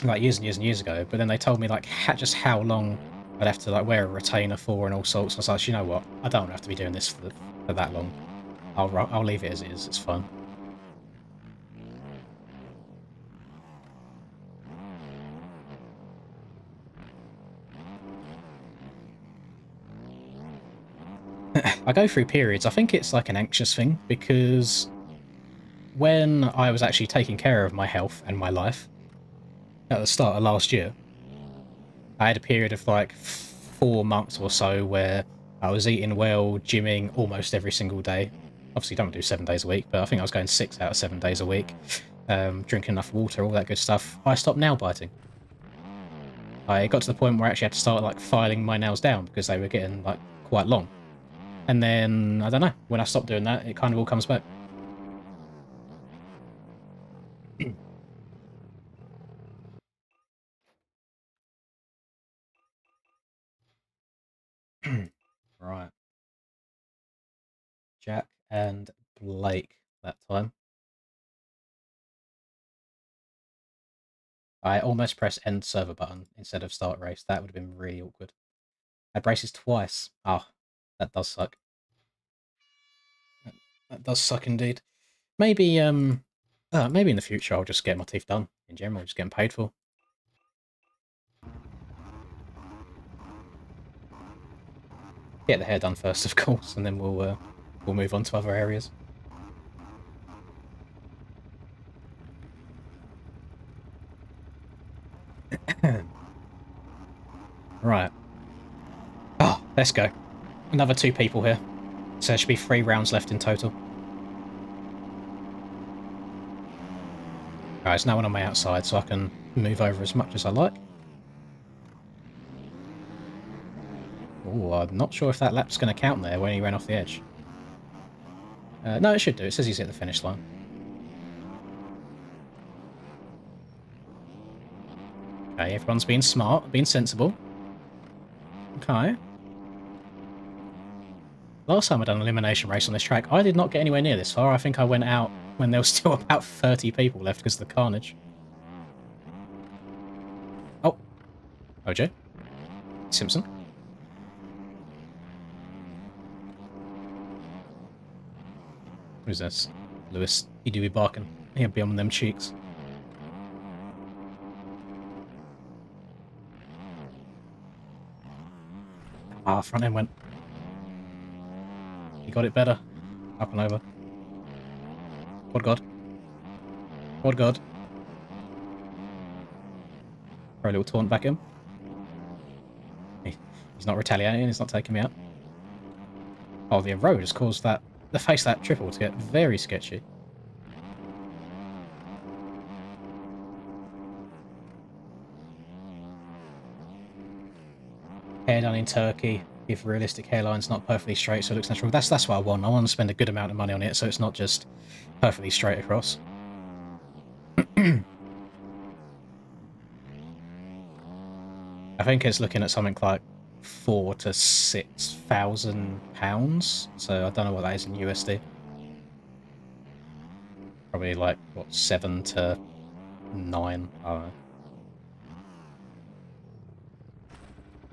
like years and years and years ago, but then they told me just how long I'd have to wear a retainer for and all sorts. And I was like, you know what? I don't have to be doing this for that long. I'll leave it as it is. It's fine. I go through periods. I think it's like an anxious thing, because when I was actually taking care of my health and my life at the start of last year, I had a period of 4 months or so where I was eating well, gymming almost every single day. Obviously don't do 7 days a week, but I think I was going 6 out of 7 days a week. Drinking enough water, all that good stuff. I stopped nail biting. I got to the point where I actually had to start filing my nails down because they were getting quite long. And then, I don't know, when I stopped doing that, it kind of all comes back. Right. Jack and Blake that time. I almost pressed end server button instead of start race. That would have been really awkward. I had braces twice. Oh, that does suck. That does suck indeed. Maybe maybe in the future I'll just get my teeth done in general, just get them paid for. Get the hair done first, of course, and then we'll move on to other areas. Right. Oh, let's go. Another 2 people here. So there should be 3 rounds left in total. Alright, there's no one on my outside, so I can move over as much as I like. Oh, I'm not sure if that lap's going to count there when he ran off the edge. No, it should do. It says he's hit the finish line. Okay, everyone's being smart, being sensible. Okay. Last time I done an elimination race on this track, I did not get anywhere near this far. I think I went out when there was still about 30 people left because of the carnage. Oh. OJ. Simpson. Who's this? Lewis. He do be barking. He'll be on them cheeks. Ah, front end went. He got it better. Up and over. Quad God. Quad God. Throw a little taunt back in. He's not retaliating, he's not taking me out. Oh, the road has caused that the face of that triple to get very sketchy. Hair done in Turkey. If realistic hairline's not perfectly straight, so it looks natural. That's what I want. I want to spend a good amount of money on it, so it's not just perfectly straight across. I think it's looking at something like £4,000 to £6,000. So I don't know what that is in USD. Probably like what 7 to 9. I don't know.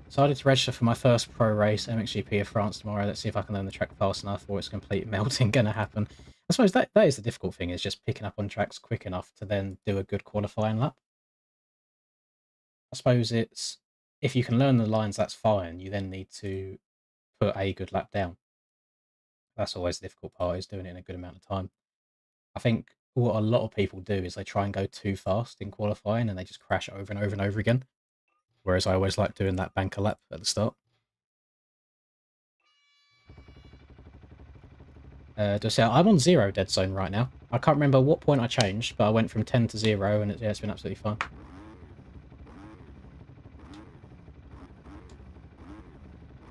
Decided to register for my first pro race, MXGP of France tomorrow. Let's see if I can learn the track fast enough or it's complete melting going to happen. I suppose that is the difficult thing, is just picking up on tracks quick enough to then do a good qualifying lap. I suppose it's, if you can learn the lines, that's fine. You then need to put a good lap down. That's always the difficult part, is doing it in a good amount of time. I think what a lot of people do is they try and go too fast in qualifying and they just crash over and over and over again. Whereas I always like doing that banker lap at the start. I'm on 0 dead zone right now. I can't remember what point I changed, but I went from 10 to 0 and it's been absolutely fine.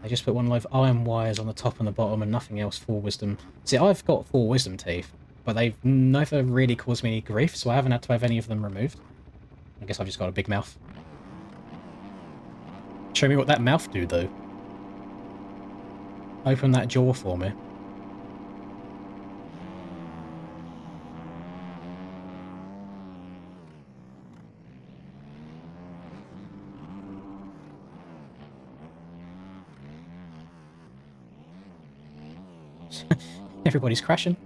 They just put one load of iron wires on the top and the bottom and nothing else for wisdom. See, I've got 4 wisdom teeth, but they've never really caused me any grief, so I haven't had to have any of them removed. I guess I've just got a big mouth. Show me what that mouth do, though. Open that jaw for me. Everybody's crashing.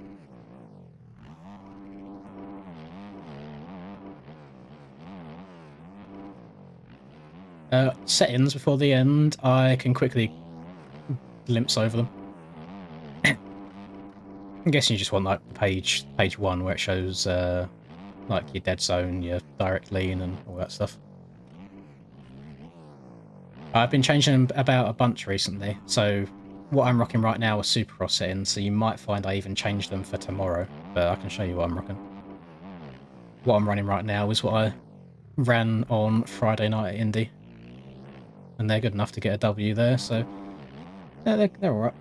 Settings before the end, I can quickly glimpse over them. I'm guessing you just want like page 1 where it shows like your dead zone, your direct lean and all that stuff. I've been changing them about a bunch recently, so what I'm rocking right now are Supercross settings, so you might find I even change them for tomorrow, but I can show you what I'm rocking. What I'm running right now is what I ran on Friday night at Indy. And they're good enough to get a W there, so yeah, they're alright.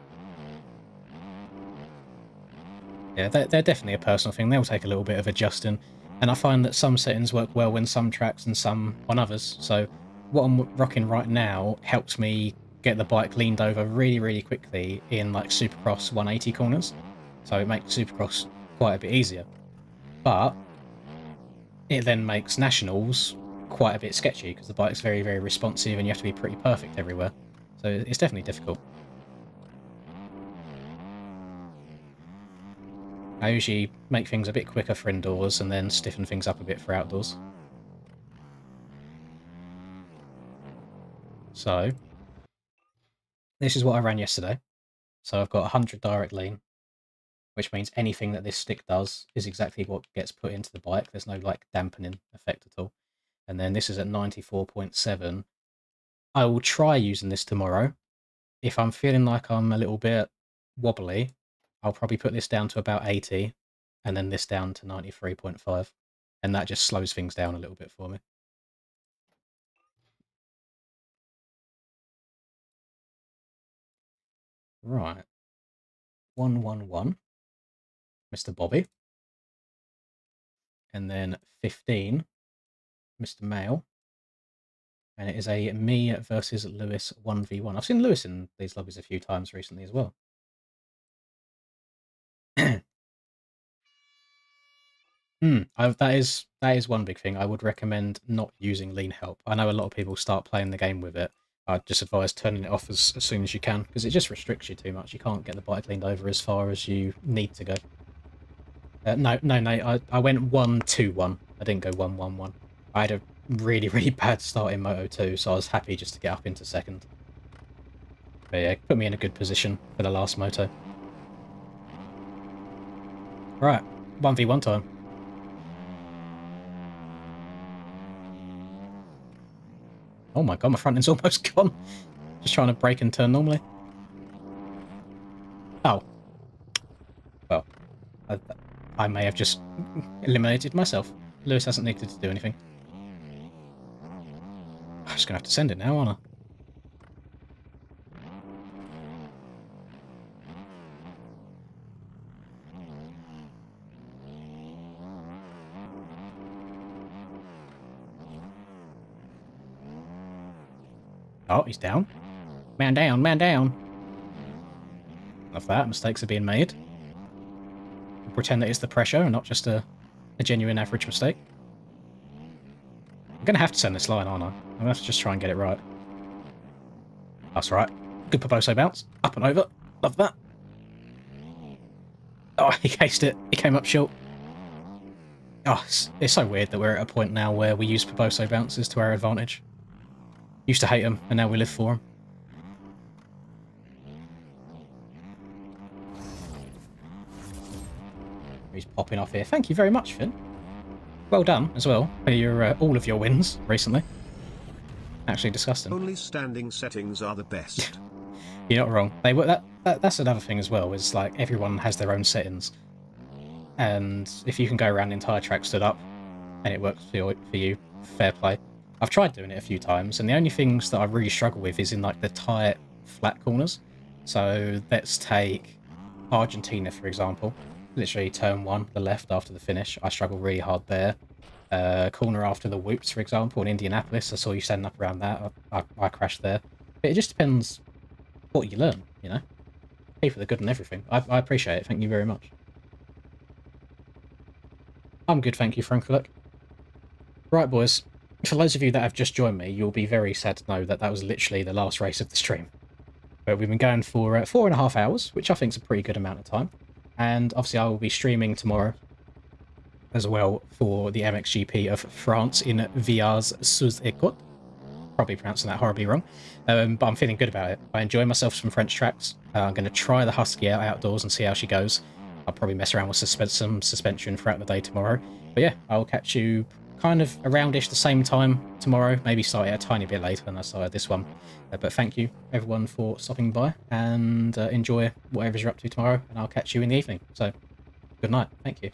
Yeah, they're definitely a personal thing. They'll take a little bit of adjusting, and I find that some settings work well in some tracks and some on others. So what I'm rocking right now helps me get the bike leaned over really, really quickly in like Supercross 180 corners. So it makes Supercross quite a bit easier. But it then makes Nationals quite a bit sketchy because the bike's very, very responsive and you have to be pretty perfect everywhere. So it's definitely difficult. I usually make things a bit quicker for indoors and then stiffen things up a bit for outdoors. So this is what I ran yesterday. So I've got 100 direct lean, which means anything that this stick does is exactly what gets put into the bike. There's no like dampening effect at all. And then this is at 94.7. I will try using this tomorrow. If I'm feeling like I'm a little bit wobbly, I'll probably put this down to about 80 and then this down to 93.5. And that just slows things down a little bit for me. Right. 111, Mr. Bobby. And then 15, Mr. Mail. And it is a me versus Lewis 1v1. I've seen Lewis in these lobbies a few times recently as well. That is one big thing. I would recommend not using lean help. I know a lot of people start playing the game with it. I'd just advise turning it off as soon as you can, because it just restricts you too much. You can't get the bike leaned over as far as you need to go. No, I went 1-2-1. I didn't go 1-1-1. I had a really, really bad start in Moto 2, so I was happy just to get up into second. But yeah, put me in a good position for the last Moto. Right, 1v1 time. Oh my god, my front end's almost gone. Just trying to brake and turn normally. I may have just eliminated myself. Lewis hasn't needed to do anything. I'm just going to have to send it now, aren't I? Oh, he's down. Man down, man down. Love that. Mistakes are being made. We'll pretend that it's the pressure and not just a genuine average mistake. I'm going to have to send this line, aren't I? I'm going to have to just try and get it right. That's right. Good Barboso bounce. Up and over. Love that. Oh, he cased it. He came up short. Oh, it's so weird that we're at a point now where we use Barboso bounces to our advantage. Used to hate them, and now we live for them. He's popping off here. Thank you very much, Finn. Well done as well for your all of your wins recently. Actually disgusting. Only standing settings are the best. You're not wrong. They were that's another thing as well. Is like everyone has their own settings, and if you can go around the entire track stood up, and it works for you, fair play. I've tried doing it a few times, and the only things that I really struggle with is in like the tight, flat corners. So let's take Argentina for example. Literally turn 1, the left after the finish. I struggle really hard there. Corner after the whoops, for example, in Indianapolis. I saw you standing up around that. I crashed there. But it just depends what you learn, you know? People are good and everything. I appreciate it. Thank you very much. I'm good, thank you, Frankelek. Right, boys. For those of you that have just joined me, you'll be very sad to know that that was literally the last race of the stream. But we've been going for 4.5 hours, which I think is a pretty good amount of time. And obviously I will be streaming tomorrow as well for the MXGP of France in Villars-sous-Écoute. Probably pronouncing that horribly wrong. But I'm feeling good about it. I enjoy myself some French tracks. I'm going to try the Husky out outdoors and see how she goes. I'll probably mess around with some suspension throughout the day tomorrow. But yeah, I'll catch you kind of aroundish the same time tomorrow. Maybe start it a tiny bit later than I started this one. But thank you everyone for stopping by, and enjoy whatever you're up to tomorrow, and I'll catch you in the evening. So good night. Thank you.